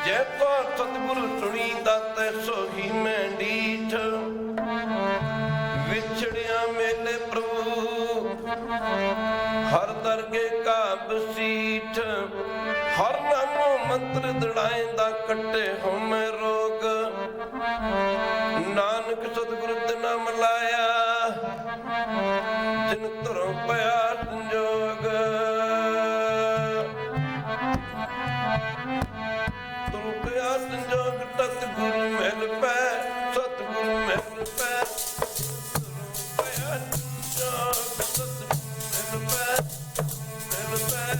जय तो सतगुरु सुनी दाते सोही मैं डीठ विछड़िया मेले प्रभु हर दरगे का बसीठ हर नामो मंत्र दड़ाएंदा कट्टे हो मैं रोग नानक सतगुरु दिना मलाया जिन तुरों पया संजोग तुम पया संजोग सतगुरु मिल पै सतगुरु मिल पै पया संजोग सतगुरु मिल पै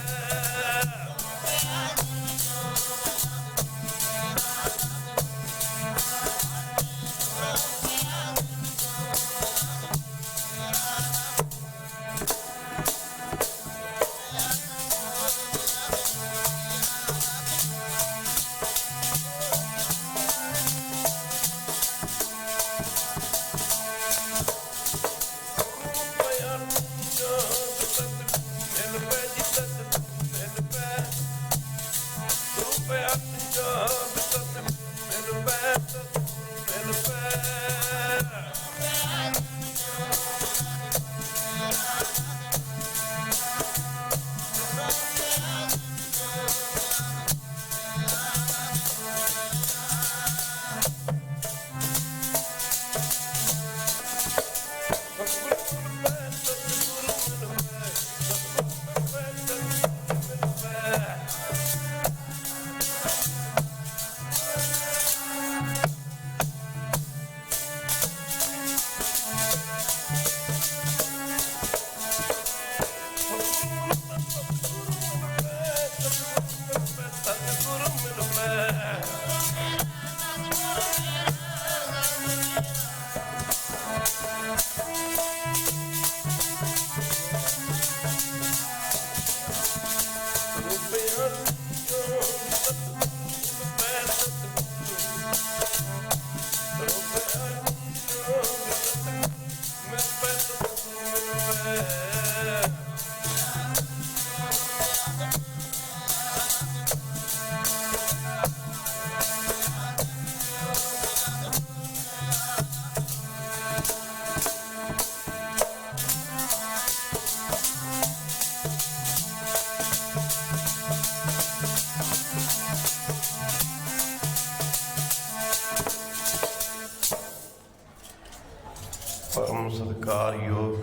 परम सत्कार योग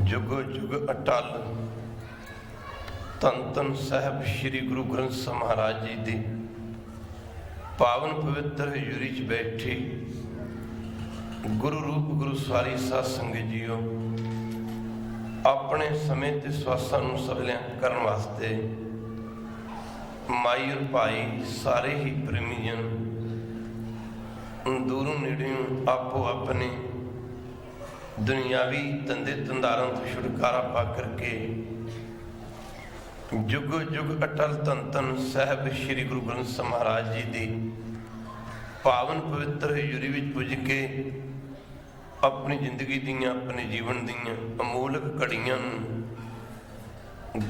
जुग जुग अटल धन धन साहब श्री गुरु ग्रंथ ਸਾਹਿਬ महाराज जी ਦੀ पावन पवित्र हजूरी च बैठी गुरु रूप गुरु सारी साध संगत जीओ अपने समय ते स्वासां नूं सफलियां करन वास्ते माई और भाई सारे ही प्रेमी जन दूरों नेड़ियों आपो अपने दुनियावी धंधे धंधारों तो छुटकारा पा करके जुग जुग अटल धन धन साहब श्री गुरु ग्रंथ ਸਾਹਿਬ महाराज जी की पावन पवित्र हजूरी विच पुज के अपनी जिंदगी दियां अपने जीवन दियां अमूलक घड़ियां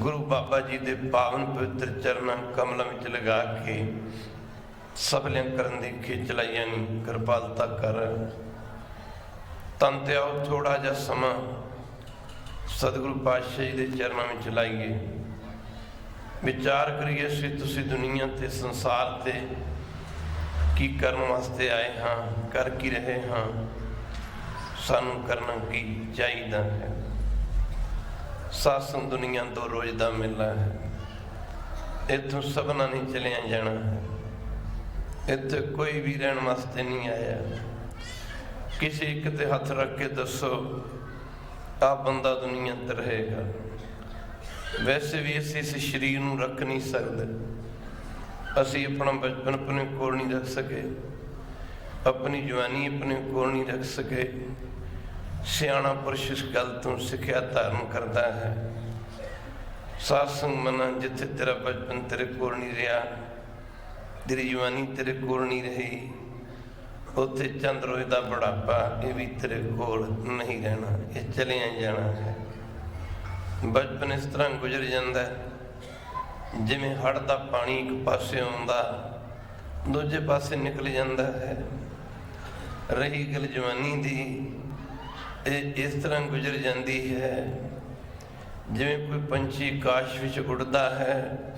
गुरु बाबा जी के पावन पवित्र चरणा कमलों में लगा के सफलियां करन दी खिच लाइया नहीं कृपालता कर तन ते आओ थोड़ा जा समा सतगुरु पातशाह जी के चरणों में चलाइए विचार करिए सी तुसी दुनिया ते संसार ते की करन वास्ते आए हाँ कर की रहे हाँ सानू करना की चाहिए है। सासंग दुनिया दो रोज का मेला है इतों सबना नहीं चलिया जाना है इत्थे कोई भी रहन वास्ते नहीं आया किसी एक ते हथ रख के दसो आ बंदा दुनिया ते रहेगा वैसे भी असी इस शरीर नूं रख नहीं सकते असी अपना बचपन अपने कोल नहीं रख सके अपनी जवानी अपने कोल नहीं रख सके सियाणा पुरुष इस गल तो सिक्ख्या धारण करता है साध संग मना जिथे तेरा बचपन तेरे कोल नहीं रहा तेरी जवानी तेरे कोल नहीं रही उत्थे चंद रोज का बुढ़ापा ये भी तेरे कोल नहीं रहना ये चलिया जाना है बचपन इस तरह गुजर जाता है ਜਿਵੇਂ ਹੜ੍ਹ ਦਾ ਪਾਣੀ ਇੱਕ ਪਾਸੇ ਆਉਂਦਾ ਦੂਜੇ ਪਾਸੇ ਨਿਕਲ ਜਾਂਦਾ ਹੈ। ਰਹੀ ਗੱਲ ਜਵਾਨੀ ਦੀ, ਇਹ ਇਸ ਤਰ੍ਹਾਂ ਗੁਜ਼ਰ ਜਾਂਦੀ ਹੈ ਜਿਵੇਂ ਕੋਈ ਪੰਛੀ ਆਕਾਸ਼ ਵਿੱਚ ਉੱਡਦਾ ਹੈ,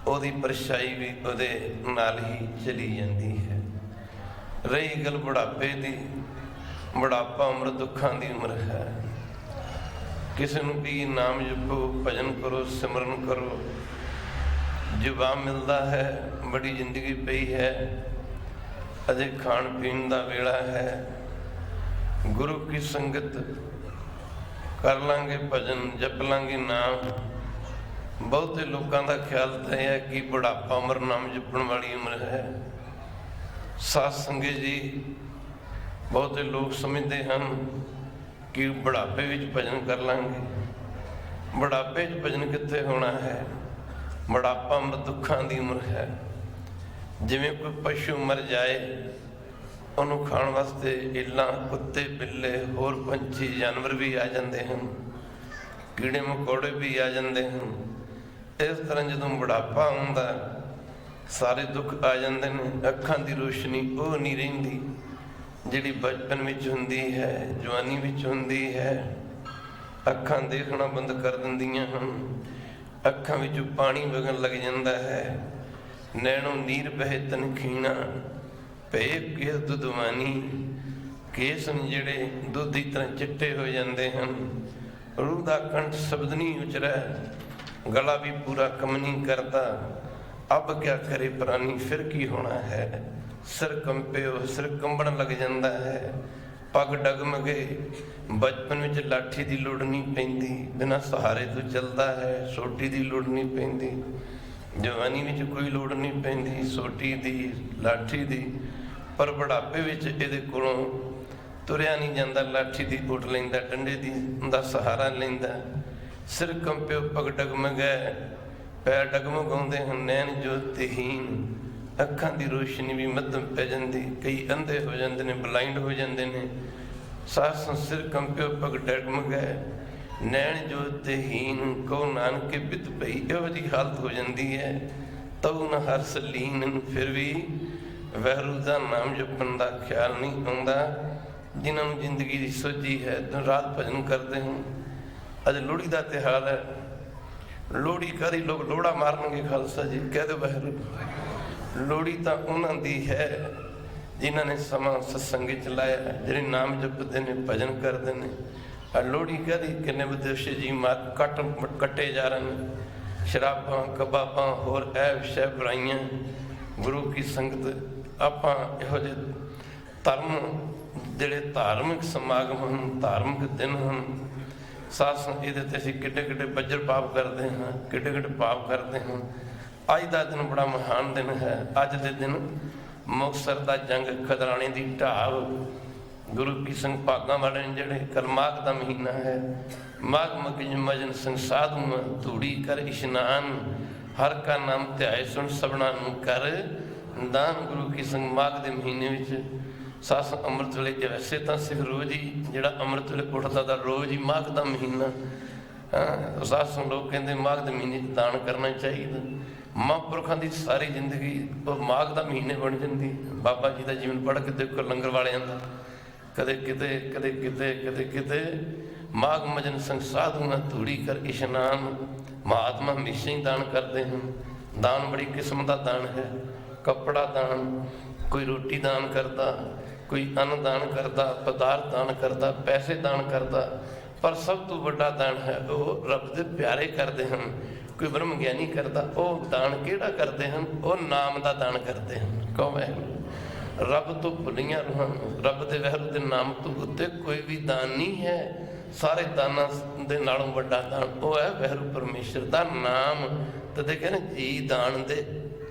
ਉਹਦੀ ਪਰਛਾਈ ਵੀ ਉਹਦੇ ਨਾਲ ਹੀ ਚਲੀ ਜਾਂਦੀ ਹੈ। ਰਹੀ ਗੱਲ ਬੁਢਾਪੇ ਦੀ, ਬੁਢਾਪਾ ਉਮਰ ਦੁੱਖਾਂ ਦੀ ਉਮਰ ਹੈ। ਕਿਸੇ ਨੂੰ ਵੀ ਨਾਮ ਜਪੋ, ਭਜਨ ਕਰੋ, ਸਿਮਰਨ ਕਰੋ, ਜਵਾਬ ਮਿਲਦਾ ਹੈ। ਬੜੀ ਜ਼ਿੰਦਗੀ ਪਈ ਹੈ, ਅਜੇ ਖਾਣ ਪੀਣ ਦਾ ਵੇਲਾ ਹੈ। ਗੁਰੂ ਕੀ ਸੰਗਤ ਕਰ ਲਾਂਗੇ, ਭਜਨ ਜਪ ਲਾਂਗੇ ਨਾਮ। ਬਹੁਤੇ ਲੋਕਾਂ ਦਾ ਖਿਆਲ ਤਾਂ ਇਹ ਹੈ ਕਿ ਬੁਢਾਪਾ ਉਮਰ ਨਾਮ ਜਪਣ ਵਾਲੀ ਉਮਰ ਹੈ। ਸਾਧ ਸੰਗਤ ਜੀ, ਬਹੁਤੇ ਲੋਕ ਸਮਝਦੇ ਹਨ ਕਿ ਬੁਢਾਪੇ ਵਿੱਚ ਭਜਨ ਕਰ ਲਾਂਗੇ। ਬੁਢਾਪੇ 'ਚ ਭਜਨ ਕਿੱਥੇ ਹੋਣਾ ਹੈ? ਬੁਢਾਪਾ ਉਮਰ ਦੁੱਖਾਂ ਦੀ ਉਮਰ ਹੈ। ਜਿਵੇਂ ਕੋਈ ਪਸ਼ੂ ਮਰ ਜਾਏ, ਉਹਨੂੰ ਖਾਣ ਵਾਸਤੇ ਇੱਲਾਂ, ਕੁੱਤੇ, ਬਿੱਲੇ, ਹੋਰ ਪੰਛੀ, ਜਾਨਵਰ ਵੀ ਆ ਜਾਂਦੇ ਹਨ, ਕੀੜੇ ਮਕੌੜੇ ਵੀ ਆ ਜਾਂਦੇ ਹਨ। ਇਸ ਤਰ੍ਹਾਂ ਜਦੋਂ ਬੁਢਾਪਾ ਆਉਂਦਾ, ਸਾਰੇ ਦੁੱਖ ਆ ਜਾਂਦੇ ਨੇ। ਅੱਖਾਂ ਦੀ ਰੋਸ਼ਨੀ ਉਹ ਨਹੀਂ ਰਹਿੰਦੀ ਜਿਹੜੀ ਬਚਪਨ ਵਿੱਚ ਹੁੰਦੀ ਹੈ, ਜਵਾਨੀ ਵਿੱਚ ਹੁੰਦੀ ਹੈ। ਅੱਖਾਂ ਦੇਖਣਾ ਬੰਦ ਕਰ ਦਿੰਦੀਆਂ ਹਨ, ਅੱਖਾਂ ਵਿੱਚੋਂ ਪਾਣੀ ਵਗਣ ਲੱਗ ਜਾਂਦਾ ਹੈ। ਨੈਣੋਂ ਨੀਰ ਬਹਿ ਤਨਖੀਣਾ, ਭੇ ਕੇਸ ਦੁਧਵਾਨੀ। ਕੇਸ ਨੇ ਜਿਹੜੇ ਦੁੱਧ ਦੀ ਤਰ੍ਹਾਂ ਚਿੱਟੇ ਹੋ ਜਾਂਦੇ ਹਨ। ਰੂਹ ਦਾ ਕੰਠ ਸ਼ਬਦ ਨਹੀਂ ਉਚਰੈ, ਗਲਾ ਵੀ ਪੂਰਾ ਕੰਮ ਨਹੀਂ ਕਰਦਾ। ਅਬ ਕਿਆ ਕਰੇ ਪ੍ਰਾਨੀ, ਫਿਰ ਕੀ ਹੋਣਾ ਹੈ? ਸਿਰ ਕੰਪਿਓ, ਸਿਰ ਕੰਬਣ ਲੱਗ ਜਾਂਦਾ ਹੈ। ਪੱਗ ਡਗਮਗੇ। ਬਚਪਨ ਵਿੱਚ ਲਾਠੀ ਦੀ ਲੋੜ ਨਹੀਂ ਪੈਂਦੀ, ਬਿਨਾਂ ਸਹਾਰੇ ਤੋਂ ਚੱਲਦਾ ਹੈ। ਸੋਟੀ ਦੀ ਲੋੜ ਨਹੀਂ ਪੈਂਦੀ। ਜਵਾਨੀ ਵਿੱਚ ਕੋਈ ਲੋੜ ਨਹੀਂ ਪੈਂਦੀ ਸੋਟੀ ਦੀ, ਲਾਠੀ ਦੀ। ਪਰ ਬੁਢਾਪੇ ਵਿੱਚ ਇਹਦੇ ਕੋਲੋਂ ਤੁਰਿਆ ਨਹੀਂ ਜਾਂਦਾ। ਲਾਠੀ ਦੀ ਉੱਠ ਲੈਂਦਾ, ਡੰਡੇ ਦੀ ਦਾ ਸਹਾਰਾ ਲੈਂਦਾ। ਸਿਰ ਕੰਪਿਓ, ਪੱਗ ਡਗਮਗੈ, ਪੈਰ ਡਗਮਗਾਉਂਦੇ ਹਨ। ਨੈਣ ਜੋਤਹੀਨ, ਅੱਖਾਂ ਦੀ ਰੋਸ਼ਨੀ ਵੀ ਮੱਧਮ ਪੈ ਜਾਂਦੀ। ਕਈ ਅੰਧੇ ਹੋ ਜਾਂਦੇ ਨੇ, ਬਲਾਈਂਡ ਹੋ ਜਾਂਦੇ ਨੇ। ਸਾਸ ਸਿਰ ਕੰਪਿਓ, ਪੱਗ ਡਗਮਗੈ, ਨੈਣ ਜੋਤਹੀਨ। ਕਹੋ ਨਾਨਕੇ ਬਿਤ ਪਈ, ਇਹੋ ਜਿਹੀ ਹਾਲਤ ਹੋ ਜਾਂਦੀ ਹੈ। ਤਉ ਨ ਹਰਸ ਲੀਨ, ਫਿਰ ਵੀ ਵਾਹਿਗੁਰੂ ਦਾ ਨਾਮ ਜਪਣ ਦਾ ਖਿਆਲ ਨਹੀਂ ਆਉਂਦਾ। ਜਿਨ੍ਹਾਂ ਨੂੰ ਜ਼ਿੰਦਗੀ ਦੀ ਸੋਝੀ ਹੈ, ਦਿਨ ਰਾਤ ਭਜਨ ਕਰਦੇ ਹੋ। ਅੱਜ ਲੋਹੜੀ ਦਾ ਤਿਉਹਾਰ ਹੈ। ਲੋਹੜੀ ਕਾਹਦੀ? ਲੋਕ ਲੋਹੜਾ ਮਾਰਨਗੇ ਖਾਲਸਾ ਜੀ, ਕਹਿ ਦਿਓ ਵਾਹਿਗੁਰੂ। ਲੋਹੜੀ ਤਾਂ ਉਹਨਾਂ ਦੀ ਹੈ ਜਿਨ੍ਹਾਂ ਨੇ ਸਮਾਂ ਸਤਸੰਗ ਚ ਲਾਇਆ, ਜਿਹੜੇ ਨਾਮ ਜਪਦੇ ਨੇ, ਭਜਨ ਕਰਦੇ ਨੇ। ਆ ਲੋਹੜੀ ਕਾਹਦੀ? ਕਿੰਨੇ ਵਿਦੇਸ਼ੀ ਜੀ ਕੱਟੇ ਜਾ ਰਹੇ ਨੇ। ਸ਼ਰਾਬਾਂ, ਕਬਾਬਾਂ, ਹੋਰ ਐਬ ਸ਼ੈਬ ਬੁਰਾਈਆਂ। ਗੁਰੂ ਕੀ ਸੰਗਤ, ਆਪਾਂ ਇਹੋ ਜਿਹੇ ਧਰਮ, ਜਿਹੜੇ ਧਾਰਮਿਕ ਸਮਾਗਮ ਹਨ, ਧਾਰਮਿਕ ਦਿਨ ਹਨ, ਸਾਧ ਇਹਦੇ ਤੇ ਅਸੀਂ ਕਿੱਡੇ ਕਿੱਡੇ ਬੱਜਰ ਪਾਪ ਕਰਦੇ ਹਾਂ, ਕਿੱਡੇ ਕਿੱਡੇ ਪਾਪ ਕਰਦੇ ਹਾਂ। ਅੱਜ ਦਾ ਦਿਨ ਬੜਾ ਮਹਾਨ ਦਿਨ ਹੈ। ਅੱਜ ਦੇ ਦਿਨ ਮੁਕਤਸਰ ਦਾ ਜੰਗ, ਖਦਰਾਣੇ ਦੀ ਢਾਬ, ਗੁਰੂ ਕੀ ਸੰਗ ਭਾਗਾਂ ਵਾਲੇ ਨੇ ਜਿਹੜੇ। ਕੱਲ ਮਾਘ ਦਾ ਮਹੀਨਾ ਹੈ। ਮਾਘ ਮਗਜ ਮਜਨ ਸੰਗ ਸਾਧੂ, ਧੂੜੀ ਕਰ ਇਸ਼ਨਾਨ। ਹਰ ਕਾ ਨਾਮ ਧਿਆਏ, ਸੁਣ ਸਭਨਾ ਨੂੰ ਕਰ ਦਾਨ। ਗੁਰੂ ਕੀ ਸੰਗ ਮਾਘ ਦੇ ਮਹੀਨੇ ਵਿੱਚ ਸਾਸ ਅੰਮ੍ਰਿਤ ਵੇਲੇ, ਵੈਸੇ ਤਾਂ ਸਿਰ ਰੋਜ਼ ਹੀ ਜਿਹੜਾ ਅੰਮ੍ਰਿਤ ਵੇਲੇ ਉੱਠਦਾ ਤਾਂ ਰੋਜ਼ ਹੀ ਮਾਘ ਦਾ ਮਹੀਨਾ। ਸਾਸ ਲੋਕ ਕਹਿੰਦੇ ਮਾਘ ਦੇ ਮਹੀਨੇ 'ਚ ਦਾਨ ਕਰਨਾ ਚਾਹੀਦਾ। ਮਹਾਂਪੁਰਖਾਂ ਦੀ ਸਾਰੀ ਜ਼ਿੰਦਗੀ ਉਹ ਮਾਘ ਦਾ ਮਹੀਨੇ ਬਣ ਜਾਂਦੀ। ਬਾਬਾ ਜੀ ਦਾ ਜੀਵਨ ਪੜ੍ਹ ਕੇ ਦੇਖੋ, ਲੰਗਰ ਵਾਲਿਆਂ ਦਾ, ਕਦੇ ਕਿਤੇ ਕਦੇ ਕਿਤੇ ਕਦੇ ਕਿਤੇ। ਮਾਘ ਮਜਨ ਸੰਗ ਸਾਧੂ ਨਾ ਧੂੜੀ ਕਰ ਇਸ਼ਨਾਨ। ਮਹਾਤਮਾ ਹਮੇਸ਼ਾ ਹੀ ਦਾਨ ਕਰਦੇ ਹਨ। ਦਾਨ ਬੜੀ ਕਿਸਮ ਦਾ ਦਾਨ ਹੈ। ਕੱਪੜਾ ਦਾਨ, ਕੋਈ ਰੋਟੀ ਦਾਨ ਕਰਦਾ, ਕੋਈ ਅੰਨ ਦਾਨ ਕਰਦਾ, ਪਦਾਰਥ ਦਾਨ ਕਰਦਾ, ਪੈਸੇ ਦਾਨ ਕਰਦਾ। ਪਰ ਸਭ ਤੋਂ ਵੱਡਾ ਦਾਨ ਹੈ ਉਹ ਰੱਬ ਦੇ ਪਿਆਰੇ ਕਰਦੇ ਹਨ। ਕੋਈ ਬ੍ਰਹਮ ਗਿਆਨੀ ਕਰਦਾ। ਉਹ ਦਾਨ ਕਿਹੜਾ ਕਰਦੇ ਹਨ? ਉਹ ਨਾਮ ਦਾ ਦਾਨ ਕਰਦੇ ਹਨ। ਕਹੋ ਵਾਹਿਗੁਰੂ। ਰੱਬ ਤੋਂ ਭੁੱਲੀਆਂ ਰੂਹਾਂ, ਰੱਬ ਦੇ ਵਾਹਿਗੁਰੂ ਦੇ ਨਾਮ ਤੋਂ ਉੱਤੇ ਕੋਈ ਵੀ ਦਾਨ ਨਹੀਂ ਹੈ। ਸਾਰੇ ਦਾਨਾਂ ਦੇ ਨਾਲੋਂ ਵੱਡਾ ਦਾਨ ਉਹ ਹੈ ਵਾਹਿਗੁਰੂ ਪਰਮੇਸ਼ਰ ਦਾ ਨਾਮ। ਤੇ ਕਹਿੰਦੇ ਜੀ ਦਾਨ ਦੇ,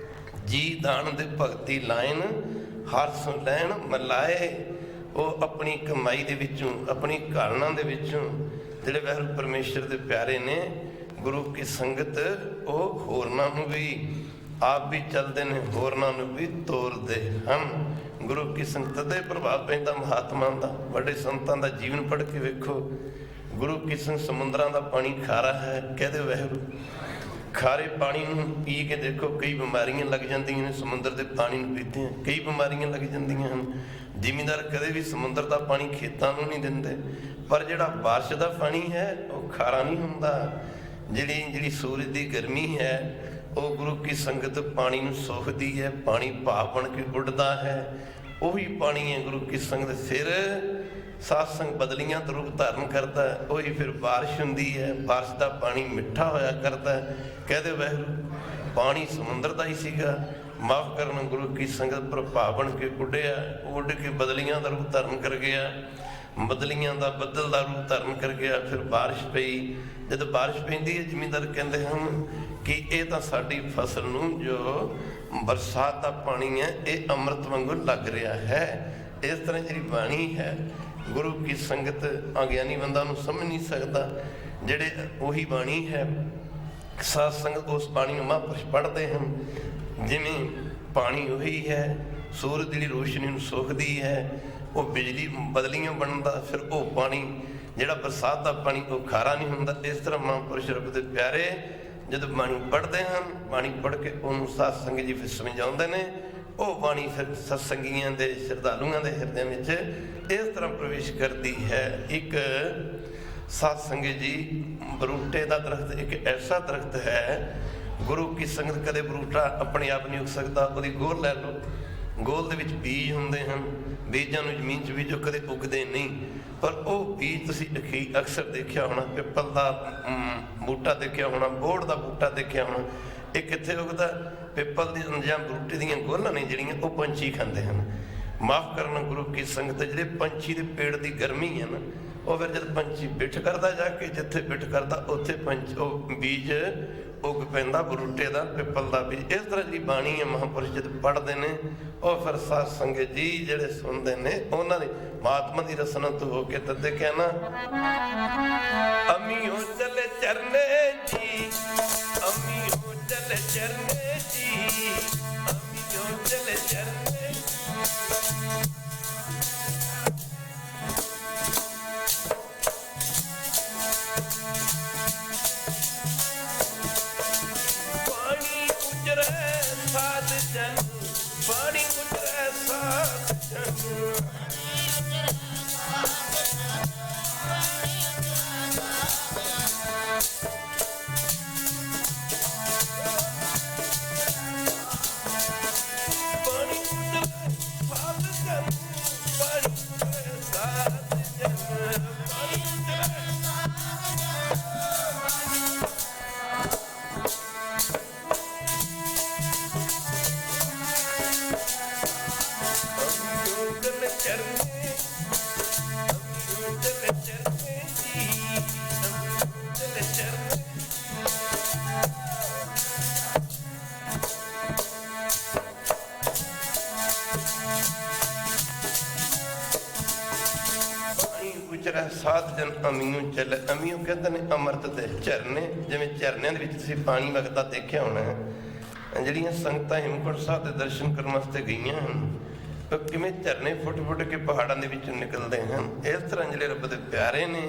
ਜੀ ਦਾਨ ਦੇ ਭਗਤੀ ਲਾਇਨ, ਹਰ ਸੁਣ ਲੈਣ ਮਲਾਏ। ਉਹ ਆਪਣੀ ਕਮਾਈ ਦੇ ਵਿੱਚੋਂ, ਆਪਣੀ ਘਾਲਣਾ ਦੇ ਵਿੱਚੋਂ ਜਿਹੜੇ ਵਾਹਿਗੁਰੂ ਪਰਮੇਸ਼ਰ ਦੇ ਪਿਆਰੇ ਨੇ, ਗੁਰੂ ਕੀ ਸੰਗਤ, ਉਹ ਹੋਰਨਾਂ ਨੂੰ ਵੀ, ਆਪ ਵੀ ਚੱਲਦੇ ਨੇ, ਹੋਰਨਾਂ ਨੂੰ ਵੀ ਤੋਰਦੇ ਹਨ। ਗੁਰੂ ਕੀ ਸੰਗਤ ਦੇ ਪ੍ਰਭਾਵ ਪੈਂਦਾ ਮਹਾਤਮਾ ਦਾ। ਵੱਡੇ ਸੰਤਾਂ ਦਾ ਜੀਵਨ ਪੜ੍ਹ ਕੇ ਵੇਖੋ। ਗੁਰੂ ਕੀ ਸੰਗਤ ਸਮੁੰਦਰਾਂ ਦਾ ਪਾਣੀ ਖਾਰਾ ਹੈ, ਕਹਦੇ ਵਾਹਿਗੁਰੂ। ਖਾਰੇ ਪਾਣੀ ਨੂੰ ਪੀ ਕੇ ਦੇਖੋ, ਕਈ ਬਿਮਾਰੀਆਂ ਲੱਗ ਜਾਂਦੀਆਂ ਨੇ। ਸਮੁੰਦਰ ਦੇ ਪਾਣੀ ਨੂੰ ਪੀਤੇ ਹਾਂ, ਕਈ ਬਿਮਾਰੀਆਂ ਲੱਗ ਜਾਂਦੀਆਂ ਹਨ। ਜ਼ਿਮੀਂਦਾਰ ਕਦੇ ਵੀ ਸਮੁੰਦਰ ਦਾ ਪਾਣੀ ਖੇਤਾਂ ਨੂੰ ਨਹੀਂ ਦਿੰਦੇ, ਪਰ ਜਿਹੜਾ ਬਾਰਿਸ਼ ਦਾ ਪਾਣੀ ਹੈ ਉਹ ਖਾਰਾ ਨਹੀਂ ਹੁੰਦਾ। ਜਿਹੜੀ ਸੂਰਜ ਦੀ ਗਰਮੀ ਹੈ ਉਹ ਗੁਰੂ ਕੀ ਸੰਗਤ ਪਾਣੀ ਨੂੰ ਸੋਖਦੀ ਹੈ, ਪਾਣੀ ਭਾਵ ਬਣ ਕੇ ਉੱਡਦਾ ਹੈ। ਉਹੀ ਪਾਣੀ ਹੈ ਗੁਰੂ ਕੀ ਸੰਗਤ ਫਿਰ ਸਾਧ ਸੰਗ ਬਦਲੀਆਂ ਤੋਂ ਰੂਪ ਧਾਰਨ ਕਰਦਾ, ਉਹੀ ਫਿਰ ਬਾਰਿਸ਼ ਹੁੰਦੀ ਹੈ। ਬਾਰਿਸ਼ ਦਾ ਪਾਣੀ ਮਿੱਠਾ ਹੋਇਆ ਕਰਦਾ। ਕਹਦੇ ਵਾਹਿਗੁਰੂ ਪਾਣੀ ਸਮੁੰਦਰ ਦਾ ਹੀ ਸੀਗਾ, ਮਾਫ ਕਰਨ ਗੁਰੂ ਕੀ ਸੰਗਤ ਪ੍ਰਭਾਵ ਬਣ ਕੇ ਉੱਡਿਆ, ਉੱਡ ਕੇ ਬਦਲੀਆਂ ਦਾ ਰੂਪ ਧਾਰਨ ਕਰ ਗਿਆ, ਬਦਲੀਆਂ ਦਾ ਬੱਦਲ ਦਾ ਰੂਪ ਧਾਰਨ ਕਰ ਗਿਆ। ਫਿਰ ਬਾਰਿਸ਼ ਪਈ। ਜਦੋਂ ਬਾਰਿਸ਼ ਪੈਂਦੀ ਹੈ ਜ਼ਿਮੀਂਦਾਰ ਕਹਿੰਦੇ ਹਨ ਕਿ ਇਹ ਤਾਂ ਸਾਡੀ ਫਸਲ ਨੂੰ ਜੋ ਬਰਸਾਤ ਦਾ ਪਾਣੀ ਹੈ ਇਹ ਅੰਮ੍ਰਿਤ ਵਾਂਗੂ ਲੱਗ ਰਿਹਾ ਹੈ। ਇਸ ਤਰ੍ਹਾਂ ਜਿਹੜੀ ਬਾਣੀ ਹੈ ਗੁਰੂ ਕੀ ਸੰਗਤ ਅਗਿਆਨੀ ਬੰਦਾ ਨੂੰ ਸਮਝ ਨਹੀਂ ਸਕਦਾ। ਜਿਹੜੇ ਉਹੀ ਬਾਣੀ ਹੈ ਸਾਧ ਸੰਗਤ ਉਸ ਬਾਣੀ ਨੂੰ ਮਹਾਂਪੁਰਸ਼ ਪੜ੍ਹਦੇ ਹਨ। ਜਿਵੇਂ ਪਾਣੀ ਉਹੀ ਹੈ, ਸੂਰਜ ਦੀ ਜਿਹੜੀ ਰੋਸ਼ਨੀ ਨੂੰ ਸੋਖਦੀ ਹੈ, ਉਹ ਬਿਜਲੀ ਬਦਲੀਆਂ ਬਣਦਾ। ਫਿਰ ਉਹ ਪਾਣੀ ਜਿਹੜਾ ਬਰਸਾਤ ਦਾ ਪਾਣੀ ਉਹ ਖਾਰਾ ਨਹੀਂ ਹੁੰਦਾ। ਇਸ ਤਰ੍ਹਾਂ ਮਹਾਂਪੁਰਸ਼ ਰੱਬ ਦੇ ਪਿਆਰੇ ਜਦੋਂ ਬਾਣੀ ਪੜ੍ਹਦੇ ਹਨ, ਬਾਣੀ ਪੜ੍ਹ ਕੇ ਉਹਨੂੰ ਸਾਧ ਸੰਗਤ ਜੀ ਫਿਰ ਸਮਝਾਉਂਦੇ ਨੇ। ਉਹ ਬਾਣੀ ਫਿਰ ਸਤਸੰਗੀਆਂ ਦੇ ਸ਼ਰਧਾਲੂਆਂ ਦੇ ਹਿਰਦਿਆਂ ਵਿੱਚ ਇਸ ਤਰ੍ਹਾਂ ਪ੍ਰਵੇਸ਼ ਕਰਦੀ ਹੈ। ਇੱਕ ਸਾਧ ਸੰਗਤ ਜੀ ਬਰੂਟੇ ਦਾ ਦਰਖਤ ਇੱਕ ਐਸਾ ਦਰਖਤ ਹੈ, ਗੁਰੂ ਕੀ ਸੰਗਤ ਕਦੇ ਬਰੂਟਾ ਆਪਣੇ ਆਪ ਨਹੀਂ ਉੱਗ ਸਕਦਾ। ਉਹਦੀ ਗੋਲ ਲੈ ਲਓ, ਗੋਲ ਦੇ ਵਿੱਚ ਬੀਜ ਹੁੰਦੇ ਹਨ, ਬੀਜਾਂ ਨੂੰ ਜ਼ਮੀਨ 'ਚ ਬੀਜੋ ਕਦੇ ਉੱਗਦੇ ਨਹੀਂ, ਪਰ ਉਹ ਬੀਜ ਤੁਸੀਂ ਅਕਸਰ ਦੇਖਿਆ ਹੋਣਾ। ਪਿੱਪਲ ਦਾ ਬੂਟਾ ਦੇਖਿਆ ਹੋਣਾ, ਬੋਹੜ ਦਾ ਬੂਟਾ ਦੇਖਿਆ ਹੋਣਾ। ਇਹ ਕਿੱਥੇ ਉੱਗਦਾ? ਪਿੱਪਲ ਦੀ ਜਾਂ ਬੂਟੇ ਦੀਆਂ ਗੋਲਾਂ ਨੇ ਜਿਹੜੀਆਂ ਉਹ ਪੰਛੀ ਖਾਂਦੇ ਹਨ। ਮਾਫ ਕਰਨਾ ਗੁਰੂ ਕੀ ਸੰਗਤ, ਜਿਹੜੇ ਪੰਛੀ ਦੇ ਪੇੜ ਦੀ ਗਰਮੀ ਹੈ ਨਾ, ਉਹ ਫਿਰ ਜਦ ਪੰਛੀ ਬਿੱਠ ਕਰਦਾ ਜਾ ਕੇ, ਜਿੱਥੇ ਬਿੱਠ ਕਰਦਾ ਉੱਥੇ ਉਹ ਬੀਜ ਉੱਗ ਪੈਂਦਾ ਬਰੂਟੇ ਦਾ, ਪਿੱਪਲ ਦਾ ਬੀਜ। ਇਸ ਤਰ੍ਹਾਂ ਜਿਹੜੀ ਬਾਣੀ ਹੈ ਮਹਾਂਪੁਰਸ਼ ਜਦ ਪੜ੍ਹਦੇ ਨੇ ਉਹ ਫਿਰ ਸਾਧ ਸੰਗਤ ਜੀ ਜਿਹੜੇ ਸੁਣਦੇ ਨੇ ਉਹਨਾਂ ਦੀ ਮਹਾਤਮਾ ਦੀ ਰਸਨਾ ਤੋਂ ਹੋ ਕੇ ਤਦੇ ਕਹਿਣਾ ਅਮੀਓ ਚਲੇ ਚਰਨੇ ਜੀ, ਅਮੀਓ ਚਲੇ ਚਰਨੇ ਜੀ, ਅਮੀਓ ਚਲੇ ਚਰਨੇ। ਪਾਣੀ ਉਜਰੇ ਸਾਧ ਜਨ, ਪਾਣੀ ਉਜਰੇ ਸਾਧ ਜਨ, ਸਾਧ ਜਨ ਅਮੀਓ ਚੱਲ। ਅਮੀਓ ਕਹਿੰਦੇ ਨੇ ਅੰਮ੍ਰਿਤ ਦੇ ਝਰਨੇ। ਜਿਵੇਂ ਝਰਨਿਆਂ ਦੇ ਵਿੱਚ ਤੁਸੀਂ ਪਾਣੀ ਵਗਦਾ ਦੇਖਿਆ ਹੋਣਾ ਹੈ। ਜਿਹੜੀਆਂ ਸੰਗਤਾਂ ਹੇਮਕੁੰਟ ਸਾਹਿਬ ਦੇ ਦਰਸ਼ਨ ਕਰਨ ਵਾਸਤੇ ਗਈਆਂ ਹਨ, ਉਹ ਕਿਵੇਂ ਝਰਨੇ ਫੁੱਟ ਫੁੱਟ ਕੇ ਪਹਾੜਾਂ ਦੇ ਵਿੱਚੋਂ ਨਿਕਲਦੇ ਹਨ। ਇਸ ਤਰ੍ਹਾਂ ਜਿਹੜੇ ਰੱਬ ਦੇ ਪਿਆਰੇ ਨੇ,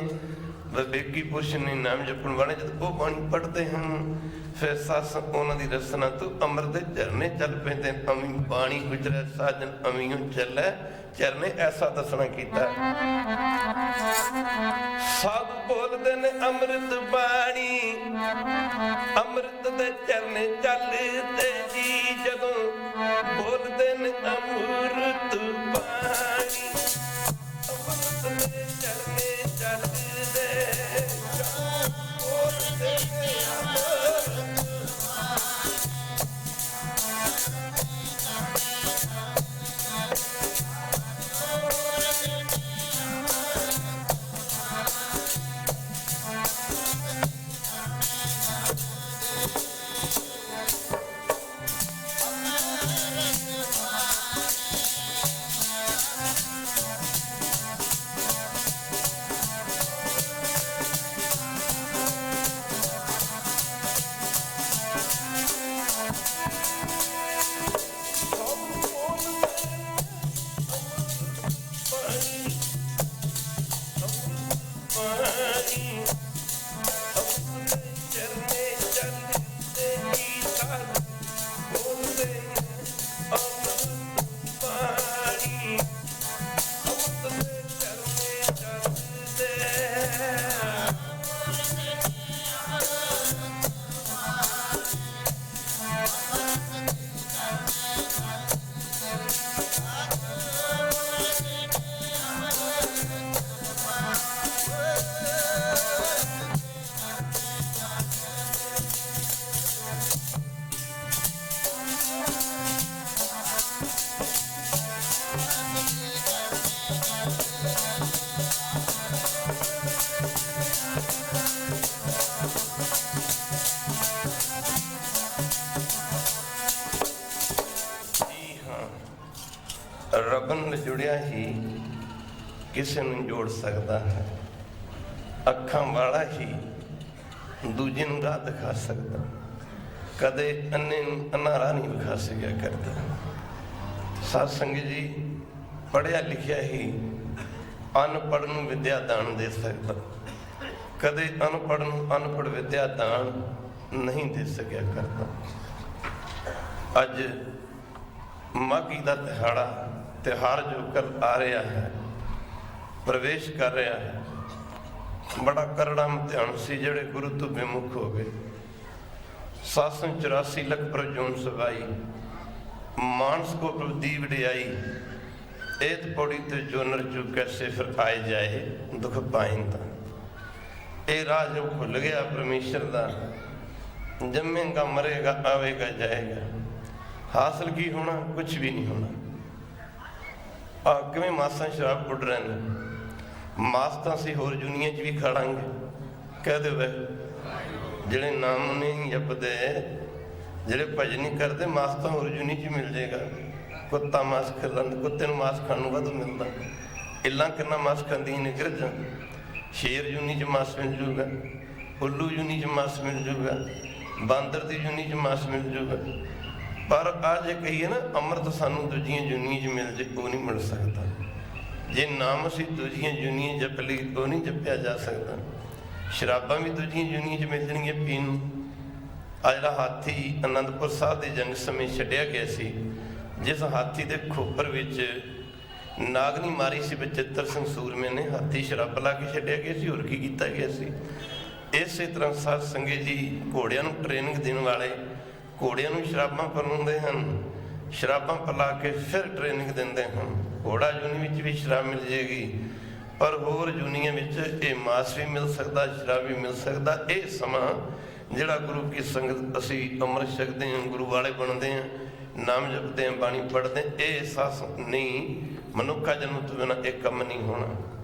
ਵਿਵੇਕੀ ਪੁਰਸ਼ ਨੇ, ਨਾਮ ਜਪਣ ਵਾਲੇ, ਜਦ ਉਹ ਬਾਣੀ ਪੜ੍ਹਦੇ ਹਨ ਫਿਰ ਸੱਸ ਉਹਨਾਂ ਦੀ ਰਸਨਾ ਤੋਂ ਅੰਮ੍ਰਿਤ ਦੇ ਝਰਨੇ ਚੱਲ ਪੈਂਦੇ। ਅਮੀ ਬਾਣੀ ਗੁਜਰੈ ਸਾਜਨ ਅਮੀਓ ਚੱਲੈ। ਝਰਨੇ ਐਸਾ ਦੱਸਣਾ ਕੀਤਾ। ਸਭ ਬੋਲਦੇ ਨੇ ਅੰਮ੍ਰਿਤ ਬਾਣੀ, ਅੰਮ੍ਰਿਤ ਦੇ ਝਰਨੇ ਚੱਲਦੇ ਜੀ। ਜਦੋਂ ਬੋਲਦੇ ਨੇ ਅੰਮ੍ਰਿਤ ਬਾਣੀ, ਅੰਮ੍ਰਿਤ ਦੇ ਝਰਨੇ ਚੱਲਦੇ, ਬੋਲਦੇ ਨੇ ਅੰਮ੍ਰਿਤ। ਰੱਬ ਨਾਲ ਜੁੜਿਆ ਹੀ ਕਿਸੇ ਨੂੰ ਜੋੜ ਸਕਦਾ ਹੈ। ਅੱਖਾਂ ਵਾਲਾ ਹੀ ਦੂਜੇ ਨੂੰ ਰਾਹ ਦਿਖਾ ਸਕਦਾ, ਕਦੇ ਅੰਨੇ ਨੂੰ ਅਨਾਰਾ ਨਹੀਂ ਵਿਖਾ ਸਕਿਆ ਕਰਦਾ। ਸਾਧ ਸੰਗਤ ਜੀ, ਪੜ੍ਹਿਆ ਲਿਖਿਆ ਹੀ ਅਨਪੜ੍ਹ ਨੂੰ ਵਿਦਿਆ ਦਾਨ ਦੇ ਸਕਦਾ, ਕਦੇ ਅਨਪੜ੍ਹ ਨੂੰ ਅਨਪੜ੍ਹ ਵਿਦਿਆ ਦਾਨ ਨਹੀਂ ਦੇ ਸਕਿਆ ਕਰਦਾ। ਅੱਜ ਮਾਘੀ ਦਾ ਤਿਉਹਾਰ ਜੋ ਕਰ ਆ ਰਿਹਾ ਹੈ, ਪ੍ਰਵੇਸ਼ ਕਰ ਰਿਹਾ ਹੈ, ਬੜਾ ਕਰੜਾ ਇਮਤਿਹਾਨ ਸੀ ਜਿਹੜੇ ਗੁਰੂ ਤੋਂ ਵਿਮੁਖ ਹੋ ਗਏ। 784 ਲੱਖ ਪ੍ਰਜੋਨ ਸਵਾਈ, ਮਾਨਸ ਕੋ ਪ੍ਰਭਦੀ ਵਡਿਆਈ, ਏਤ ਪੌੜੀ ਤੇ ਜੋ ਨਰ ਚੁ ਕੈਸੇ ਫਿਰ ਆਏ ਜਾਏ ਦੁੱਖ ਪਾਇੰਦਾ। ਇਹ ਰਾਹ ਜੋ ਖੁੱਲ ਗਿਆ ਪਰਮੇਸ਼ਰ ਦਾ, ਜੰਮੇਗਾ ਮਰੇਗਾ ਆਵੇਗਾ ਜਾਏਗਾ, ਹਾਸਲ ਕੀ ਹੋਣਾ? ਕੁਛ ਵੀ ਨਹੀਂ ਹੋਣਾ। ਕਿਵੇਂ ਮਾਸਾਂ ਸ਼ਰਾਬ ਉੱਡ ਰਹੇ ਨੇ, ਮਾਸ ਤਾਂ ਅਸੀਂ ਹੋਰ ਦੁਨੀਆ 'ਚ ਵੀ ਖਾੜਾਂਗੇ। ਕਹਿ ਦੇਵੇ ਜਿਹੜੇ ਨਾਮ ਨਹੀਂ ਜਪਦੇ, ਜਿਹੜੇ ਭਜਨ ਨਹੀਂ ਕਰਦੇ, ਮਾਸ ਤਾਂ ਹੋਰ ਦੁਨੀਆ 'ਚ ਮਿਲ ਜਾਏਗਾ। ਕੁੱਤਾ ਮਾਸ ਖਾਂਦਾ, ਕੁੱਤੇ ਨੂੰ ਮਾਸ ਖਾਣ ਨੂੰ ਵਾਧੂ ਮਿਲਦਾ। ਇੱਲਾਂ ਕਿੰਨਾ ਮਾਸ ਖਾਂਦੀਆਂ ਨੇ ਗਿਰਜਾਂ। ਸ਼ੇਰ ਜੂਨੀ 'ਚ ਮਾਸ ਮਿਲ ਜੂਗਾ, ਉੱਲੂ ਜੂਨੀ 'ਚ ਮਾਸ ਮਿਲ ਜੂਗਾ, ਬਾਂਦਰ ਦੀ ਜੂਨੀ 'ਚ ਮਾਸ ਮਿਲ ਜੂਗਾ। ਪਰ ਆ ਜੇ ਕਹੀਏ ਨਾ ਅੰਮ੍ਰਿਤ ਸਾਨੂੰ ਦੂਜੀਆਂ ਜੁਨੀਆਂ 'ਚ ਮਿਲ ਜੇ, ਉਹ ਨਹੀਂ ਮਿਲ ਸਕਦਾ। ਜੇ ਨਾਮ ਅਸੀਂ ਦੂਜੀਆਂ ਜੁਨੀਆਂ ਜਪ ਲਈ, ਉਹ ਨਹੀਂ ਜਪਿਆ ਜਾ ਸਕਦਾ। ਸ਼ਰਾਬਾਂ ਵੀ ਦੂਜੀਆਂ ਜੁਨੀਆਂ 'ਚ ਮਿਲ ਜਾਣਗੀਆਂ ਪੀਣ ਨੂੰ। ਆ ਜਿਹੜਾ ਹਾਥੀ ਅਨੰਦਪੁਰ ਸਾਹਿਬ ਦੇ ਜੰਗ ਸਮੇਂ ਛੱਡਿਆ ਗਿਆ ਸੀ, ਜਿਸ ਹਾਥੀ ਦੇ ਖੋਪਰ ਵਿੱਚ ਨਾਗਨੀ ਮਾਰੀ ਸੀ ਬਚਿੱਤਰ ਸਿੰਘ ਸੂਰਮੇ ਨੇ, ਹਾਥੀ ਸ਼ਰਾਬ ਲਾ ਕੇ ਛੱਡਿਆ ਗਿਆ ਸੀ। ਹੋਰ ਕੀ ਕੀਤਾ ਗਿਆ ਸੀ? ਇਸੇ ਤਰ੍ਹਾਂ ਸਾਧ ਸੰਗਤ ਜੀ, ਘੋੜਿਆਂ ਨੂੰ ਟ੍ਰੇਨਿੰਗ ਦੇਣ ਵਾਲੇ ਘੋੜਿਆਂ ਨੂੰ ਸ਼ਰਾਬਾਂ ਪਿਲਾਉਂਦੇ ਹਨ, ਸ਼ਰਾਬਾਂ ਪਿਲਾ ਕੇ ਫਿਰ ਟ੍ਰੇਨਿੰਗ ਦਿੰਦੇ ਹਨ। ਘੋੜਾ ਜੂਨੀ ਵਿੱਚ ਵੀ ਸ਼ਰਾਬ ਮਿਲ ਜਾਏਗੀ, ਪਰ ਹੋਰ ਜੂਨੀਆਂ ਵਿੱਚ ਇਹ ਮਾਸ ਵੀ ਮਿਲ ਸਕਦਾ, ਸ਼ਰਾਬ ਵੀ ਮਿਲ ਸਕਦਾ। ਇਹ ਸਮਾਂ ਜਿਹੜਾ ਗੁਰੂ ਕੀ ਸੰਗਤ ਅਸੀਂ ਅੰਮ੍ਰਿਤ ਛਕਦੇ ਹਾਂ, ਗੁਰੂ ਵਾਲੇ ਬਣਦੇ ਹਾਂ, ਨਾਮ ਜਪਦੇ ਹਾਂ, ਬਾਣੀ ਪੜ੍ਹਦੇ, ਇਹ ਅਹਿਸਾਸ ਨਹੀਂ। ਮਨੁੱਖਾ ਜਨਮ ਤੋਂ ਬਿਨਾਂ ਇਹ ਕੰਮ ਨਹੀਂ ਹੋਣਾ।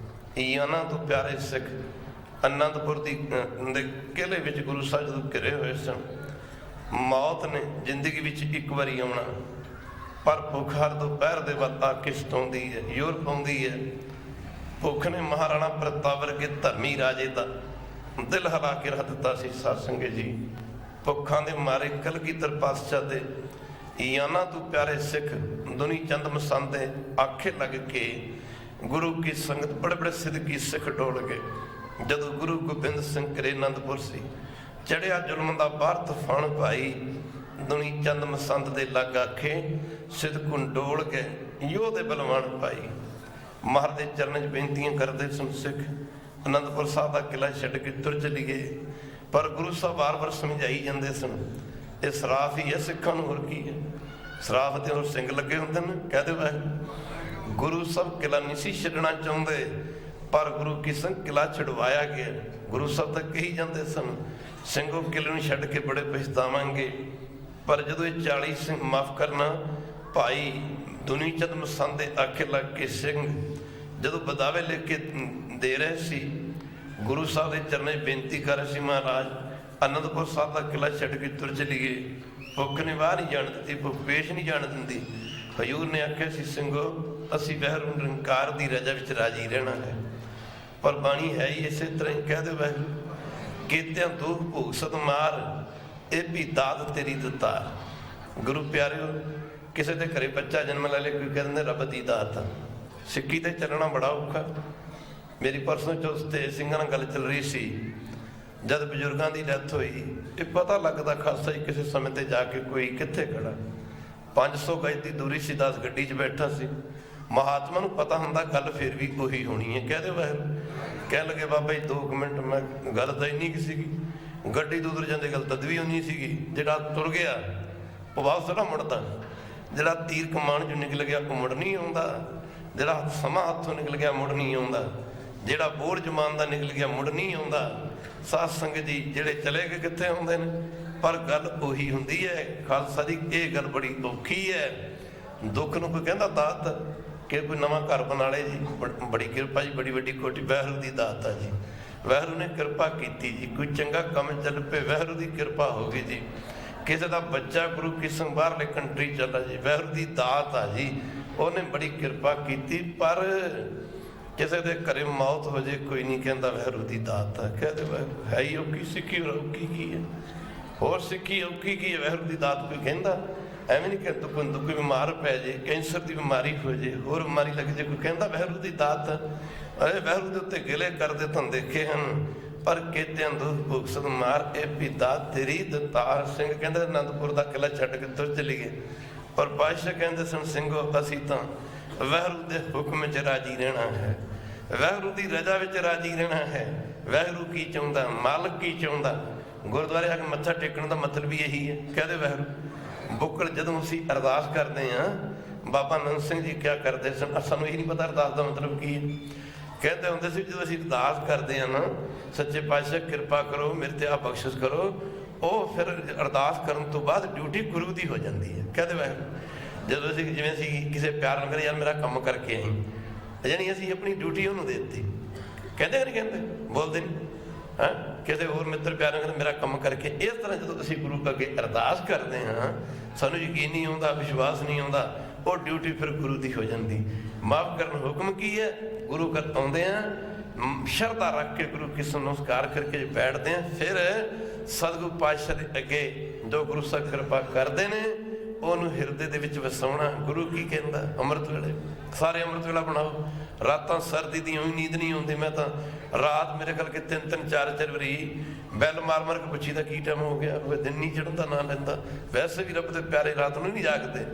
ਇਹਨਾਂ ਤੋਂ ਪਿਆਰੇ ਸਿੱਖ ਅਨੰਦਪੁਰ ਦੇ ਕਿਲ੍ਹੇ ਵਿੱਚ ਗੁਰੂ ਸਾਹਿਬ ਜਦੋਂ ਘਿਰੇ ਹੋਏ ਸਨ, ਮੌਤ ਨੇ ਜ਼ਿੰਦਗੀ ਵਿੱਚ ਇੱਕ ਵਾਰੀ ਆਉਣਾ, ਪਰ ਭੁੱਖ ਹਰ ਦੁਪਹਿਰ ਦੇ ਵਕਤ ਆ ਕੇ ਸਤਾਉਂਦੀ ਹੈ, ਜ਼ੋਰ ਪਾਉਂਦੀ ਹੈ। ਭੁੱਖ ਨੇ ਮਹਾਰਾਣਾ ਪ੍ਰਤਾਪ ਵਰਗੇ ਧਰਮੀ ਰਾਜੇ ਦਾ ਦਿਲ ਹਿਲਾ ਕੇ ਰੱਖ ਦਿੱਤਾ ਸੀ। ਸਾਧ ਸੰਗਤ ਜੀ, ਭੁੱਖਾਂ ਦੇ ਮਾਰੇ ਕਲਗੀਧਰ ਪਾਤਸ਼ਾਹ ਦੇ ਯਾਨਾਂ ਤੋਂ ਪਿਆਰੇ ਸਿੱਖ ਦੁਨੀ ਚੰਦ ਮਸੰਦੇ ਆਖੇ ਲੱਗ ਕੇ ਗੁਰੂ ਕੀ ਸੰਗਤ ਬੜੇ ਬੜੇ ਸਿੱਧਕੀ ਸਿੱਖ ਡੋਲ ਗਏ। ਜਦੋਂ ਗੁਰੂ ਗੋਬਿੰਦ ਸਿੰਘ ਘਰੇ ਅਨੰਦਪੁਰ ਸੀ, ਚੜਿਆ ਜ਼ੁਲਮ ਦਾ ਬਾਹਰ ਤੂਫਾਨ ਭਾਈ, ਦੁਨੀ ਚੰਦ ਮਸੰਦ ਦੇ ਲੱਗ ਆਖੇ ਸਿੱਧਕੁਨ ਡੋਲ ਕੇ ਯੋਧੇ ਬਲਵਾਨ ਭਾਈ। ਮਹਾਰਾਜ ਦੇ ਚਰਨਾਂ 'ਚ ਬੇਨਤੀਆਂ ਕਰਦੇ ਸਨ ਸਿੱਖ। ਅਨੰਦਪੁਰ ਸਾਹਿਬ ਦਾ ਕਿਲ੍ਹਾ ਛੱਡ ਕੇ ਤੁਰ ਚਲੀ ਗਏ, ਪਰ ਗੁਰੂ ਸਾਹਿਬ ਵਾਰ-ਵਾਰ ਸਮਝਾਈ ਜਾਂਦੇ ਸਨ, ਇਹ ਸਰਾਫ ਹੀ ਹੈ ਸਿੱਖਾਂ ਨੂੰ, ਹੋਰ ਕੀ ਹੈ। ਸਰਾਫ ਤੇ ਹੋਰ ਸਿੰਘ ਲੱਗੇ ਹੁੰਦੇ ਨੇ। ਕਹਦੇ ਵਾਹਿਗੁਰੂ, ਗੁਰੂ ਸਾਹਿਬ ਕਿਲ੍ਹਾ ਨਹੀਂ ਸੀ ਛੱਡਣਾ ਚਾਹੁੰਦੇ, ਪਰ ਗੁਰੂ ਕੀ ਸੰਗ ਕਿਲ੍ਹਾ ਛਡਵਾਇਆ ਗਿਆ। ਗੁਰੂ ਸਾਹਿਬ ਤਾਂ ਕਹੀ ਜਾਂਦੇ ਸਨ, ਸਿੰਘੋ ਕਿਲ੍ਹੇ ਨੂੰ ਛੱਡ ਕੇ ਬੜੇ ਪਛਤਾਵਾਂਗੇ। ਪਰ ਜਦੋਂ ਇਹ 40 ਸਿੰਘ, ਮਾਫ ਕਰਨਾ, ਭਾਈ ਦੁਨੀ ਚੰਦ ਮਸੰਦ ਦੇ ਆਖੇ ਲੱਗ ਕੇ ਸਿੰਘ ਜਦੋਂ ਬਦਾਵੇ ਲੈ ਕੇ ਦੇ ਰਹੇ ਸੀ, ਗੁਰੂ ਸਾਹਿਬ ਦੇ ਚਰਨਾਂ 'ਚ ਬੇਨਤੀ ਕਰ ਰਹੇ ਸੀ, ਮਹਾਰਾਜ ਅਨੰਦਪੁਰ ਸਾਹਿਬ ਦਾ ਕਿਲ੍ਹਾ ਛੱਡ ਕੇ ਤੁਰ ਚਲੀ ਗਏ। ਭੁੱਖ ਨੇ ਬਾਹਰ ਨਹੀਂ ਜਾਣ ਦਿੱਤੀ, ਭੁੱਖ ਪੇਸ਼ ਨਹੀਂ ਜਾਣ ਦਿੰਦੀ। ਹਜ਼ੂਰ ਨੇ ਆਖਿਆ ਸੀ, ਸਿੰਘੋ ਅਸੀਂ ਵਹਿਰੂ ਨਿਰੰਕਾਰ ਦੀ ਰਜਾ ਵਿੱਚ ਰਾਜੀ ਰਹਿਣਾ ਹੈ। ਪਰ ਬਾਣੀ ਹੈ ਹੀ ਇਸੇ ਤਰ੍ਹਾਂ ਹੀ। ਕਹਿ ਦੇ ਵਾਹਿਗੁਰੂ, ਕੀਤਿਆਂ ਦੁੱਖ ਭੋਗ ਸਤ ਮਾਰ, ਇਹ ਵੀ ਦਾਤ ਤੇਰੀ ਦਿੱਤਾ। ਗੁਰੂ ਪਿਆਰਿਓ, ਕਿਸੇ ਦੇ ਘਰੇ ਬੱਚਾ ਜਨਮ ਲੈ ਲੇ, ਕੋਈ ਕਹਿੰਦੇ ਰੱਬ ਦੀ ਦਾਤ। ਸਿੱਖੀ ਤੇ ਚੱਲਣਾ ਬੜਾ ਔਖਾ। ਮੇਰੀ ਪਰਸੋਂ ਚੌਥ ਤੇ ਸਿੰਘਾਂ ਨਾਲ ਗੱਲ ਚੱਲ ਰਹੀ ਸੀ, ਜਦ ਬਜ਼ੁਰਗਾਂ ਦੀ ਡੈਥ ਹੋਈ, ਇਹ ਪਤਾ ਲੱਗਦਾ ਖਾਸਾ ਹੀ ਕਿਸੇ ਸਮੇਂ ਤੇ ਜਾ ਕੇ ਕੋਈ ਕਿੱਥੇ ਖੜਾ। 500 ਗਜ ਦੀ ਦੂਰੀ ਸੀ, 10 ਗੱਡੀ 'ਚ ਬੈਠਾ ਸੀ। ਮਹਾਤਮਾ ਨੂੰ ਪਤਾ ਹੁੰਦਾ ਗੱਲ ਫਿਰ ਵੀ ਉਹੀ ਹੋਣੀ ਹੈ। ਕਹਦੇ ਵਾਹਿਗੁਰੂ ਕਹਿਣ ਲੱਗੇ ਬਾਬਾ ਜੀ 2 ਮਿੰਟ, ਮੈਂ ਗੱਲ ਤਾਂ ਇੰਨੀ ਕੁ ਸੀਗੀ, ਗੱਡੀ ਤੋਂ ਉਧਰ ਜਾਂਦੇ ਗੱਲ ਤਦ ਵੀ ਉਨੀ ਸੀਗੀ। ਜਿਹੜਾ ਤੁਰ ਗਿਆ ਉਹ ਵਾਪਸ ਥੋੜ੍ਹਾ ਮੁੜਦਾ, ਜਿਹੜਾ ਤੀਰ ਕਮਾਨ 'ਚੋਂ ਨਿਕਲ ਗਿਆ ਉਹ ਮੁੜ ਨਹੀਂ ਆਉਂਦਾ, ਜਿਹੜਾ ਸਮਾਂ ਹੱਥੋਂ ਨਿਕਲ ਗਿਆ ਮੁੜ ਨਹੀਂ ਆਉਂਦਾ, ਜਿਹੜਾ ਬੋਝ ਜਮਾਨ ਦਾ ਨਿਕਲ ਗਿਆ ਮੁੜ ਨਹੀਂ ਆਉਂਦਾ। ਸਾਧ ਸੰਗਤ ਜੀ ਜਿਹੜੇ ਚਲੇ ਗਏ ਕਿੱਥੇ ਆਉਂਦੇ ਨੇ, ਪਰ ਗੱਲ ਉਹੀ ਹੁੰਦੀ ਹੈ। ਖਾਲਸਾ ਜੀ ਇਹ ਗੱਲ ਬੜੀ ਔਖੀ ਹੈ। ਦੁੱਖ ਨੂੰ ਕੋਈ ਕਹਿੰਦਾ ਦਾਤ ਕਿ ਕੋਈ ਨਵਾਂ ਘਰ ਬਣਾ ਲੇ ਜੀ, ਬੜੀ ਕਿਰਪਾ ਜੀ, ਬੜੀ ਵੱਡੀ ਕੋਟੀ ਵਾਹਿਗੁਰੂ ਦੀ ਦਾਤ ਆ ਜੀ। ਵਾਹਿਗੁਰੂ ਨੇ ਕਿਰਪਾ ਕੀਤੀ ਜੀ, ਕੋਈ ਚੰਗਾ ਕੰਮ ਚੱਲ ਪਏ, ਵਾਹਿਗੁਰੂ ਦੀ ਕਿਰਪਾ ਹੋ ਗਈ ਜੀ। ਕਿਸੇ ਦਾ ਬੱਚਾ ਗੁਰੂ ਕੀ ਸੰਗ ਬਾਹਰਲੇ ਕੰਟਰੀ ਚੱਲਾ ਜੀ, ਵਾਹਿਗੁਰੂ ਦੀ ਦਾਤ ਆ ਜੀ, ਉਹਨੇ ਬੜੀ ਕਿਰਪਾ ਕੀਤੀ। ਪਰ ਕਿਸੇ ਦੇ ਘਰੇ ਮੌਤ ਹੋ ਜੇ ਕੋਈ ਨਹੀਂ ਕਹਿੰਦਾ ਵਾਹਿਗੁਰੂ ਦੀ ਦਾਤ ਆ, ਕਹਿੰਦੇ ਵਾਹਿਗੁਰੂ ਹੈ ਹੀ ਔਖੀ ਸਿੱਖੀ, ਹੋਰ ਔਖੀ ਕੀ ਹੈ, ਹੋਰ ਸਿੱਖੀ ਔਖੀ ਕੀ ਹੈ, ਵਾਹਿਗੁਰੂ ਦੀ ਦਾਤ ਕੋਈ ਕਹਿੰਦਾ। ਐਵੇਂ ਨਹੀਂ ਕਿ ਕੋਈ ਬਿਮਾਰ ਪੈ ਜੇ, ਕੈਂਸਰ ਦੀ ਬਿਮਾਰੀ ਹੋ ਜੇ, ਹੋਰ ਬਿਮਾਰੀ ਲੱਗ ਜੇ, ਕੋਈ ਕਹਿੰਦਾ ਵਾਹਿਗੁਰੂ ਦੀ ਦਾਤ। ਅਰੇ ਵਾਹਿਗੁਰੂ ਦੇ ਉੱਤੇ ਗਿਲੇ ਕਰਦੇ ਤੁਹਾਨੂੰ ਦੇਖੇ ਹਨ, ਪਰ ਕੇਤਿਆਂ ਦੁੱਖ ਭੁਗਸਦ ਮਾਰ ਇਹ ਵੀ ਦਾਤ ਤੇਰੀ। ਦਤਾਰ ਸਿੰਘ ਕਹਿੰਦੇ ਅਨੰਦਪੁਰ ਦਾ ਕਿਲਾ ਛੱਡ ਕੇ ਤੁਰ ਚਲੀਏ, ਪਰ ਪਾਤਸ਼ਾਹ ਕਹਿੰਦੇ ਸਨ ਸਿੰਘੋ ਅਸੀਂ ਤਾਂ ਵਾਹਿਗੁਰੂ ਦੇ ਹੁਕਮ 'ਚ ਰਾਜੀ ਰਹਿਣਾ ਹੈ, ਵਾਹਿਗੁਰੂ ਦੀ ਰਜ਼ਾ ਵਿੱਚ ਰਾਜੀ ਰਹਿਣਾ ਹੈ। ਵਾਹਿਗੁਰੂ ਕੀ ਚਾਹੁੰਦਾ, ਮਾਲਕ ਕੀ ਚਾਹੁੰਦਾ। ਗੁਰਦੁਆਰੇ ਆ ਕੇ ਮੱਥਾ ਟੇਕਣ ਦਾ ਮਤਲਬ ਵੀ ਇਹੀ ਹੈ। ਕਹਿੰਦੇ ਵਾਹਿਗੁਰੂ ਬੁੱਕਲ ਜਦੋਂ ਅਸੀਂ ਅਰਦਾਸ ਕਰਦੇ ਹਾਂ, ਬਾਬਾ ਨੰਦ ਸਿੰਘ ਜੀ ਕਿਆ ਕਰਦੇ ਸਨ, ਸਾਨੂੰ ਇਹ ਨਹੀਂ ਪਤਾ ਅਰਦਾਸ ਦਾ ਮਤਲਬ ਕੀ ਹੈ। ਕਹਿੰਦੇ ਹੁੰਦੇ ਸੀ ਜਦੋਂ ਅਸੀਂ ਅਰਦਾਸ ਕਰਦੇ ਹਾਂ ਨਾ, ਸੱਚੇ ਪਾਤਸ਼ਾਹ ਕਿਰਪਾ ਕਰੋ, ਮੇਰੇ ਤੇ ਆ ਬਖਸ਼ਿਸ਼ ਕਰੋ, ਉਹ ਫਿਰ ਅਰਦਾਸ ਕਰਨ ਤੋਂ ਬਾਅਦ ਡਿਊਟੀ ਗੁਰੂ ਦੀ ਹੋ ਜਾਂਦੀ ਹੈ। ਕਹਿੰਦੇ ਵਾਹਿਗੁਰੂ ਜਦੋਂ ਅਸੀਂ ਜਿਵੇਂ ਅਸੀਂ ਕਿਸੇ ਪਿਆਰ ਨਾਲ ਕਹਿੰਦੇ ਯਾਰ ਮੇਰਾ ਕੰਮ ਕਰਕੇ ਆਈ, ਯਾਨੀ ਅਸੀਂ ਆਪਣੀ ਡਿਊਟੀ ਉਹਨੂੰ ਦੇ ਦਿੱਤੀ। ਕਹਿੰਦੇ ਨਹੀਂ, ਕਹਿੰਦੇ ਬੋਲਦੇ ਨਹੀਂ ਹਾਂ। ਕਿਸੇ ਹੋਰ ਮਿੱਤਰ ਪਿਆਰ ਨਾਲ ਕਹਿੰਦੇ ਮੇਰਾ ਕੰਮ ਕਰਕੇ। ਇਸ ਤਰ੍ਹਾਂ ਜਦੋਂ ਅਸੀਂ ਗੁਰੂ ਅੱਗੇ ਅਰਦਾਸ ਕਰਦੇ ਹਾਂ, ਸਾਨੂੰ ਯਕੀਨ ਨਹੀਂ ਆਉਂਦਾ, ਵਿਸ਼ਵਾਸ ਨਹੀਂ ਆਉਂਦਾ, ਉਹ ਡਿਊਟੀ ਫਿਰ ਗੁਰੂ ਦੀ ਹੋ ਜਾਂਦੀ। ਮਾਫ ਕਰਨ ਹੁਕਮ ਕੀ ਹੈ, ਗੁਰੂ ਘਰ ਆਉਂਦੇ ਆ, ਸ਼ਰਧਾ ਰੱਖ ਕੇ ਗੁਰੂ ਕੀ ਨਮਸਕਾਰ ਕਰਕੇ ਬੈਠਦੇ ਆ, ਫਿਰ ਸਤਿਗੁਰੂ ਪਾਤਸ਼ਾਹ ਦੇ ਅੱਗੇ ਜੋ ਗੁਰੂ ਸਾਹਿਬ ਕਿਰਪਾ ਕਰਦੇ ਨੇ ਉਹਨੂੰ ਹਿਰਦੇ ਦੇ ਵਿੱਚ ਵਸਾਉਣਾ। ਗੁਰੂ ਕੀ ਕਹਿੰਦਾ, ਅੰਮ੍ਰਿਤ ਵੇਲੇ ਸਾਰੇ ਅੰਮ੍ਰਿਤ ਵੇਲਾ ਬਣਾਓ। ਰਾਤਾਂ ਸਰਦੀ ਦੀ ਉਹੀ ਨੀਂਦ ਨਹੀਂ ਆਉਂਦੀ, ਮੈਂ ਤਾਂ ਰਾਤ ਮੇਰੇ ਕੋਲ ਕਿ 3-3 4-4 ਵਾਰੀ ਬੈਲ ਮਾਰ ਕੇ ਪੁੱਛੀ ਦਾ ਕੀ ਟਾਈਮ ਹੋ ਗਿਆ, ਉਹ ਦਿਨ ਨਹੀਂ ਚੜ੍ਹਨ ਦਾ ਨਾਂ ਲੈਂਦਾ। ਵੈਸੇ ਵੀ ਰੱਬ ਦੇ ਪਿਆਰੇ ਰਾਤ ਨੂੰ ਨਹੀਂ ਜਾਗਦੇ।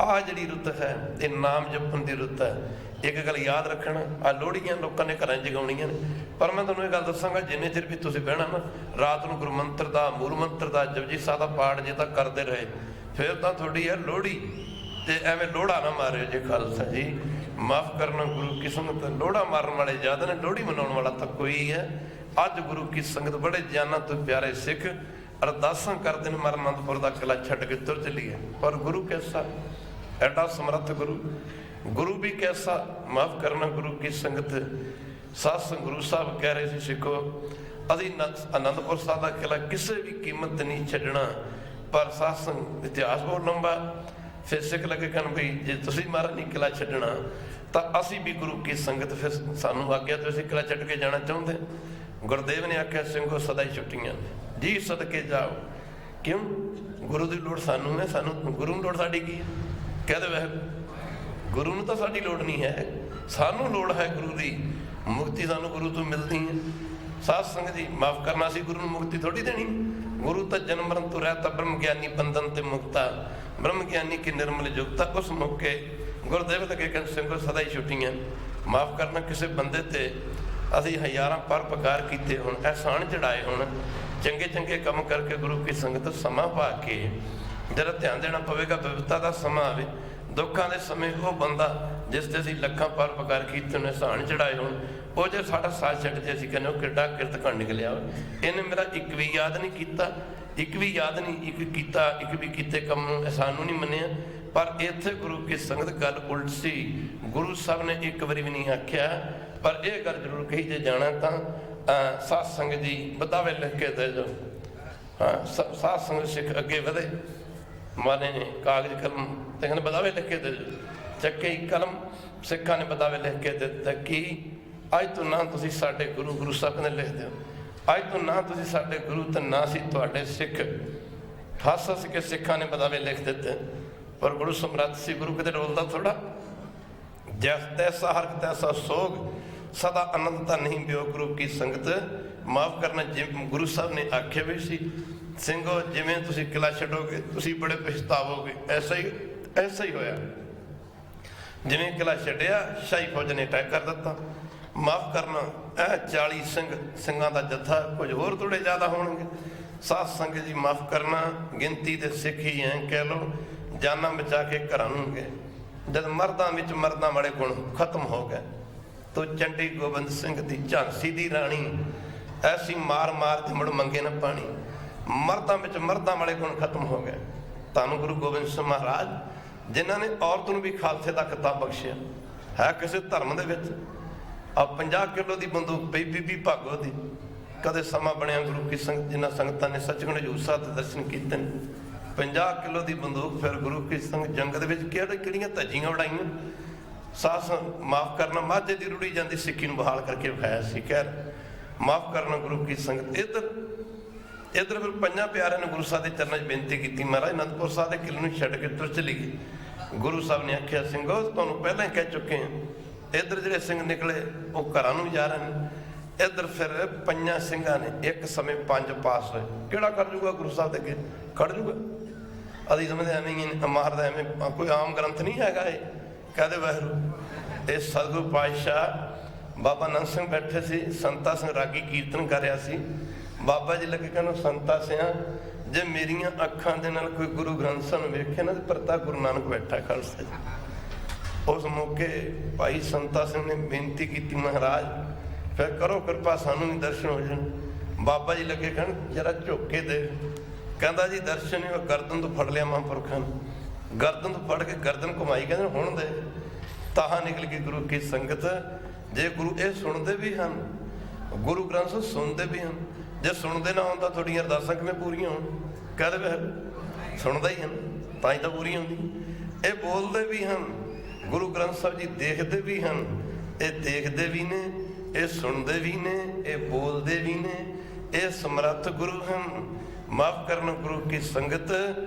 ਆਹ ਜਿਹੜੀ ਰੁੱਤ ਹੈ ਇਹ ਨਾਮ ਜਪਣ ਦੀ ਰੁੱਤ ਹੈ। ਇੱਕ ਗੱਲ ਯਾਦ ਰੱਖਣਾ, ਆਹ ਲੋਹੜੀਆਂ ਲੋਕਾਂ ਨੇ ਘਰਾਂ 'ਚ ਜਗਾਉਣੀਆਂ ਨੇ, ਪਰ ਮੈਂ ਤੁਹਾਨੂੰ ਇਹ ਗੱਲ ਦੱਸਾਂਗਾ, ਜਿੰਨੇ ਚਿਰ ਵੀ ਤੁਸੀਂ ਬਹਿਣਾ ਨਾ ਰਾਤ ਨੂੰ ਗੁਰੂ ਮੰਤਰ ਦਾ, ਮੂਲ ਮੰਤਰ ਦਾ, ਜਪਜੀ ਸਾਹਿਬ ਦਾ ਪਾਠ ਜੇ ਤਾਂ ਕਰਦੇ ਰਹੇ, ਫਿਰ ਤਾਂ ਤੁਹਾਡੀ ਹੈ ਲੋਹੜੀ। ਤੇ ਐਵੇਂ ਲੋਹੜਾ ਨਾ ਮਾਰਿਓ ਜੇ ਖਾਲਸਾ ਜੀ, ਮਾਫ ਕਰਨਾ ਗੁਰੂ ਕੀ ਸੰਗਤ। ਲੋਹੜਾ ਮਾਰਨ ਵਾਲੇ ਜ਼ਿਆਦਾ ਨੇ, ਲੋਹੜੀ ਮਨਾਉਣ ਵਾਲਾ ਤਾਂ ਕੋਈ ਹੈ। ਅੱਜ ਗੁਰੂ ਕੀ ਸੰਗਤ ਬੜੇ ਜਾਨਾਂ ਤੋਂ ਪਿਆਰੇ ਸਿੱਖ ਅਰਦਾਸਾਂ ਕਰਦੇ ਨੇ, ਮਰ ਅਨੰਦਪੁਰ ਦਾ ਕਿਲਾ ਛੱਡ ਕੇ ਤੁਰ ਚਲੀਏ। ਪਰ ਗੁਰੂ ਕੈਸਾ, ਐਡਾ ਸਮਰੱਥ ਗੁਰੂ, ਗੁਰੂ ਵੀ ਕੈਸਾ। ਮਾਫ ਕਰਨਾ ਗੁਰੂ ਕੀ ਸੰਗਤ। ਸਤਿਸੰਗ ਗੁਰੂ ਸਾਹਿਬ ਕਹਿ ਰਹੇ ਸੀ, ਸਿੱਖੋ ਅਸੀਂ ਅਨੰਦਪੁਰ ਸਾਹਿਬ ਦਾ ਕਿਲਾ ਕਿਸੇ ਵੀ ਕੀਮਤ ਨਹੀਂ ਛੱਡਣਾ। ਪਰ ਸਤਿਸੰਗ ਇਤਿਹਾਸ ਬਹੁਤ ਲੰਬਾ, ਫਿਰ ਸਿੱਖ ਲੱਗੇ ਕਹਿਣ ਬਈ ਜੇ ਤੁਸੀਂ ਮਹਾਰਾਜ ਨਹੀਂ ਕਿਲਾ ਛੱਡਣਾ ਤਾਂ ਅਸੀਂ ਵੀ ਗੁਰੂ ਕੀ ਸੰਗਤ, ਫਿਰ ਸਾਨੂੰ ਆਗਿਆ ਤੋਂ ਅਸੀਂ ਕਿਲਾ ਛੱਡ ਕੇ ਜਾਣਾ ਚਾਹੁੰਦੇ। ਗੁਰਦੇਵ ਨੇ ਆਖਿਆ ਸਿੰਘੋ ਸਦਾ ਹੀ ਛੁੱਟੀਆਂ ਜੀ, ਸਦਕੇ ਜਾਓ। ਕਿਉਂ? ਗੁਰੂ ਦੀ ਲੋੜ ਸਾਨੂੰ ਹੈ, ਸਾਨੂੰ ਗੁਰੂ ਨੂੰ ਲੋੜ ਸਾਡੀ ਕੀ ਹੈ? ਕਹਿੰਦੇ ਵੈਸੇ ਗੁਰੂ ਨੂੰ ਤਾਂ ਸਾਡੀ ਲੋੜ ਨਹੀਂ ਹੈ, ਸਾਨੂੰ ਲੋੜ ਹੈ ਗੁਰੂ ਦੀ। ਮੁਕਤੀ ਸਾਨੂੰ ਗੁਰੂ ਤੋਂ ਮਿਲਦੀ ਹੈ। ਸਾਧ ਸੰਗਤ ਜੀ ਮਾਫ ਕਰਨਾ, ਸੀ ਗੁਰੂ ਨੂੰ ਮੁਕਤੀ ਥੋੜੀ ਦੇਣੀ। ਗੁਰੂ ਤਾਂ ਜਨਮ ਮਰਨ ਤੋਂ ਰਹਿਤਾ, ਬ੍ਰਹਮ ਗਿਆਨੀ ਬੰਧਨ ਤੇ ਮੁਕਤਾ, ਬ੍ਰਹਮ ਗਿਆਨੀ ਕੀ ਨਿਰਮਲ ਜੁਗਤਾ। ਉਸ ਮੌਕੇ ਗੁਰਦੇਵ ਲੱਗੇ ਕਹਿੰਦੇ ਸਿੰਘੋ ਸਦਾ ਹੀ ਛੁੱਟੀਆਂ। ਮਾਫ ਕਰਨਾ ਕਿਸੇ ਬੰਦੇ ਤੇ ਅਸੀਂ ਹਜ਼ਾਰਾਂ ਪਰਉਪਕਾਰ ਕੀਤੇ ਹੋਣ, ਅਹਿਸਾਨ ਚੜਾਏ ਹੋਣ, ਚੰਗੇ ਚੰਗੇ ਕੰਮ ਕਰਕੇ ਗੁਰੂ ਕੀ ਸੰਗਤ ਸਮਾਂ ਪਾ ਕੇ ਜਿਹੜਾ ਧਿਆਨ ਦੇਣਾ ਪਵੇਗਾ, ਵਿਵਸਥਾ ਦਾ ਸਮਾਂ ਆਵੇ, ਦੁੱਖਾਂ ਦੇ ਸਮੇਂ ਉਹ ਬੰਦਾ ਜਿਸ ਤੇ ਅਸੀਂ ਲੱਖਾਂ ਪਰਉਪਕਾਰ ਕੀਤੇ ਹੋਣ, ਅਹਿਸਾਨ ਚੜਾਏ ਹੋਣ, ਉਹ ਜੇ ਸਾਡਾ ਸਾਥ ਛੱਡ ਜੇ ਅਸੀਂ ਕਹਿੰਦੇ ਉਹ ਕਿੱਡਾ ਕਿਰਤ ਘਣ ਨਿਕਲਿਆ। ਇਹਨੇ ਮੇਰਾ ਇੱਕ ਵੀ ਯਾਦ ਨਹੀਂ ਕੀਤਾ, ਇੱਕ ਵੀ ਯਾਦ ਨਹੀਂ, ਇੱਕ ਕੀਤਾ, ਇੱਕ ਵੀ ਕੀਤੇ ਕੰਮ ਨੂੰ ਅਹਿਸਾਨ ਨੂੰ ਨਹੀਂ ਮੰਨਿਆ। ਪਰ ਇੱਥੇ ਗੁਰੂ ਕੀ ਸੰਗਤ ਗੱਲ ਉਲਟ ਸੀ। ਗੁਰੂ ਸਾਹਿਬ ਨੇ ਇੱਕ ਵਾਰੀ ਵੀ ਨਹੀਂ ਆਖਿਆ, ਪਰ ਇਹ ਗੱਲ ਜ਼ਰੂਰ ਕਹੀ ਜੇ ਜਾਣਾ ਤਾਂ ਸਾਧ ਸੰਗਤ ਜੀ ਬਦਾਵੇ ਲਿਖ ਕੇ ਦੇ ਜੋ। ਹਾਂ, ਸਾਧ ਸੰਗਤ ਸਿੱਖ ਅੱਗੇ ਵਧੇ, ਮਾਨੇ ਨੇ ਕਾਗਜ਼ ਕਲਮ ਤੇ ਕਹਿੰਦੇ ਬਦਾਵੇ ਲਿਖ ਕੇ ਦੇ ਜੋ। ਚੱਕੇ ਕਲਮ ਸਿੱਖਾਂ ਨੇ ਬਦਾਵੇ ਲਿਖ ਕੇ ਦੇ ਦਿੱਤਾ ਕਿ ਅੱਜ ਤੋਂ ਨਾ ਤੁਸੀਂ ਸਾਡੇ ਗੁਰੂ, ਗੁਰੂ ਸਾਹਿਬ ਨੇ ਲਿਖ ਦਿਓ, ਅੱਜ ਤੋਂ ਨਾ ਤੁਸੀਂ ਸਾਡੇ ਗੁਰੂ ਤੇ ਨਾ ਸੀ ਤੁਹਾਡੇ ਸਿੱਖ। ਹੱਸ ਹੱਸ ਕੇ ਸਿੱਖਾਂ ਨੇ ਬਦਾਵੇ ਲਿਖ ਦਿੱਤੇ, ਪਰ ਗੁਰੂ ਸਮਰੱਥ ਸੀ, ਗੁਰੂ ਕਿਤੇ ਰੋਲਦਾ ਥੋੜਾ। ਜੈਸ ਤੈਸਾ ਹਰ ਤੈਸਾ ਸੋਗ, ਸਦਾ ਆਨੰਦ ਤਾਂ ਨਹੀਂ ਪਿਓ ਗੁਰੂ ਕੀ ਸੰਗਤ। ਮਾਫ ਕਰਨਾ, ਜਿਵੇਂ ਗੁਰੂ ਸਾਹਿਬ ਨੇ ਆਖਿਆ ਵੀ ਸੀ, ਸਿੰਘੋ ਜਿਵੇਂ ਤੁਸੀਂ ਕਿਲਾ ਛੱਡੋਗੇ ਤੁਸੀਂ ਬੜੇ ਪਛਤਾਵੋਗੇ, ਐਸਾ ਹੀ ਐਸਾ ਹੀ ਹੋਇਆ। ਜਿਵੇਂ ਕਿਲਾ ਛੱਡਿਆ, ਸ਼ਾਹੀ ਫੌਜ ਨੇ ਅਟੈਕ ਕਰ ਦਿੱਤਾ। ਮਾਫ ਕਰਨਾ, ਇਹ 40 ਸਿੰਘਾਂ ਦਾ ਜੱਥਾ, ਕੁਝ ਹੋਰ ਥੋੜੇ ਜ਼ਿਆਦਾ ਹੋਣਗੇ। ਸਾਧ ਸੰਗਤ ਜੀ ਮਾਫ ਕਰਨਾ, ਗਿਣਤੀ ਦੇ ਸਿੱਖ ਹੀ ਐ ਕਹਿ ਲਓ, ਜਾਨਾਂ ਬਚਾ ਕੇ ਘਰਾਂ ਨੂੰ ਗਏ। ਜਦ ਮਰਦਾਂ ਵਿੱਚ ਮਰਦਾਂ ਵਾਲੇ ਗੁਣ ਖਤਮ ਹੋ ਗਏ ਤੋ ਚੰਡੀ ਗੋਬਿੰਦ ਸਿੰਘ ਦੀ ਝਾਂਸੀ ਦੀ ਰਾਣੀ ਐਸੀ ਮਾਰ ਮਾਰ ਤੇ ਮੁੜ ਮੰਗੇ ਨਾ ਪਾਣੀ। ਮਰਦਾਂ ਵਿੱਚ ਮਰਦਾਂ ਵਾਲੇ ਗੁਣ ਖਤਮ ਹੋ ਗਏ। ਤੁਹਾਨੂੰ ਗੁਰੂ ਗੋਬਿੰਦ ਸਿੰਘ ਮਹਾਰਾਜ ਜਿਨ੍ਹਾਂ ਨੇ ਔਰਤ ਨੂੰ ਵੀ ਖਾਲਸੇ ਦਾ ਖਿਤਾਬ ਬਖਸ਼ਿਆ ਹੈ ਕਿਸੇ ਧਰਮ ਦੇ ਵਿੱਚ। ਆ 50 ਕਿਲੋ ਦੀ ਬੰਦੂਕ ਪਈ ਬੀਬੀ ਭਾਗੋ ਦੀ। ਕਦੇ ਸਮਾਂ ਬਣਿਆ ਗੁਰੂ ਕੀ ਸੰਗਤ, ਜਿਨ੍ਹਾਂ ਸੰਗਤਾਂ ਨੇ ਸੱਚਖੰਡ ਹਜ਼ੂਰ ਸਾਹਿਬ ਦੇ ਦਰਸ਼ਨ ਕੀਤੇ ਨੇ, 50 ਕਿਲੋ ਦੀ ਬੰਦੂਕ। ਫਿਰ ਗੁਰੂ ਕੀ ਸੰਗਤ ਜੰਗ ਦੇ ਵਿੱਚ ਕਿਹੜੀਆਂ ਧੱਜੀਆਂ ਉਡਾਈਆਂ। ਸਾਸ ਮਾਫ ਕਰਨਾ, ਮਾਝੇ ਦੀ ਰੁੜੀ ਜਾਂਦੀ ਸਿੱਖੀ ਨੂੰ ਬਹਾਲ ਕਰਕੇ ਵਿਖਾਇਆ ਸੀ। ਖੈਰ ਮਾਫ ਕਰਨਾ ਗੁਰੂ ਕੀ ਸੰਗਤ। ਇੱਧਰ ਫਿਰ ਪੰਜਾਂ ਪਿਆਰਿਆਂ ਨੇ ਗੁਰੂ ਸਾਹਿਬ ਦੇ ਚਰਨਾਂ 'ਚ ਬੇਨਤੀ ਕੀਤੀ, ਮਹਾਰਾਜ ਅਨੰਦਪੁਰ ਸਾਹਿਬ ਦੇ ਕਿਲੇ ਨੂੰ ਛੱਡ ਕੇ ਤੁਰ ਚਲੀ ਗਈ। ਗੁਰੂ ਸਾਹਿਬ ਨੇ ਆਖਿਆ, ਸਿੰਘੋ ਤੁਹਾਨੂੰ ਪਹਿਲਾਂ ਹੀ ਕਹਿ ਚੁੱਕੇ ਹਾਂ। ਇੱਧਰ ਜਿਹੜੇ ਸਿੰਘ ਨਿਕਲੇ ਉਹ ਘਰਾਂ ਨੂੰ ਜਾ ਰਹੇ ਨੇ। ਇੱਧਰ ਫਿਰ ਪੰਜਾਂ ਸਿੰਘਾਂ ਨੇ ਇੱਕ ਸਮੇਂ 5 ਪਾਸ ਹੋਏ। ਕਿਹੜਾ ਕਰ ਜੂਗਾ ਗੁਰੂ ਸਾਹਿਬ ਦੇ ਅੱਗੇ? ਖੜ ਜੂਗਾ? ਅਸੀਂ ਸਮਝਦੇ ਐਵੇਂ ਹੀ ਮਾਰਦਾ, ਐਵੇਂ ਕੋਈ ਆਮ ਗ੍ਰੰਥ ਨਹੀਂ ਹੈਗਾ ਇਹ। ਕਹਦੇ ਵਾਹਿਗੁਰੂ। ਇਹ ਸਤਿਗੁਰੂ ਪਾਤਸ਼ਾਹ ਬਾਬਾ ਨੰਦ ਸਿੰਘ ਬੈਠੇ ਸੀ, ਸੰਤਾ ਸਿੰਘ ਰਾਗੀ ਕੀਰਤਨ ਕਰ ਰਿਹਾ ਸੀ। ਬਾਬਾ ਜੀ ਲੱਗੇ ਕਹਿੰਦੇ, ਸੰਤਾ ਸਿਆਂ ਜੇ ਮੇਰੀਆਂ ਅੱਖਾਂ ਦੇ ਨਾਲ ਕੋਈ ਗੁਰੂ ਗ੍ਰੰਥ ਸਾਹਿਬ ਨੂੰ ਵੇਖੇ ਨਾ, ਤੇ ਪਰਤਾ ਗੁਰੂ ਨਾਨਕ ਬੈਠਾ ਖਾਲਸਾ ਜੀ। ਉਸ ਮੌਕੇ ਭਾਈ ਸੰਤਾ ਸਿੰਘ ਨੇ ਬੇਨਤੀ ਕੀਤੀ, ਮਹਾਰਾਜ ਫਿਰ ਕਰੋ ਕਿਰਪਾ, ਸਾਨੂੰ ਵੀ ਦਰਸ਼ਨ ਹੋ ਜਾਣ। ਬਾਬਾ ਜੀ ਲੱਗੇ ਕਹਿਣ, ਜਰਾ ਝੁੱਕ ਕੇ ਦੇ। ਕਹਿੰਦਾ ਜੀ ਦਰਸ਼ਨ ਨਹੀਂ, ਉਹ ਗਰਦਨ ਤੋਂ ਫੜ ਲਿਆ ਮਹਾਂਪੁਰਖਾਂ ਨੂੰ, ਗਰਦਨ ਤੋਂ ਫੜ ਕੇ ਗਰਦਨ ਘੁਮਾਈ। ਕਹਿੰਦੇ ਹੁਣ ਦੇ। ਤਾਹਾਂ ਨਿਕਲ ਗਈ ਗੁਰੂ ਕੀ ਸੰਗਤ। ਜੇ ਗੁਰੂ ਇਹ ਸੁਣਦੇ ਵੀ ਹਨ, ਗੁਰੂ ਗ੍ਰੰਥ ਸਾਹਿਬ ਸੁਣਦੇ ਵੀ ਹਨ, ਜੇ ਸੁਣਦੇ ਨਾ ਹੋਣ ਤਾਂ ਤੁਹਾਡੀਆਂ ਅਰਦਾਸਾਂ ਕਿਵੇਂ ਪੂਰੀਆਂ ਹੋਣ? ਕਹਦੇ ਵੇ ਸੁਣਦਾ ਹੀ ਹਨ ਤਾਂ ਹੀ ਤਾਂ ਪੂਰੀ ਹੁੰਦੀ। ਇਹ ਬੋਲਦੇ ਵੀ ਹਨ, ਗੁਰੂ ਗ੍ਰੰਥ ਸਾਹਿਬ ਜੀ ਦੇਖਦੇ ਵੀ ਹਨ। ਇਹ ਦੇਖਦੇ ਵੀ ਨੇ, ਇਹ ਸੁਣਦੇ ਵੀ ਨੇ, ਇਹ ਬੋਲਦੇ ਵੀ ਨੇ। ਇਹ ਸਮਰੱਥ ਗੁਰੂ ਹਨ। ਮਾਫ ਕਰਨਾ ਗੁਰੂ ਕੀ ਸੰਗਤ,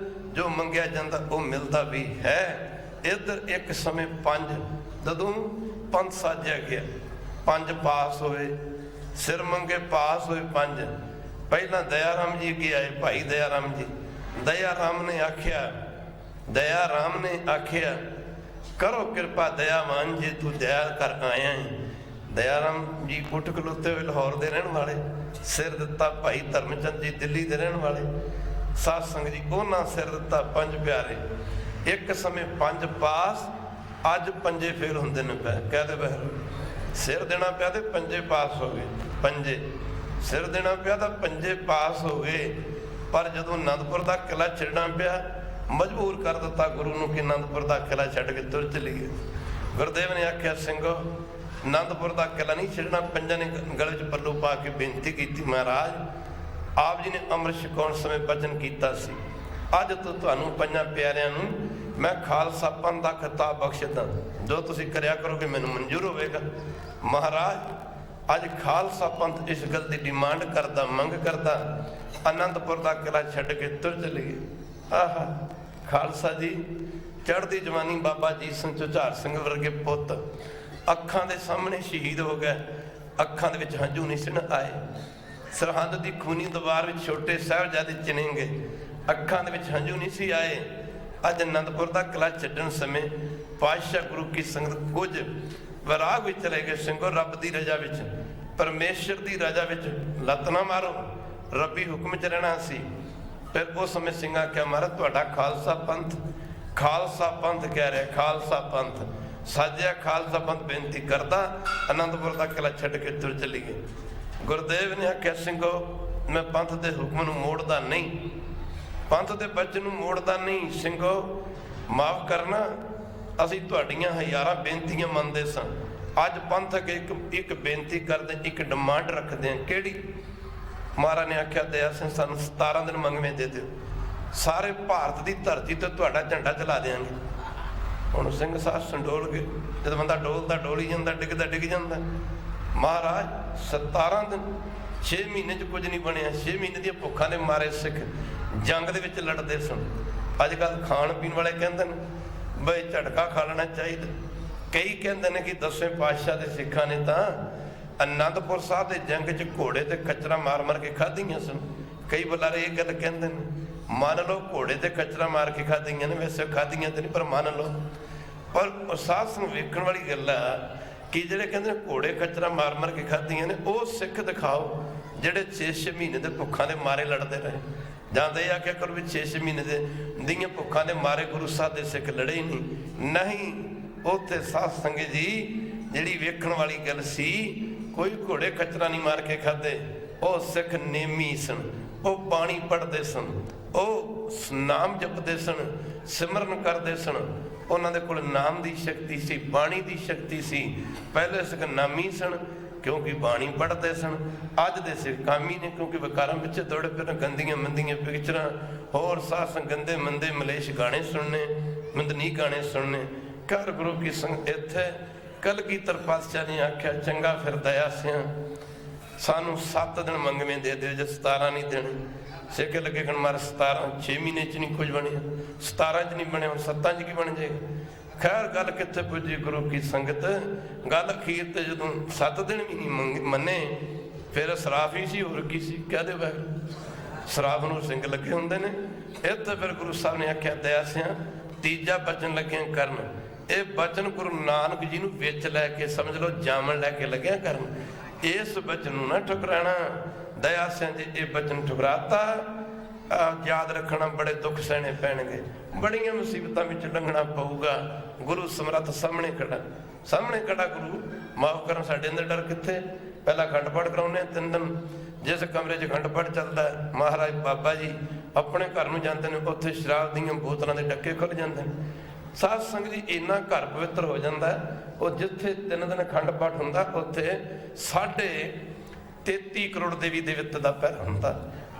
ਜੋ ਮੰਗਿਆ ਜਾਂਦਾ ਉਹ ਮਿਲਦਾ ਵੀ ਹੈ। ਇੱਧਰ ਇੱਕ ਸਮੇਂ 5 ਜਦੋਂ ਪੰਥ ਸਾਜਿਆ ਗਿਆ, 5 ਪਾਸ ਹੋਏ, ਸਿਰ ਮੰਗੇ ਪਾਸ ਹੋਏ 5। ਪਹਿਲਾਂ ਦਇਆ ਰਾਮ ਜੀ ਅੱਗੇ ਆਏ, ਭਾਈ ਦਇਆ ਰਾਮ ਜੀ। ਦਇਆ ਰਾਮ ਨੇ ਆਖਿਆ ਕਰੋ ਕਿਰਪਾ ਦਇਆਵਾਨ ਜੇ ਤੂੰ ਦਇਆ ਕਰ ਆਇਆ ਹੈ। ਦਇਆ ਰਾਮ ਜੀ ਉੱਠ ਖਲੋਤੇ ਹੋਏ, ਲਾਹੌਰ ਦੇ ਰਹਿਣ ਵਾਲੇ। ਸਿਰ ਦਿੱਤਾ ਭਾਈ ਧਰਮਚੰਦ ਜੀ ਦਿੱਲੀ ਦੇ ਰਹਿਣ ਵਾਲੇ। ਸਾਧ ਸੰਗਤ ਜੀ ਉਹਨਾਂ ਸਿਰ ਦਿੱਤਾ 5 ਪਿਆਰੇ। ਇੱਕ ਸਮੇਂ 5 ਪਾਸ, ਅੱਜ ਪੰਜੇ ਫੇਲ ਹੁੰਦੇ ਨੇ ਪੈ। ਕਹਦੇ ਬਹਿਰ ਸਿਰ ਦੇਣਾ ਪਿਆ ਤੇ ਪੰਜੇ ਪਾਸ ਹੋ ਗਏ। ਪੰਜੇ ਸਿਰ ਦੇਣਾ ਪਿਆ ਤਾਂ ਪੰਜੇ ਪਾਸ ਹੋ ਗਏ। ਪਰ ਜਦੋਂ ਅਨੰਦਪੁਰ ਦਾ ਕਿਲਾ ਛੱਡਣਾ ਪਿਆ, ਮਜਬੂਰ ਕਰ ਦਿੱਤਾ ਗੁਰੂ ਨੂੰ ਕਿ ਅਨੰਦਪੁਰ ਦਾ ਕਿਲਾ ਛੱਡ ਕੇ ਤੁਰ ਚਲੀਏ। ਗੁਰਦੇਵ ਨੇ ਆਖਿਆ, ਸਿੰਘੋ ਅਨੰਦਪੁਰ ਦਾ ਕਿਲਾ ਨਹੀਂ ਛੱਡਣਾ। ਪੰਜਾਂ ਨੇ ਗਲੇ 'ਚ ਪੱਲੂ ਪਾ ਕੇ ਬੇਨਤੀ ਕੀਤੀ, ਮਹਾਰਾਜ ਆਪ ਜੀ ਨੇ ਅੰਮ੍ਰਿਤ ਛਕਾਉਣ ਸਮੇਂ ਬਚਨ ਕੀਤਾ ਸੀ, ਅੱਜ ਤੋਂ ਤੁਹਾਨੂੰ ਪੰਜਾਂ ਪਿਆਰਿਆਂ ਨੂੰ ਮੈਂ ਖਾਲਸਾ ਪੰਥ ਦਾ ਖਿਤਾਬ ਬਖਸ਼ਦਾ। ਜੋ ਤੁਸੀਂ ਕਰਿਆ ਕਰੋਗੇ ਮੈਨੂੰ ਮਨਜ਼ੂਰ ਹੋਵੇਗਾ। ਮਹਾਰਾਜ ਅੱਜ ਖਾਲਸਾ ਪੰਥ ਇਸ ਗੱਲ ਦੀ ਡਿਮਾਂਡ ਕਰਦਾ, ਮੰਗ ਕਰਦਾ, ਅਨੰਦਪੁਰ ਦਾ ਕਿਲਾ ਛੱਡ ਕੇ ਤੁਰ ਚਲੀਏ। ਆਹਾ ਖਾਲਸਾ ਜੀ ਚੜ੍ਹਦੀ ਜਵਾਨੀ ਬਾਬਾ ਅਜੀਤ ਸਿੰਘ ਝੁਝਾਰ ਸਿੰਘ ਵਰਗੇ ਪੁੱਤ ਅੱਖਾਂ ਦੇ ਸਾਹਮਣੇ ਸ਼ਹੀਦ ਹੋ ਗਏ। ਅੱਖਾਂ ਦੇ ਵਿੱਚ ਹੰਝੂ ਨਹੀਂ ਸਨ ਆਏ। ਸਰਹੰਦ ਦੀ ਖੂਨੀ ਦੀਵਾਰ ਵਿੱਚ ਛੋਟੇ ਸਾਹਿਬਜ਼ਾਦੇ ਚਿਣੇ ਗਏ, ਅੱਖਾਂ ਦੇ ਵਿੱਚ ਹੰਝੂ ਨਹੀਂ ਸੀ ਆਏ। ਅੱਜ ਅਨੰਦਪੁਰ ਦਾ ਕਿਲਾ ਛੱਡਣ ਸਮੇਂ ਪਾਤਸ਼ਾਹ ਗੁਰੂ ਕੀ ਸੰਗਤ ਕੁਝ ਵਿਰਾਗ ਵਿੱਚ ਚਲੇ ਗਏ। ਸਿੰਘੋ ਰੱਬ ਦੀ ਰਜ਼ਾ ਵਿੱਚ, ਪਰਮੇਸ਼ਰ ਦੀ ਰਜ਼ਾ ਵਿੱਚ ਲੱਤ ਨਾ ਮਾਰੋ, ਰੱਬੀ ਹੁਕਮ 'ਚ ਰਹਿਣਾ ਸੀ। ਫਿਰ ਉਸ ਸਮੇਂ ਸਿੰਘਾਂ ਕਿਹਾ, ਮਹਾਰਾਜ ਤੁਹਾਡਾ ਖਾਲਸਾ ਪੰਥ ਕਹਿ ਰਿਹਾ, ਖਾਲਸਾ ਪੰਥ ਸਾਜਿਆ, ਖਾਲਸਾ ਪੰਥ ਬੇਨਤੀ ਕਰਦਾ, ਅਨੰਦਪੁਰ ਦਾ ਕਿਲਾ ਛੱਡ ਕੇ ਤੁਰ ਚਲੀ ਗਏ। ਗੁਰਦੇਵ ਨੇ ਆਖਿਆ, ਸਿੰਘੋ ਮੈਂ ਪੰਥ ਦੇ ਹੁਕਮ ਨੂੰ ਮੋੜਦਾ ਨਹੀਂ, ਪੰਥ ਦੇ ਬਚਨ ਨੂੰ ਮੋੜਦਾ ਨਹੀਂ। ਸਿੰਘੋ ਮਾਫ ਕਰਨਾ, ਅਸੀਂ ਤੁਹਾਡੀਆਂ ਹਜ਼ਾਰਾਂ ਬੇਨਤੀਆਂ ਮੰਨਦੇ ਸਾਂ। ਅੱਜ ਪੰਥ ਅੱਗੇ ਇੱਕ ਬੇਨਤੀ ਕਰਦੇ, ਇੱਕ ਡਿਮਾਂਡ ਰੱਖਦੇ ਹਾਂ। ਕਿਹੜੀ? ਮਹਾਰਾਜ ਨੇ ਆਖਿਆ, ਦਇਆ ਸਿੰਘ ਸਾਨੂੰ 17 ਦਿਨ ਮੰਗਵੇਂ ਦੇ ਦਿਓ, ਸਾਰੇ ਭਾਰਤ ਦੀ ਧਰਤੀ ਤੇ ਤੁਹਾਡਾ ਝੰਡਾ ਚਲਾ ਦਿਆਂਗੇ। ਹੁਣ ਸਿੰਘ ਸਾਹਿਬ ਸੰਡੋਲ ਗਏ। ਜਦੋਂ ਬੰਦਾ ਡੋਲਦਾ ਡੋਲੀ ਜਾਂਦਾ, ਡਿੱਗਦਾ ਡਿੱਗ ਜਾਂਦਾ। ਮਹਾਰਾਜ 17 ਦਿਨ, 6 ਮਹੀਨੇ 'ਚ ਕੁਝ ਨਹੀਂ ਬਣਿਆ। 6 ਮਹੀਨੇ ਦੀਆਂ ਭੁੱਖਾਂ ਦੇ ਮਾਰੇ ਸਿੱਖ ਜੰਗ ਦੇ ਵਿੱਚ ਲੜਦੇ ਸਨ। ਅੱਜ ਕੱਲ੍ਹ ਖਾਣ ਪੀਣ ਵਾਲੇ ਕਹਿੰਦੇ ਨੇ ਬਈ ਝਟਕਾ ਖਾ ਲੈਣਾ ਚਾਹੀਦਾ। ਕਈ ਕਹਿੰਦੇ ਨੇ ਕਿ 10ਵੇਂ ਪਾਤਸ਼ਾਹ ਦੇ ਸਿੱਖਾਂ ਨੇ ਤਾਂ ਅਨੰਦਪੁਰ ਸਾਹਿਬ ਦੇ ਜੰਗ 'ਚ ਘੋੜੇ ਤੇ ਖੱਚਰਾਂ ਮਾਰ ਮਾਰ ਕੇ ਖਾਧੀਆਂ ਸਨ। ਕਈ ਬੁਲਾਰੇ ਇਹ ਗੱਲ ਕਹਿੰਦੇ ਨੇ। ਮੰਨ ਲਓ ਘੋੜੇ ਤੇ ਕਚਰਾ ਮਾਰ ਕੇ ਖਾਧੀਆਂ ਨੇ, ਵੈਸੇ ਖਾਧੀਆਂ ਤੇ ਨਹੀਂ ਪਰ ਮੰਨ ਲਓ। ਪਰ ਉਹ ਸਾਧ ਸੰਗ ਵੇਖਣ ਵਾਲੀ ਗੱਲ ਆ ਕਿ ਜਿਹੜੇ ਕਹਿੰਦੇ ਨੇ ਘੋੜੇ ਕਚਰਾ ਮਾਰ ਮਾਰ ਕੇ ਖਾਧੀਆਂ ਨੇ, ਉਹ ਸਿੱਖ ਦਿਖਾਓ ਜਿਹੜੇ 6-6 ਮਹੀਨੇ ਦੇ ਭੁੱਖਾਂ ਦੇ ਮਾਰੇ ਲੜਦੇ ਰਹੇ। ਜਾਂਦੇ ਇਹ ਆਖਿਆ ਕਰੋ ਵੀ 6-6 ਮਹੀਨੇ ਦੀਆਂ ਭੁੱਖਾਂ ਦੇ ਮਾਰੇ ਗੁਰੂ ਸਾਹਿਬ ਦੇ ਸਿੱਖ ਲੜੇ ਹੀ ਨਹੀਂ। ਉੱਥੇ ਸਾਧ ਸੰਗਤ ਜੀ ਜਿਹੜੀ ਵੇਖਣ ਵਾਲੀ ਗੱਲ ਸੀ, ਕੋਈ ਘੋੜੇ ਕਚਰਾ ਨਹੀਂ ਮਾਰ ਕੇ ਖਾਧੇ। ਉਹ ਸਿੱਖ ਨੇਮੀ ਸਨ, ਉਹ ਬਾਣੀ ਪੜ੍ਹਦੇ ਸਨ, ਉਹ ਨਾਮ ਜਪਦੇ ਸਨ, ਸਿਮਰਨ ਕਰਦੇ ਸਨ। ਉਹਨਾਂ ਦੇ ਕੋਲ ਨਾਮ ਦੀ ਸ਼ਕਤੀ ਸੀ, ਬਾਣੀ ਦੀ ਸ਼ਕਤੀ ਸੀ। ਪਹਿਲੇ ਸਿੱਖ ਨਾਮੀ ਸਨ ਕਿਉਂਕਿ ਬਾਣੀ ਪੜ੍ਹਦੇ ਸਨ। ਅੱਜ ਦੇ ਸਿੱਖ ਕਾਮੀ ਨੇ ਕਿਉਂਕਿ ਵਿਕਾਰਾਂ ਵਿੱਚ ਦੌੜੇ ਫਿਰਨ, ਗੰਦੀਆਂ ਮੰਦੀਆਂ ਪਿਕਚਰਾਂ, ਹੋਰ ਸਾਧ ਗੰਦੇ ਮੰਦੇ ਮਲੇਸ਼ ਗਾਣੇ ਸੁਣਨੇ, ਮੰਦਨੀ ਗਾਣੇ ਸੁਣਨੇ। ਘਰ ਗੁਰੂ ਕੀ ਸੰਗਤ ਇੱਥੇ ਕਲਗੀਧਰ ਪਾਤਸ਼ਾਹ ਨੇ ਆਖਿਆ, ਚੰਗਾ ਫਿਰ ਦਇਆ ਸਿਆਂ ਸਾਨੂੰ 7 ਦਿਨ ਮੰਗਵੇਂ ਦੇ ਦਿਓ, ਜੇ 17 ਨਹੀਂ ਦੇਣੇ। ਸਿੱਖ ਲੱਗੇ ਕਣ ਮਾਰ 17 6 ਮਹੀਨੇ 'ਚ ਨਹੀਂ ਕੁਝ ਬਣਿਆ, 17 'ਚ ਨਹੀਂ ਬਣਿਆ, ਹੁਣ 7 'ਚ ਕੀ ਬਣ ਜਾਏਗਾ। ਖੈਰ ਗੱਲ ਕਿੱਥੇ ਪੁੱਜੀ ਗੁਰੂ ਕੀ ਸੰਗਤ। ਗੱਲ ਅਖੀਰ ਤੇ ਜਦੋਂ 7 ਦਿਨ ਵੀ ਨਹੀਂ ਮੰਨੇ, ਫਿਰ ਸਰਾਫ ਹੀ ਸੀ, ਹੋਰ ਕੀ ਸੀ। ਕਹਦੇ ਵਾਹਿਗੁਰੂ ਸਰਾਫ ਨੂੰ ਸਿੰਘ ਲੱਗੇ ਹੁੰਦੇ ਨੇ। ਇੱਥੇ ਫਿਰ ਗੁਰੂ ਸਾਹਿਬ ਨੇ ਆਖਿਆ, ਦਇਆ ਸਿਆਂ ਤੀਜਾ ਬਚਨ ਲੱਗਿਆ ਕਰਨ। ਇਹ ਬਚਨ ਗੁਰੂ ਨਾਨਕ ਜੀ ਨੂੰ ਵਿੱਚ ਲੈ ਕੇ ਸਮਝ ਲਓ ਜਾਮਣ ਲੈ ਕੇ ਲੱਗਿਆ ਕਰਨ। ਇਸ ਬਚਨ ਨੂੰ ਨਾ ਠੁਕਰਾਣਾ। ਦਇਆ ਸਿਆਂ ਜੀ ਇਹ ਬਚਨ ਠੁਕਰਾਤਾ, ਯਾਦ ਰੱਖਣਾ ਬੜੇ ਦੁੱਖ ਸਹਿਣੇ ਪੈਣਗੇ, ਬੜੀਆਂ ਮੁਸੀਬਤਾਂ ਵਿੱਚ ਲੰਘਣਾ ਪਊਗਾ। ਗੁਰੂ ਸਮਰੱਥ ਸਾਹਮਣੇ ਖੜਾ ਗੁਰੂ ਮਾਫ ਕਰਨ। ਸਾਡੇ ਅੰਦਰ ਡਰ ਕਿੱਥੇ। ਪਹਿਲਾਂ ਅਖੰਡ ਪਾਠ ਕਰਾਉਂਦੇ 3 ਦਿਨ। ਜਿਸ ਕਮਰੇ 'ਚ ਅਖੰਡ ਪਾਠ ਚੱਲਦਾ, ਮਹਾਰਾਜ ਬਾਬਾ ਜੀ ਆਪਣੇ ਘਰ ਨੂੰ ਜਾਂਦੇ ਨੇ, ਉੱਥੇ ਸ਼ਰਾਬ ਦੀਆਂ ਬੋਤਲਾਂ ਦੇ ਡੱਕੇ ਖੁੱਲ ਜਾਂਦੇ ਨੇ। ਸਾਧ ਸੰਗਤ ਜੀ ਇੰਨਾ ਘਰ ਪਵਿੱਤਰ ਹੋ ਜਾਂਦਾ। ਉਹ ਜਿੱਥੇ 3 ਦਿਨ ਅਖੰਡ ਪਾਠ ਹੁੰਦਾ, ਉੱਥੇ 33 ਕਰੋੜ ਦੇਵੀ ਦੇਵਤੇ ਦਾ ਪਹਿਰਾ ਹੁੰਦਾ,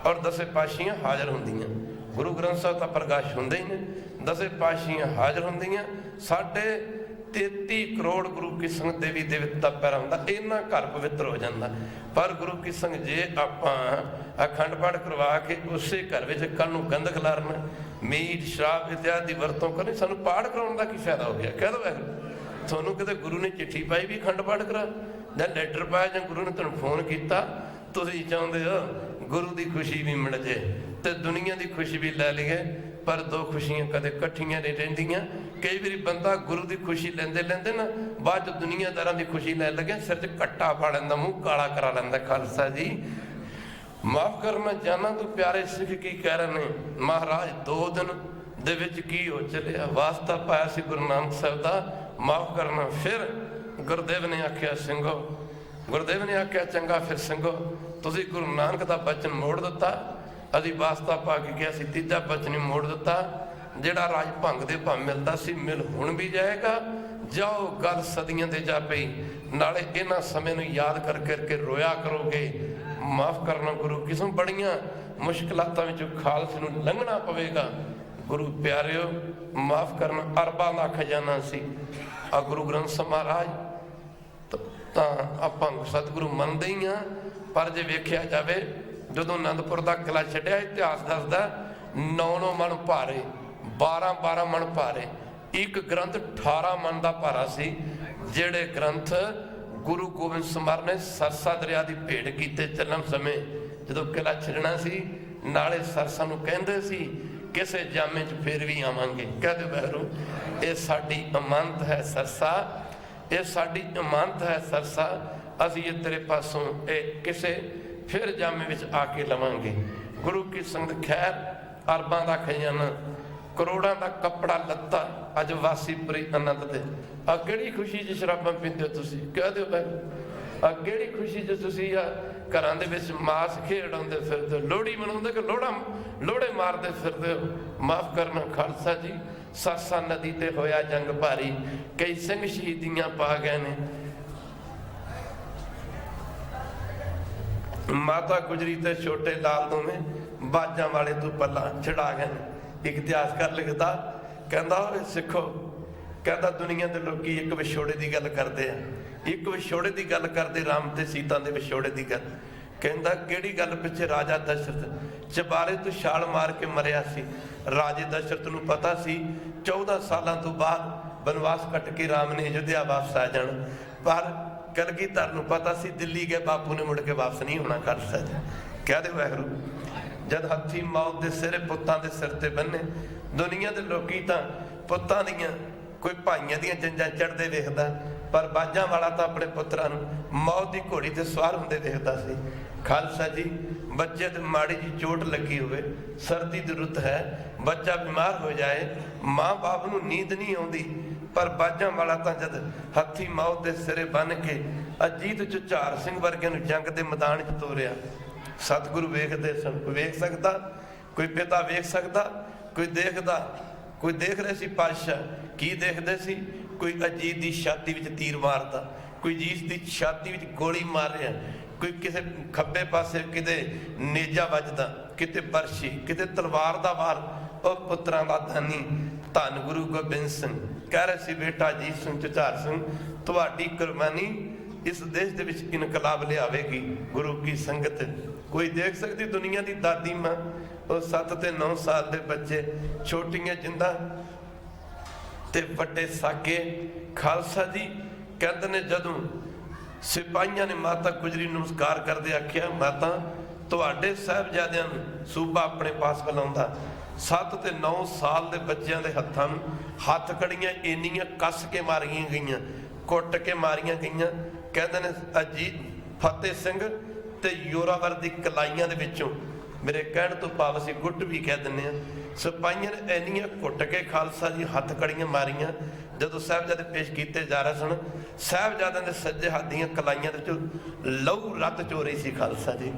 ਔਰ 10 ਪਾਤਸ਼ਾਹੀਆਂ ਹਾਜ਼ਰ ਹੁੰਦੀਆਂ। ਗੁਰੂ ਗ੍ਰੰਥ ਸਾਹਿਬ ਤਾਂ ਪ੍ਰਕਾਸ਼ ਹੁੰਦੇ ਹੀ ਨੇ, 10 ਪਾਤਸ਼ਾਹੀਆਂ ਹਾਜ਼ਰ ਹੁੰਦੀਆਂ। 33 ਕਰੋੜ ਗੁਰੂ ਕੀ ਸੰਗਤ ਦੇਵੀ ਦੇਵਤੇ ਦਾ ਪਹਿਰਾ ਹੁੰਦਾ। ਇੰਨਾ ਘਰ ਪਵਿੱਤਰ ਹੋ ਜਾਂਦਾ। ਪਰ ਗੁਰੂ ਕੀ ਸੰਗਤ ਜੇ ਆਪਾਂ ਅਖੰਡ ਪਾਠ ਕਰਵਾ ਕੇ ਉਸੇ ਘਰ ਵਿੱਚ ਕੱਲ ਨੂੰ ਗੰਧ ਖਿਲਾਰਨਾ, ਮੀਟ ਸ਼ਰਾਬ ਇਤਿਆਦਿ ਦੀ ਵਰਤੋਂ ਕਰਨੀ, ਸਾਨੂੰ ਪਾਠ ਕਰਾਉਣ ਦਾ ਕੀ ਫਾਇਦਾ ਹੋ ਗਿਆ। ਕਹਿ ਦੋ ਵਾਹਿਗੁਰੂ। ਤੁਹਾਨੂੰ ਕਿਤੇ ਗੁਰੂ ਨੇ ਚਿੱਠੀ ਪਾਈ ਵੀ ਅਖੰਡ ਪਾਠ ਕਰਾ, ਜਾਂ ਲੈਟਰ ਪਾਇਆ, ਜਾਂ ਗੁਰੂ ਨੇ ਤੁਹਾਨੂੰ ਫੋਨ ਕੀਤਾ, ਤੁਸੀਂ ਚਾਹੁੰਦੇ ਹੋ ਗੁਰੂ ਦੀ ਖੁਸ਼ੀ ਵੀ ਮਿਲ ਜੇ ਤੇ ਦੁਨੀਆ ਦੀ ਖੁਸ਼ੀ ਵੀ ਲੈ ਲਈਏ। ਪਰ 2 ਖੁਸ਼ੀਆਂ ਕਦੇ ਇਕੱਠੀਆਂ ਨਹੀਂ ਰਹਿੰਦੀਆਂ। ਕਈ ਵਾਰੀ ਬੰਦਾ ਗੁਰੂ ਦੀ ਖੁਸ਼ੀ ਲੈਂਦੇ ਨਾ, ਬਾਅਦ 'ਚ ਦੁਨੀਆਦਾਰਾਂ ਦੀ ਖੁਸ਼ੀ ਲੈਣ ਲੱਗਿਆ ਸਿਰ 'ਚ ਕੱਟਾ ਪਾ ਲੈਂਦਾ, ਮੂੰਹ ਕਾਲਾ ਕਰਾ ਲੈਂਦਾ। ਖਾਲਸਾ ਜੀ ਮਾਫ ਕਰਨਾ ਜਾਨਾ ਤੂੰ ਪਿਆਰੇ ਸਿੱਖ ਕੀ ਕਹਿ ਰਹੇ ਨੇ। ਮਹਾਰਾਜ 2 ਦਿਨ ਦੇ ਵਿੱਚ ਕੀ ਹੋ ਚੱਲਿਆ। ਵਾਸਤਾ ਪਾਇਆ ਸੀ ਗੁਰੂ ਨਾਨਕ ਸਾਹਿਬ ਦਾ, ਮਾਫ ਕਰਨਾ। ਫਿਰ ਗੁਰਦੇਵ ਨੇ ਆਖਿਆ, ਸਿੰਘੋ, ਗੁਰਦੇਵ ਨੇ ਆਖਿਆ, ਚੰਗਾ ਫਿਰ ਸਿੰਘੋ ਤੁਸੀਂ ਗੁਰੂ ਨਾਨਕ ਦਾ ਬਚਨ ਮੋੜ ਦਿੱਤਾ। ਅਸੀਂ ਵਾਸਤਾ ਪਾ ਕੇ ਗਿਆ ਸੀ, ਤੀਜਾ ਬਚਨ ਹੀ ਮੋੜ ਦਿੱਤਾ। ਜਿਹੜਾ ਰਾਜ ਭੰਗ ਦੇ ਭਾਵੇਂ ਮਿਲਦਾ ਸੀ, ਮਿਲ ਹੁਣ ਵੀ ਜਾਏਗਾ। ਜਾਓ, ਗੱਲ ਸਦੀਆਂ ਦੇ ਜਾ ਪਈ। ਨਾਲੇ ਇਹਨਾਂ ਸਮੇਂ ਨੂੰ ਯਾਦ ਕਰ ਕਰਕੇ ਰੋਇਆ ਕਰੋਗੇ। ਮਾਫ ਕਰਨਾ ਗੁਰੂ ਕਿਸਮ ਬੜੀਆਂ ਮੁਸ਼ਕਿਲਾਤਾਂ ਵਿੱਚੋਂ ਖਾਲਸੇ ਨੂੰ ਲੰਘਣਾ ਪਵੇਗਾ। ਗੁਰੂ ਪਿਆਰਿਓ ਮਾਫ ਕਰਨਾ ਅਰਬਾਂ ਦਾ ਖਜ਼ਾਨਾ ਸੀ ਆ ਗੁਰੂ ਗ੍ਰੰਥ ਸਾਹਿਬ ਮਹਾਰਾਜ। ਤਾਂ ਆਪਾਂ ਸਤਿਗੁਰੂ ਮੰਨਦੇ ਹੀ ਹਾਂ, ਪਰ ਜੇ ਵੇਖਿਆ ਜਾਵੇ ਜਦੋਂ ਅਨੰਦਪੁਰ ਦਾ ਕਿਲਾ ਛੱਡਿਆ, ਇਤਿਹਾਸ ਦੱਸਦਾ 9 ਮਣ ਭਾਰੇ, 12 ਮਣ ਭਾਰੇ। ਇੱਕ ਗ੍ਰੰਥ 18 ਮਣ ਦਾ ਭਾਰਾ ਸੀ। ਜਿਹੜੇ ਗ੍ਰੰਥ ਗੁਰੂ ਗੋਬਿੰਦ ਸਿੰਘ ਨੇ ਸਰਸਾ ਦਰਿਆ ਦੀ ਭੇਟ ਕੀਤੇ ਚੱਲਣ ਸਮੇਂ, ਜਦੋਂ ਕਿਲਾ ਛੱਡਣਾ ਸੀ, ਨਾਲੇ ਸਰਸਾ ਨੂੰ ਕਹਿੰਦੇ ਸੀ ਕਿਸੇ ਜਾਮੇ 'ਚ ਫੇਰ ਵੀ ਆਵਾਂਗੇ। ਕਹਦੇ ਬਹਿਰੂ ਇਹ ਸਾਡੀ ਅਮਾਨਤ ਹੈ ਸਰਸਾ, ਇਹ ਸਾਡੀ ਅਮਾਨਤ ਹੈ ਸਰਸਾ। ਅਸੀਂ ਇਹ ਤੇਰੇ ਪਾਸੋਂ ਇਹ ਕਿਸੇ ਫਿਰ ਜਾਮੇ ਵਿੱਚ ਆ ਕੇ ਲਵਾਂਗੇ। ਗੁਰੂ ਕੀ ਸੰਗਤ ਖੈਰ ਅਰਬਾਂ ਦਾ ਖਜ਼ਾਨਾ, ਕਰੋੜਾਂ ਦਾ ਕੱਪੜਾ ਲੱਤਾ ਅੱਜ ਵਾਸੀਪੁਰੀ ਆਨੰਦ ਦੇ। ਆ ਕਿਹੜੀ ਖੁਸ਼ੀ 'ਚ ਸ਼ਰਾਬਾਂ ਪੀਂਦੇ ਹੋ ਤੁਸੀਂ। ਕਹਿ ਦਿਓ ਭਾਈ, ਆ ਕਿਹੜੀ ਖੁਸ਼ੀ 'ਚ ਤੁਸੀਂ ਆ ਘਰਾਂ ਦੇ ਵਿੱਚ ਮਾਸ ਖੇਡਾਉਂਦੇ ਫਿਰਦੇ ਹੋ, ਲੋਹੜੀ ਮਨਾਉਂਦੇ ਕਿ ਲੋਹੜੇ ਮਾਰਦੇ ਫਿਰਦੇ ਹੋ। ਮਾਫ ਕਰਨਾ ਖਾਲਸਾ ਜੀ, ਸਰਸਾ ਨਦੀ ਤੇ ਹੋਇਆ ਜੰਗ ਭਾਰੀ, ਕਈ ਸਿੰਘ ਸ਼ਹੀਦੀਆਂ ਪਾ ਗਏ ਨੇ। ਮਾਤਾ ਗੁਜਰੀ ਤੇ ਛੋਟੇ ਲਾਲ ਦੋਵੇਂ ਬਾਜਾਂ ਵਾਲੇ ਤੋਂ ਪੱਲਾ ਛਡਾ ਗਏ ਨੇ। ਇੱਕ ਇਤਿਹਾਸਕਾਰ ਲਿਖਦਾ, ਕਹਿੰਦਾ ਓਏ ਸਿੱਖੋ, ਕਹਿੰਦਾ ਦੁਨੀਆ ਦੇ ਲੋਕੀ ਇੱਕ ਵਿਛੋੜੇ ਦੀ ਗੱਲ ਕਰਦੇ ਆ, ਇੱਕ ਵਿਛੋੜੇ ਦੀ ਗੱਲ ਕਰਦੇ, ਰਾਮ ਤੇ ਸੀਤਾ ਦੇ ਵਿਛੋੜੇ ਦੀ ਗੱਲ। ਕਹਿੰਦਾ ਕਿਹੜੀ ਗੱਲ ਪਿੱਛੇ ਰਾਜਾ ਦਸ਼ਰਥ ਚਬਾਰੇ ਤੋਂ ਛਾਲ ਮਾਰ ਕੇ ਮਰਿਆ ਸੀ। ਰਾਜੇ ਦਸ਼ਰਥ ਨੂੰ ਪਤਾ ਸੀ 14 ਸਾਲਾਂ ਤੋਂ ਬਾਅਦ ਬਨਵਾਸ ਕੱਟ ਕੇ ਰਾਮ ਨੇ ਅਯੁੱਧਿਆ ਵਾਪਸ ਆ ਜਾਣਾ, ਪਰ ਕਲਗੀਧਰ ਨੂੰ ਪਤਾ ਸੀ ਦਿੱਲੀ ਗਏ ਬਾਪੂ ਨੇ ਮੁੜ ਕੇ ਵਾਪਸ ਨਹੀਂ ਹੋਣਾ। ਕਰ ਸਕਦਾ ਕਹਿ ਦੇ ਵਾਹਿਗੁਰੂ। जद हथी मौत के सिरे पुत्तां दे सिर ते बन्ने। दुनिया के लोकी तां पुत्तां दियां कोई भाइयां दियां जंजां चढ़दे वेखदा, पर बाजां वाला तां अपने पुत्रां नूं मौत की घोड़ी ते सवार हुंदे वेखदा सी। खालसा जी, बच्चे ते माड़ी जी चोट लगी हुए, सर्दी दी रुत है, बच्चा बीमार हो जाए, माँ बाप नूं नींद नहीं आउंदी, पर बाजां वाला तां जद हथी मौत के सिरे बन के अजीत झुझार सिंह वर्गे नूं जंग के मैदान च तोरिया। सतगुरु वेखदे सन, कोई वेख सकदा, कोई पिता वेख सकदा, कोई देखदा, कोई देख रहे सी पातशाह की देखदे सी, कोई अजीत की छाती विच तीर मारदा, कोई अजीत की छाती विच गोली मार रहा, कोई किसी खब्बे पासे किते नेजा वजदा, किते बरछी, किते तलवार दा वार। ओ पुत्रां दा धनी धन गुरु गोबिंद सिंह कह रहे सी, बेटा अजीत सिंह झुझार सिंह, तुहाडी कुर्बानी इस देश दे विच इनकलाब लियावेगी। गुरु की संगत कोई देख सकती, दुनिया की दादी मां, वो 7 ते 9 साल के बच्चे, छोटियां जिंदा ते वड्डे साके। खालसा जी कहते ने जदों सिपाहियां ने माता गुजरी नमस्कार करदे आख्या, माता तुहाडे साहिबजादियां नूं सूबा अपने पास बुलाउंदा। 7 ते 9 साल के बच्चों के हत्थां नूं हथ कड़ियां इन्नियां कस के मारियां गईयां, कुट के मारियां गईयां। कहते ने अजीत फतेह सिंह ते योरावर दी कलाइयां दे विचों, मेरे कहण तो भाव असीं गुੱਟ भी कह दिंदे आ, सिपाहियां ने इन्नियां कुट के खालसा जी हथ कड़ियां मारियां। जदों साहिबजादे पेश किए जा रहे सन, साहिबजादियां दे सज्जे हथ दीयां कलाइयां दे विचों लहू रत चो रही सी खालसा जी।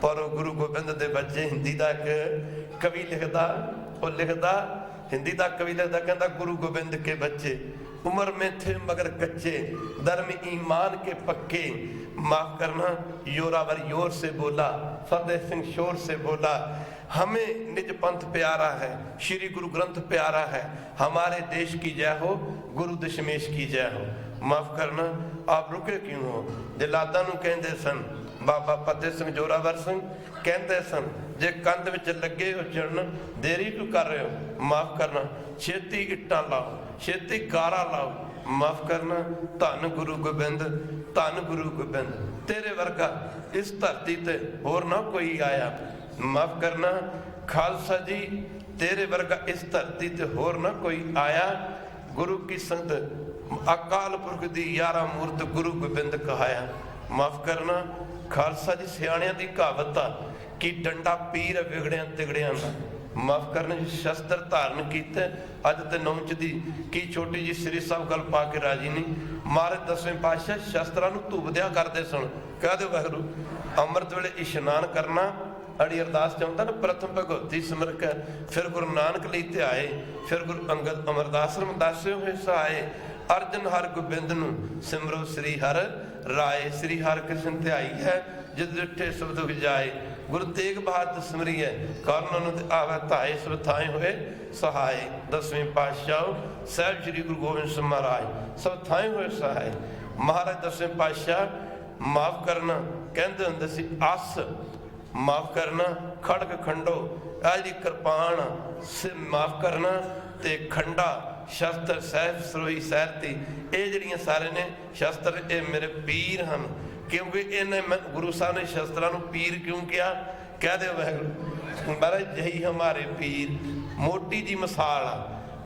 पर गुरु गोबिंद दे बच्चे, हिंदी का एक कवि लिखदा, वो लिखदा हिंदी का कवि लिखदा, कहता गुरु गोबिंद के बच्चे उम्र में थे मगर कच्चे, धर्म ईमान के पक्के, माफ करना योरावर योर से बोला, फतेह सिंह शोर से बोला, हमें निज पंथ प्यारा है, श्री गुरु ग्रंथ प्यारा है, हमारे देश की जय हो, गुरु दशमेश की जय हो। माफ करना आप रुके क्यों हो? जलादा नूं कहंदे सन, बाबा फतेह सिंह जोरावर सिंह कहते सन, जे कंध विच लगे हो चढ़न, देरी क्यों कर रहे हो? माफ करना छेती इट्टां लाओ, छेती गारा लाओ। माफ करना धन गुरु गोबिंद, धन गुरु गोबिंद, तेरे वर्गा इस धरती ते होर ना कोई आया। माफ करना खालसा जी, तेरे वर्गा इस धरती ते होर ना कोई आया। गुरु की संगत अकाल पुरख दी 11 मूर्त गुरु गोबिंद कहाया। माफ करना खालसा जी, सियाणियां दी कहावत आ कि डंडा पीर विगड़ियां तिगड़ियां दा। माफ करना जी, शस्त्र धारण किते अज ते नौंच दी की छोटी जी श्री साहब गल पा के राजी नहीं। महाराज 10वें पातशाह शस्त्रां नूं धूप दिया करदे सन। कह दो वाहिगुरू, अमृत वेले इशनान करना, अड़ी अरदास चाहता ना, प्रथम भगवती सिमरक, फिर गुरु नानक लई ध्याए, फिर गुरु अंगद अमरदास रमदासे होए सहाय, अर्जन हर गोबिंद नूं सिमरो श्री हर राय। श्री हर कृष्ण ध्याई है, जिद डिठे सब दुख जाए, गुरु तेग बहादुर सिमरिए, कारण अनुद आवे धाए, सब थाए होए सहाय। 10वें पातशाह साहिब श्री गुरु गोबिंद सिंह महाराज, सब थाए होए सहाय। महाराज 10वें पातशाह माफ करना कहते हुंदे सी, अस माफ करना खड़ग खंडो, आ जी कृपान से माफ करना ते खंडा शस्त्र सहब सरोई सहरती, ये जड़ियां सारे ने शस्त्र, ये मेरे पीर हैं। क्योंकि इन्हें गुरु साहब ने शस्त्रां नूं पीर क्यों किया? कह दे वाहिगुरू, महाराज यही हमारे पीर। मोटी जी मिसाल आ,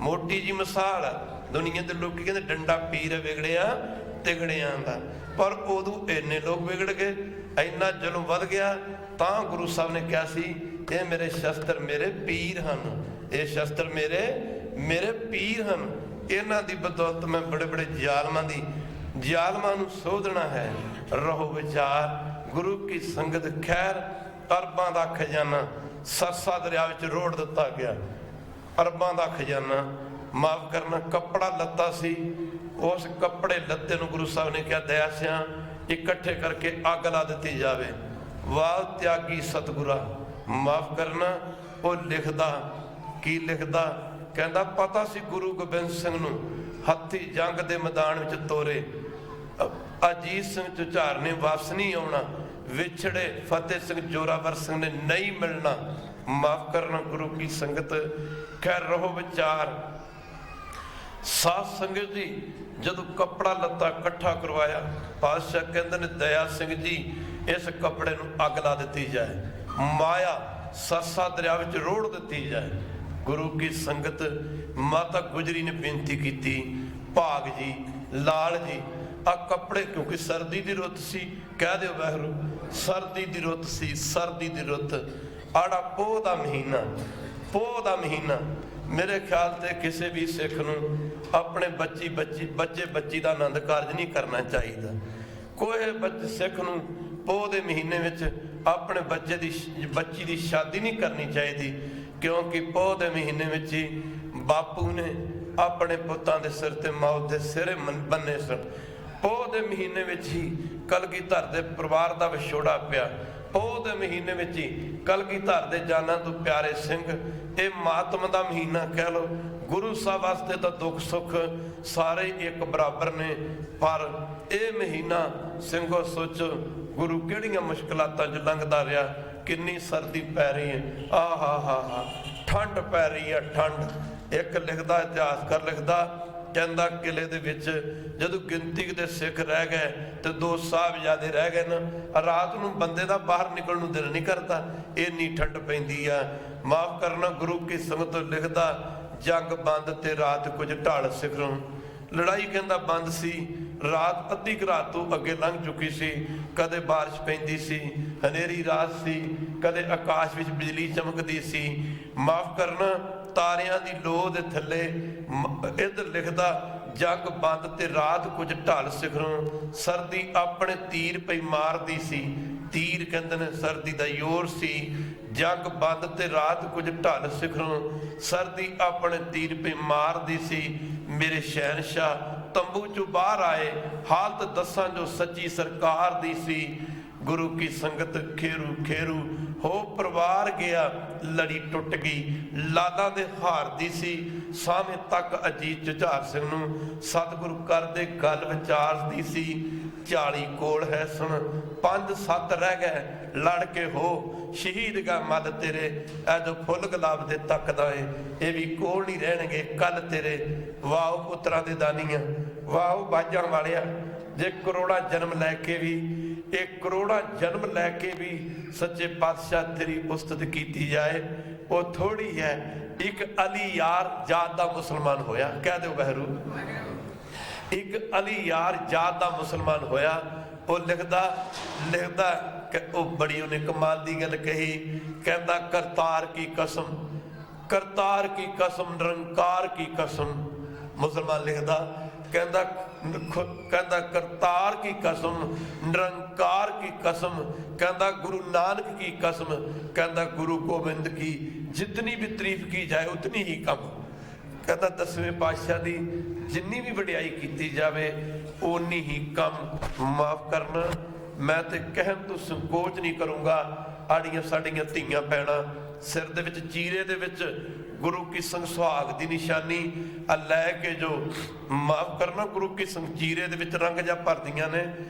मोटी जी मिसाल आ। दुनिया के लोग कहते डंडा पीर विगड़िया तिगड़ियां दा, पर उदों इन्ने लोग बिगड़ गए, इन्ना जुल्म वध गया, तां गुरु साहब ने कहा सी, ये मेरे शस्त्र मेरे पीर हैं, ये शस्त्र मेरे मेरे पीर हैं। इन्हां दी बदौलत मैं बड़े बड़े जालमां दी जालमां नूं सोधना है। रहो विचार गुरु की संगत खैर, अरबां दा खजाना सरसा दरिया विच रोड़ दिता गया, अरबां दा खजाना। माफ करना कपड़ा लत्ता सी, उस कपड़े लत्ते नूं गुरु साहब ने कहा दया सियां इकट्ठे करके अग ला दी जावे। वाल त्यागी सतगुरा। माफ करना वो लिखदा की लिखदा, कहता पता सी गुरु गोबिंद सिंह नूं हत्थी जंग दे मैदान विच तोरे, अजीत सिंह झुझार ने वापस नहीं आउणा, विछड़े फतेह सिंह जोरावर सिंह ने नहीं मिलना। माफ करना गुरु की संगत खैर रहो विचार। साध संगत जी जदों कपड़ा लत्ता इकट्ठा करवाया, पातशाह कहते ने दया सिंह जी इस कपड़े नूं अग ला दी जाए। माया ਸਰਸਾ ਦਰਿਆ ਵਿੱਚ ਰੋੜ ਦਿੱਤੀ ਜਾਏ। ਗੁਰੂ ਕੀ ਸੰਗਤ ਮਾਤਾ ਗੁਜਰੀ ਨੇ ਬੇਨਤੀ ਕੀਤੀ, ਭਾਗ ਜੀ, ਲਾਲ ਜੀ, ਆ ਕੱਪੜੇ, ਕਿਉਂਕਿ ਸਰਦੀ ਦੀ ਰੁੱਤ ਸੀ, ਕਹਿ ਦਿਓ ਵਾਹਿਗੁਰੂ, ਸਰਦੀ ਦੀ ਰੁੱਤ ਸੀ, ਸਰਦੀ ਦੀ ਰੁੱਤ, ਆੜਾ ਪੋਹ ਦਾ ਮਹੀਨਾ, ਪੋਹ ਦਾ ਮਹੀਨਾ। ਮੇਰੇ ਖਿਆਲ ਤੇ ਕਿਸੇ ਵੀ ਸਿੱਖ ਨੂੰ ਆਪਣੇ ਬੱਚੇ ਦਾ ਆਨੰਦ ਕਾਰਜ ਨਹੀਂ ਕਰਨਾ ਚਾਹੀਦਾ। ਕੋਈ ਸਿੱਖ ਨੂੰ ਪੋਹ ਦੇ ਮਹੀਨੇ ਵਿੱਚ ਆਪਣੇ ਬੱਚੀ ਦੀ ਸ਼ਾਦੀ ਨਹੀਂ ਕਰਨੀ ਚਾਹੀਦੀ, ਕਿਉਂਕਿ ਪੋਹ ਦੇ ਮਹੀਨੇ ਵਿੱਚ ਹੀ ਬਾਪੂ ਨੇ ਆਪਣੇ ਪੁੱਤਾਂ ਦੇ ਸਿਰ ਤੇ ਮੌਤ ਦੇ ਸਿਰੇ ਬੰਨੇ ਸਨ। ਪੋਹ ਦੇ ਮਹੀਨੇ ਵਿੱਚ ਹੀ ਕਲਗੀਧਰ ਦੇ ਪਰਿਵਾਰ ਦਾ ਵਿਛੋੜਾ ਪਿਆ। ਪੋਹ ਦੇ ਮਹੀਨੇ ਵਿੱਚ ਹੀ ਕਲਗੀਧਰ ਦੇ ਜਾਨਾਂ ਤੋਂ ਪਿਆਰੇ ਸਿੰਘ, ਇਹ ਮਾਤਮ ਦਾ ਮਹੀਨਾ ਕਹਿ ਲਓ। ਗੁਰੂ ਸਾਹਿਬ ਵਾਸਤੇ ਤਾਂ ਦੁੱਖ ਸੁੱਖ ਸਾਰੇ ਇੱਕ ਬਰਾਬਰ ਨੇ, ਪਰ ਇਹ ਮਹੀਨਾ ਸਿੰਘੋ ਸੋਚੋ ਗੁਰੂ ਕਿਹੜੀਆਂ ਮੁਸ਼ਕਲਾਤਾਂ 'ਚ ਲੰਘਦਾ ਰਿਹਾ, ਕਿੰਨੀ ਸਰਦੀ ਪੈ ਰਹੀ ਹੈ, ਹਾ ਠੰਡ ਪੈ ਰਹੀ ਹੈ, ਠੰਡ। ਇੱਕ ਲਿਖਦਾ ਇਤਿਹਾਸਕਾਰ ਲਿਖਦਾ, ਕਹਿੰਦਾ ਕਿਲੇ ਦੇ ਵਿੱਚ ਜਦੋਂ ਗਿਣਤੀ ਦੇ ਸਿੱਖ ਰਹਿ ਗਏ ਤੇ 2 ਸਾਹਿਬਜ਼ਾਦੇ ਰਹਿ ਗਏ ਨਾ, ਰਾਤ ਨੂੰ ਬੰਦੇ ਦਾ ਬਾਹਰ ਨਿਕਲਣ ਨੂੰ ਦਿਲ ਨਹੀਂ ਕਰਦਾ, ਇੰਨੀ ਠੰਡ ਪੈਂਦੀ ਆ। ਮਾਫ ਕਰਨਾ, ਗੁਰੂ ਕੀ ਸੰਗਤ ਲਿਖਦਾ, ਜੰਗ ਬੰਦ ਤੇ ਰਾਤ ਕੁਝ ਢਾਲ ਸਿਖਰੋਂ। ਲੜਾਈ ਕਹਿੰਦਾ ਬੰਦ ਸੀ, ਰਾਤ ਅੱਧੀ ਰਾਤ ਤੋਂ ਅੱਗੇ ਲੰਘ ਚੁੱਕੀ ਸੀ, ਕਦੇ ਬਾਰਿਸ਼ ਪੈਂਦੀ ਸੀ, ਹਨੇਰੀ ਰਾਤ ਸੀ, ਕਦੇ ਆਕਾਸ਼ ਵਿੱਚ ਬਿਜਲੀ ਚਮਕਦੀ ਸੀ। ਮਾਫ ਕਰਨਾ, ਤਾਰਿਆਂ ਦੀ ਲੋਹ ਦੇ ਥੱਲੇ ਇੱਧਰ ਲਿਖਦਾ, ਜੰਗ ਬੰਦ ਤੇ ਰਾਤ ਕੁਝ ਢਲ ਸਿਖਰੋਂ। ਸਰਦੀ ਆਪਣੇ ਤੀਰ ਪਈ ਮਾਰਦੀ ਸੀ, ਤੀਰ ਕਹਿੰਦੇ ਨੇ ਸਰਦੀ ਦਾ ਜ਼ੋਰ ਸੀ। ਜੰਗ ਬੰਦ ਤੇ ਰਾਤ ਕੁਝ ਢਲ ਸਿਖਰੋਂ, ਸਰਦੀ ਆਪਣੇ ਤੀਰ ਪਈ ਮਾਰਦੀ ਸੀ। ਮੇਰੇ ਸ਼ਹਿਨਸ਼ਾਹ ਤੰਬੂ ਚੋਂ ਬਾਹਰ ਆਏ, ਹਾਲਤ ਦੱਸਾਂ ਜੋ ਸੱਚੀ ਸਰਕਾਰ ਦੀ ਸੀ। ਗੁਰੂ ਕੀ ਸੰਗਤ ਖੇਰੂ ਖੇਰੂ ਹੋ ਪਰਿਵਾਰ ਗਿਆ, ਲੜੀ ਟੁੱਟ ਗਈ, ਲਾਲਾਂ ਦੇ ਹਾਰ ਦੀ ਸੀ। ਸਾਵੇਂ ਤੱਕ ਅਜੀਤ ਜੁਝਾਰ ਸਿੰਘ ਨੂੰ ਸਤਿਗੁਰੂ ਕਰਦੇ ਗੱਲ ਵਿਚਾਰਦੀ ਸੀ। 40 ਕੋਲ ਹੈ ਸੁਣ, 5-7 ਰਹਿ ਗਏ, ਲੜ ਕੇ ਹੋ ਸ਼ਹੀਦ ਗਾ ਮੱਲ ਤੇਰੇ। ਇਹ ਜੋ ਫੁੱਲ ਗੁਲਾਬ ਦੇ ਤੱਕਦਾ ਏ, ਇਹ ਵੀ ਕੋਲ ਨਹੀਂ ਰਹਿਣਗੇ ਕੱਲ ਤੇਰੇ। ਵਾਓ ਪੁੱਤਰਾਂ ਦੇ ਦਾਨੀਆਂ, ਵਾਓ ਬਾਜਾਂ ਵਾਲਿਆ, ਜੇ ਕਰੋੜਾਂ ਜਨਮ ਲੈ ਕੇ ਵੀ, ਇਹ ਕਰੋੜਾਂ ਜਨਮ ਲੈ ਕੇ ਵੀ ਸੱਚੇ ਪਾਤਸ਼ਾਹ ਤੇਰੀ ਉਸਤਤ ਕੀਤੀ ਜਾਏ, ਉਹ ਥੋੜੀ ਹੈ। ਇੱਕ ਅਲੀ ਯਾਰ ਜਾਤ ਦਾ ਮੁਸਲਮਾਨ ਹੋਇਆ, ਕਹਿ ਦਿਓ ਵਾਹਿਗੁਰੂ, ਇੱਕ ਅਲੀ ਯਾਰ ਜਾਤ ਦਾ ਮੁਸਲਮਾਨ ਹੋਇਆ। ਉਹ ਲਿਖਦਾ ਕਿ ਉਹ ਬੜੀ ਉਹਨੇ ਕਮਾਲ ਦੀ ਗੱਲ ਕਹੀ, ਕਹਿੰਦਾ ਕਰਤਾਰ ਕੀ ਕਸਮ, ਕਰਤਾਰ ਕੀ ਕਸਮ, ਨਿਰੰਕਾਰ ਕੀ ਕਸਮ। ਮੁਸਲਮਾਨ ਲਿਖਦਾ, ਕਹਿੰਦਾ ਕਰਤਾਰ ਕੀ ਕਸਮ, ਨਿਰੰਕਾਰ ਕੀ ਕਸਮ, ਕਹਿੰਦਾ ਗੁਰੂ ਨਾਨਕ ਕੀ ਕਸਮ, ਕਹਿੰਦਾ ਗੁਰੂ ਗੋਬਿੰਦ ਕੀ ਜਿਤਨੀ ਵੀ ਤਾਰੀਫ ਕੀ ਜਾਏ ਉਤਨੀ ਹੀ ਕਮ। ਕਹਿੰਦਾ 10ਵੇਂ ਪਾਤਸ਼ਾਹ ਦੀ ਜਿੰਨੀ ਵੀ ਵਡਿਆਈ ਕੀਤੀ ਜਾਵੇ ਓਨੀ ਹੀ ਕਮ। ਮਾਫ ਕਰਨਾ, ਮੈਂ ਤੇ ਕਹਿਣ ਤੋਂ ਸੰਕੋਚ ਨਹੀਂ ਕਰੂੰਗਾ। ਆੜੀਆਂ ਸਾਡੀਆਂ ਧੀਆਂ ਭੈਣਾਂ ਸਿਰ ਦੇ ਵਿੱਚ ਚੀਰੇ ਦੇ ਵਿੱਚ ਗੁਰੂ ਕੀ ਸੰਗ ਸੁਹਾਗ ਦੀ ਨਿਸ਼ਾਨੀ ਆ ਲੈ ਕੇ, ਜੋ ਮਾਫ ਕਰਨਾ ਗੁਰੂ ਕੀ ਸੰਗ ਚੀਰੇ ਦੇ ਵਿੱਚ ਰੰਗ ਜਾ ਭਰਦੀਆਂ ਨੇ।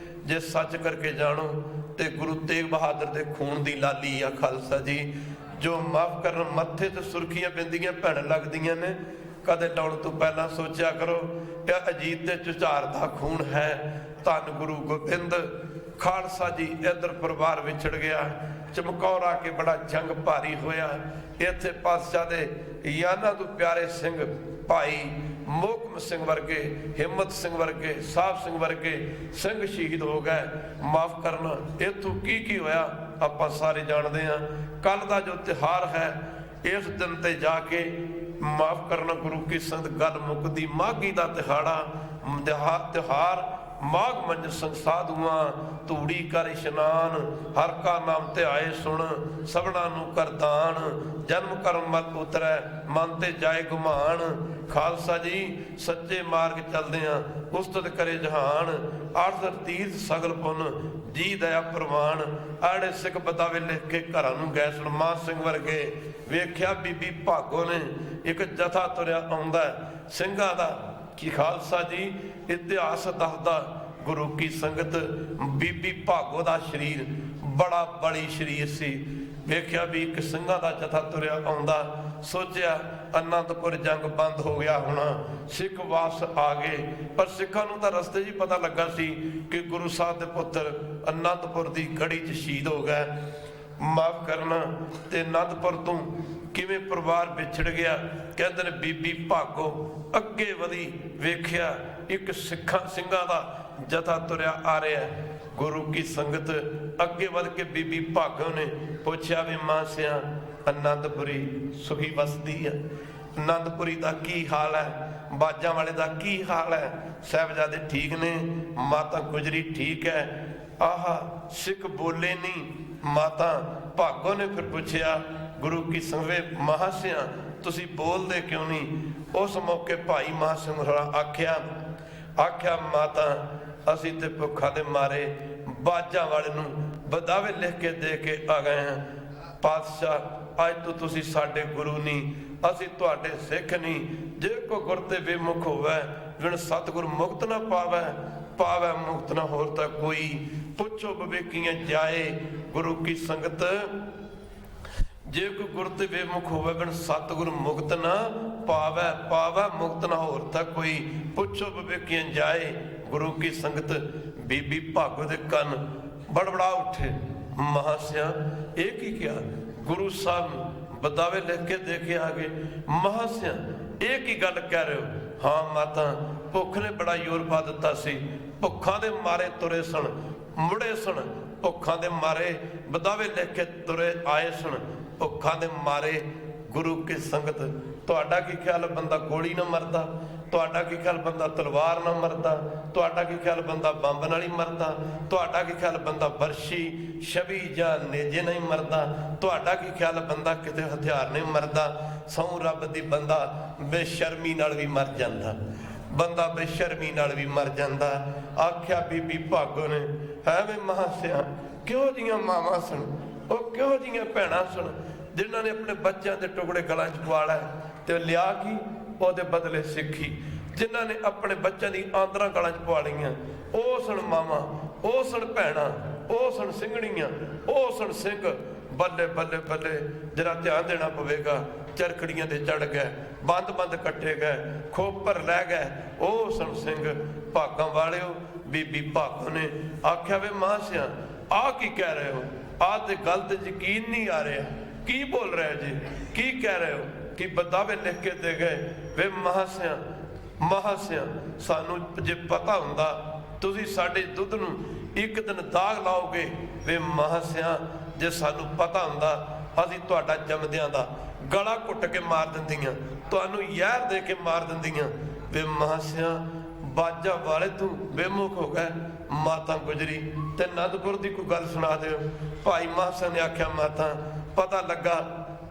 ਜੇ ਸੱਚ ਕਰਕੇ ਜਾਣੋ ਤੇ ਗੁਰੂ ਤੇਗ ਬਹਾਦਰ ਦੇ ਖੂਨ ਦੀ ਲਾਲੀ ਆ ਖਾਲਸਾ ਜੀ, ਜੋ ਮਾਫ ਕਰਨ ਮੱਥੇ ਤੇ ਸੁਰਖੀਆਂ ਬਿੰਦੀਆਂ ਭੈਣ ਲੱਗਦੀਆਂ ਨੇ। ਕਦੇ ਲਾਉਣ ਤੋਂ ਪਹਿਲਾਂ ਸੋਚਿਆ ਕਰੋ, ਇਹ ਅਜੀਤ ਦੇ ਝੁਝਾਰ ਦਾ ਖੂਨ ਹੈ। ਧੰਨ ਗੁਰੂ ਗੋਬਿੰਦ ਖਾਲਸਾ ਜੀ। ਇਧਰ ਪਰਿਵਾਰ ਵਿਛੜ ਗਿਆ, ਚਮਕੌਰ ਆ ਕੇ ਬੜਾ ਜੰਗ ਭਾਰੀ ਹੋਇਆ। ਇੱਥੇ ਪਾਤਸ਼ਾਹ ਦੇ ਯਾਨਾਂ ਤੋਂ ਪਿਆਰੇ ਸਿੰਘ ਭਾਈ ਮੋਹਕਮ ਸਿੰਘ ਵਰਗੇ, ਹਿੰਮਤ ਸਿੰਘ ਵਰਗੇ, ਸਾਹਿਬ ਸਿੰਘ ਵਰਗੇ ਸਿੰਘ ਸ਼ਹੀਦ ਹੋ ਗਏ। ਮਾਫ ਕਰਨਾ, ਇੱਥੋਂ ਕੀ ਹੋਇਆ ਆਪਾਂ ਸਾਰੇ ਜਾਣਦੇ ਹਾਂ। ਕੱਲ ਦਾ ਜੋ ਤਿਉਹਾਰ ਹੈ, ਇਸ ਦਿਨ ਤੇ ਜਾ ਕੇ ਮਾਫ ਕਰਨਾ ਗੁਰੂ ਕੀ ਸੰਗਤ ਗੱਲ ਮੁੱਕਦੀ। ਮਾਘੀ ਦਾ ਤਿਉਹਾਰ ਮਾਘ ਮੰਜ ਸੰਗ ਸਾਧੂਆਂ, ਧੂੜੀ ਕਰ ਇਸ਼ਨਾਨ, ਹਰ ਕਾ ਨਾਮ ਧਿਆਏ ਸੁਣ, ਸਭਨਾ ਨੂੰ ਕਰਦਾਨ, ਜਨਮ ਕਰਮ ਮਲ ਉਤਰੈ, ਮਨ ਤੇ ਜਾਏ ਗੁਮਾਨ। ਖਾਲਸਾ ਜੀ ਸੱਚੇ ਮਾਰਗ ਚੱਲਦੇ ਆ, ਉਸਤਤ ਕਰੇ ਜਹਾਨ, ਆਠ ਤੀਰਥ ਸਗਲ ਪੁੰਨ, ਜੀ ਦਇਆ ਪ੍ਰਵਾਨ। ਆੜੇ ਸਿੱਖ ਬਤਾਵੇ ਲਿਖ ਕੇ ਘਰਾਂ ਨੂੰ ਗਏ ਸਨ। ਮਾਨ ਸਿੰਘ ਵਰਗੇ ਵੇਖਿਆ ਬੀਬੀ ਭਾਗੋ ਨੇ ਇੱਕ ਜਥਾ ਤੁਰਿਆ ਆਉਂਦਾ ਸਿੰਘਾਂ ਦਾ। ਕਿ ਖਾਲਸਾ ਜੀ ਇਤਿਹਾਸ ਦੱਸਦਾ, ਗੁਰੂ ਕੀ ਸੰਗਤ ਬੀਬੀ ਭਾਗੋ ਦਾ ਸਰੀਰ ਬੜਾ ਬੜੀ ਸਰੀਰ ਸੀ। ਵੇਖਿਆ ਵੀ ਇੱਕ ਸਿੰਘਾਂ ਦਾ ਜਥਾ ਤੁਰਿਆ ਆਉਂਦਾ। ਸੋਚਿਆ ਅਨੰਦਪੁਰ ਜੰਗ ਬੰਦ ਹੋ ਗਿਆ ਹੋਣਾ, ਸਿੱਖ ਵਾਪਸ ਆ ਗਏ। ਪਰ ਸਿੱਖਾਂ ਨੂੰ ਤਾਂ ਰਸਤੇ 'ਚ ਹੀ ਪਤਾ ਲੱਗਾ ਸੀ ਕਿ ਗੁਰੂ ਸਾਹਿਬ ਦੇ ਪੁੱਤਰ ਅਨੰਦਪੁਰ ਦੀ ਗੜੀ 'ਚ ਸ਼ਹੀਦ ਹੋ ਗਏ। ਮਾਫ ਕਰਨਾ। ਤੇ ਅਨੰਦਪੁਰ ਤੋਂ ਕਿਵੇਂ ਪਰਿਵਾਰ ਵਿਛੜ ਗਿਆ। ਕਹਿੰਦੇ ਨੇ ਬੀਬੀ ਭਾਗੋ ਅੱਗੇ ਵਧੀ, ਵੇਖਿਆ ਇੱਕ ਸਿੰਘਾਂ ਦਾ ਜਥਾ ਤੁਰਿਆ ਆ ਰਿਹਾ। ਗੁਰੂ ਕੀ ਸੰਗਤ ਅੱਗੇ ਵਧ ਕੇ ਬੀਬੀ ਭਾਗੋ ਨੇ ਪੁੱਛਿਆ ਵੀ ਮਾਂ ਸਿਆ ਅਨੰਦਪੁਰੀ ਸੁਖੀ ਵਸਦੀ ਆ, ਅਨੰਦਪੁਰੀ ਦਾ ਕੀ ਹਾਲ ਹੈ, ਬਾਜਾਂ ਵਾਲੇ ਦਾ ਕੀ ਹਾਲ ਹੈ, ਸਾਹਿਬਜ਼ਾਦੇ ਠੀਕ ਨੇ, ਮਾਤਾ ਗੁਜਰੀ ਠੀਕ ਹੈ। ਆਹਾ ਸਿੱਖ ਬੋਲੇ ਨਹੀਂ। ਮਾਤਾ ਭਾਗੋ ਨੇ ਫਿਰ ਪੁੱਛਿਆ ਗੁਰੂ ਕੀ ਸੰਵੇ ਮਹਾਸਿਆ ਤੁਸੀਂ ਬੋਲਦੇ ਕਿਉਂ ਨਹੀਂ। ਉਸ ਮੌਕੇ ਭਾਈ ਮਹਾ ਸਿੰਘ ਹੋਰਾਂ ਆਖਿਆ ਮਾਤਾ ਅਸੀਂ ਤੇ ਭੁੱਖਾਂ ਦੇ ਮਾਰੇ ਬਾਜਾਂ ਵਾਲੇ ਨੂੰ ਬਦਾਵੇ ਲਿਖ ਕੇ ਦੇ ਕੇ ਆ ਗਏ ਹਾਂ। ਪਾਤਸ਼ਾਹ ਅੱਜ ਤੋਂ ਤੁਸੀਂ ਸਾਡੇ ਗੁਰੂ ਨਹੀਂ, ਅਸੀਂ ਤੁਹਾਡੇ ਸਿੱਖ ਨਹੀਂ। ਜੇ ਕੋ ਗੁਰ ਤੇ ਵਿਮੁਖ ਹੋਵੇ ਵਿਣ ਸਤਿਗੁਰ ਮੁਕਤ ਨਾ ਪਾਵੈ ਮੁਕਤ ਨਾ ਹੋਰ ਤਾਂ ਕੋਈ। ਪੁੱਛੋ ਵਿਵੇਕੀਆਂ ਜਾਏ ਗੁਰੂ ਕੀ ਸੰਗਤ, ਜੇ ਕੋਈ ਗੁਰ ਤੇ ਬੇਮੁਖ ਹੋਵੇ ਬਿਨ ਸਤਿਗੁਰ ਮੁਕਤ ਨਾ ਪਾਵੈ ਮੁਕਤ ਨਾ ਹੋਰ ਤਾਂ ਕੋਈ। ਪੁੱਛੋ ਵਿਵੇਕੀਆਂ ਜਾਏ ਗੁਰੂ ਕੀ ਸੰਗਤ। ਬੀਬੀ ਭਾਗੋ ਦੇ ਕੰਨ ਬੜਬੜਾ ਉੱਠੇ। ਮਹਾਸਿਆ ਇਹ ਕੀ ਕਿਹਾ? ਗੁਰੂ ਸਾਹਿਬ ਬਦਾਵੇ ਲਿਖ ਕੇ ਦੇ ਕੇ ਆ ਗਏ। ਮਹਾਸਿਆ ਇਹ ਕੀ ਗੱਲ ਕਹਿ ਰਹੇ ਹੋ? ਹਾਂ ਮਾਤਾ ਭੁੱਖ ਨੇ ਬੜਾ ਜ਼ੋਰ ਪਾ ਦਿੱਤਾ ਸੀ, ਭੁੱਖਾਂ ਦੇ ਮਾਰੇ ਤੁਰੇ ਸਨ, ਮੁੜੇ ਸਨ, ਭੁੱਖਾਂ ਦੇ ਮਾਰੇ ਬਦਾਵੇ ਲਿਖ ਕੇ ਤੁਰੇ ਆਏ ਸਨ, ਭੁੱਖਾਂ ਦੇ ਮਾਰੇ। ਗੁਰੂ ਕੀ ਸੰਗਤ ਤੁਹਾਡਾ ਕੀ ਖਿਆਲ ਬੰਦਾ ਗੋਲੀ ਨਾ ਮਰਦਾ? ਤੁਹਾਡਾ ਕੀ ਖਿਆਲ ਬੰਦਾ ਤਲਵਾਰ ਨਾਲ ਮਰਦਾ? ਤੁਹਾਡਾ ਕੀ ਖਿਆਲ ਬੰਦਾ ਬੰਬ ਨਾਲ ਹੀ ਮਰਦਾ? ਤੁਹਾਡਾ ਕੀ ਖਿਆਲ ਬੰਦਾ ਵਰਸ਼ੀ ਛਵੀ ਜਾਂ ਨੇਜੇ ਨਹੀਂ ਮਰਦਾ? ਤੁਹਾਡਾ ਕੀ ਖਿਆਲ ਬੰਦਾ ਕਿਤੇ ਹਥਿਆਰ ਨਹੀਂ ਮਰਦਾ? ਸਹੁੰ ਰੱਬ ਦੀ ਬੰਦਾ ਬੇਸ਼ਰਮੀ ਨਾਲ ਵੀ ਮਰ ਜਾਂਦਾ, ਬੰਦਾ ਬੇਸ਼ਰਮੀ ਨਾਲ ਵੀ ਮਰ ਜਾਂਦਾ। ਆਖਿਆ ਬੀਬੀ ਭਾਗੋ ਨੇ ਹੈ ਵੇ ਮਹਾਸਿਆ ਕਿਹੋ ਜੀਆਂ ਮਾਵਾਂ ਸਨ, ਉਹ ਕਿਹੋ ਜੀਆਂ ਭੈਣਾਂ ਸਨ ਜਿਨ੍ਹਾਂ ਨੇ ਆਪਣੇ ਬੱਚਿਆਂ ਦੇ ਟੁਕੜੇ ਗਲਾਂ 'ਚ ਪਵਾ ਲਏ ਤੇ ਲਿਆ ਕੀ ਉਹਦੇ ਬਦਲੇ ਸਿੱਖੀ। ਜਿਨ੍ਹਾਂ ਨੇ ਆਪਣੇ ਬੱਚਿਆਂ ਦੀ ਆਂਦਰਾਂ ਗਲਾਂ 'ਚ ਪਵਾ ਲਈਆਂ ਉਹ ਸਨ ਮਾਵਾਂ, ਉਹ ਸਨ ਭੈਣਾਂ, ਉਹ ਸਨ ਸਿੰਘਣੀਆਂ, ਉਹ ਸਨ ਸਿੰਘ। ਬੱਲੇ ਬੱਲੇ ਬੱਲੇ ਜਰਾ ਧਿਆਨ ਦੇਣਾ ਪਵੇਗਾ। ਚਰਖੜੀਆਂ ਤੇ ਚੜ ਗਏ, ਬੰਦ ਕੱਟੇ ਗਏ, ਖੋਪਰ ਲੈ ਗਏ, ਉਹ ਸਨ ਸਿੰਘ। ਭਾਗਾਂ ਵਾਲਿਓ ਬੀਬੀ ਭਾਗੋ ਨੇ ਆਖਿਆ ਵੇ ਮਹਾਸਿਆ ਆਹ ਕੀ ਕਹਿ ਰਹੇ ਹੋ? ਆਹ ਤੇ ਗੱਲ ਤੇ ਯਕੀਨ ਨਹੀਂ ਆ ਰਿਹਾ। ਕੀ ਬੋਲ ਰਹੇ ਜੀ? ਕੀ ਕਹਿ ਰਹੇ ਹੋ? ਕਿ ਬਦਾਵੇ ਲਿਖ ਕੇ ਦੇ ਗਏ? ਵੇ ਮਹਾਸਿਆ ਸਾਨੂੰ ਜੇ ਪਤਾ ਹੁੰਦਾ ਤੁਸੀਂ ਸਾਡੇ ਦੁੱਧ ਨੂੰ ਇੱਕ ਦਿਨ ਦਾਗ ਲਾਓਗੇ, ਵੇ ਮਹਾਸਿਆ ਜੇ ਸਾਨੂੰ ਪਤਾ ਹੁੰਦਾ ਅਸੀਂ ਤੁਹਾਡਾ ਜੰਮਦਿਆਂ ਦਾ ਗਲਾ ਘੁੱਟ ਕੇ ਮਾਰ ਦਿੰਦੀਆਂ, ਤੁਹਾਨੂੰ ਜ਼ਹਿਰ ਦੇ ਕੇ ਮਾਰ ਦਿੰਦੀਆਂ। ਵੇ ਮਹਾਸਿਆ ਬਾਜਾਂ ਵਾਲੇ ਤੂੰ ਬੇਮੁਖ ਹੋ ਗਏ। ਮਾਤਾ ਗੁਜਰੀ ਤੇ ਅਨੰਦਪੁਰ ਦੀ ਕੋਈ ਗੱਲ ਸੁਣਾ ਦਿਓ। ਭਾਈ ਮਹਾਸਿਆ ਨੇ ਆਖਿਆ ਮਾਤਾ ਪਤਾ ਲੱਗਾ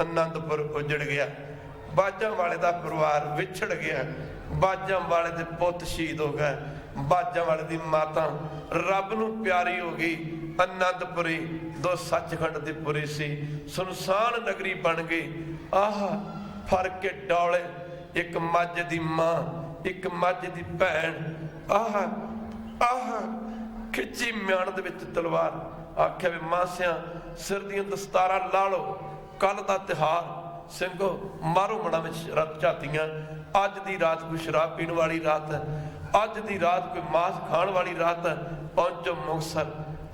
ਅਨੰਦਪੁਰ ਉਜੜ ਗਿਆ, ਬਾਜਾਂ ਵਾਲੇ ਦਾ ਪਰਿਵਾਰ ਵਿਛੜ ਗਿਆ, ਬਾਜਾਂ ਵਾਲੇ ਦੇ ਪੁੱਤ ਸ਼ਹੀਦ ਹੋ ਗਏ, ਬਾਜਾਂ ਵਾਲੇ ਦੀ ਮਾਤਾ ਰੱਬ ਨੂੰ ਪਿਆਰੀ ਹੋ ਗਈ। ਅਨੰਦਪੁਰੀ ਦੋ ਸੱਚਖੰਡ ਦੀ ਪੁਰੀ ਸੀ, ਸੁਨਸਾਨ ਨਗਰੀ ਬਣ ਗਈ। ਆਹ ਫੜ ਕੇ ਡੌਲੇ, ਇੱਕ ਮੱਝ ਦੀ ਮਾਂ, ਇੱਕ ਮੱਝ ਦੀ ਭੈਣ। ਆਹ ਖਿੱਚੀ ਮਿਆਣ ਦੇ ਵਿੱਚ ਤਲਵਾਰ। ਆਖਿਆ ਵੀ ਮਾਸਿਆ ਸਿਰ ਦੀਆਂ ਦਸਤਾਰਾਂ ਲਾ ਲਓ, ਕੱਲ ਦਾ ਤਿਉਹਾਰ ਸਿੰਘੋ ਮਾਰੋ ਮਣਾ ਵਿੱਚ ਰਤ ਝਾਤੀਆਂ। ਅੱਜ ਦੀ ਰਾਤ ਕੋਈ ਸ਼ਰਾਬ ਪੀਣ ਵਾਲੀ ਰਾਤ ਹੈ, ਅੱਜ ਦੀ ਰਾਤ ਕੋਈ ਮਾਸ ਖਾਣ ਵਾਲੀ ਰਾਤ ਹੈ। ਪਹੁੰਚੋ ਮੁਕਤਸਰ,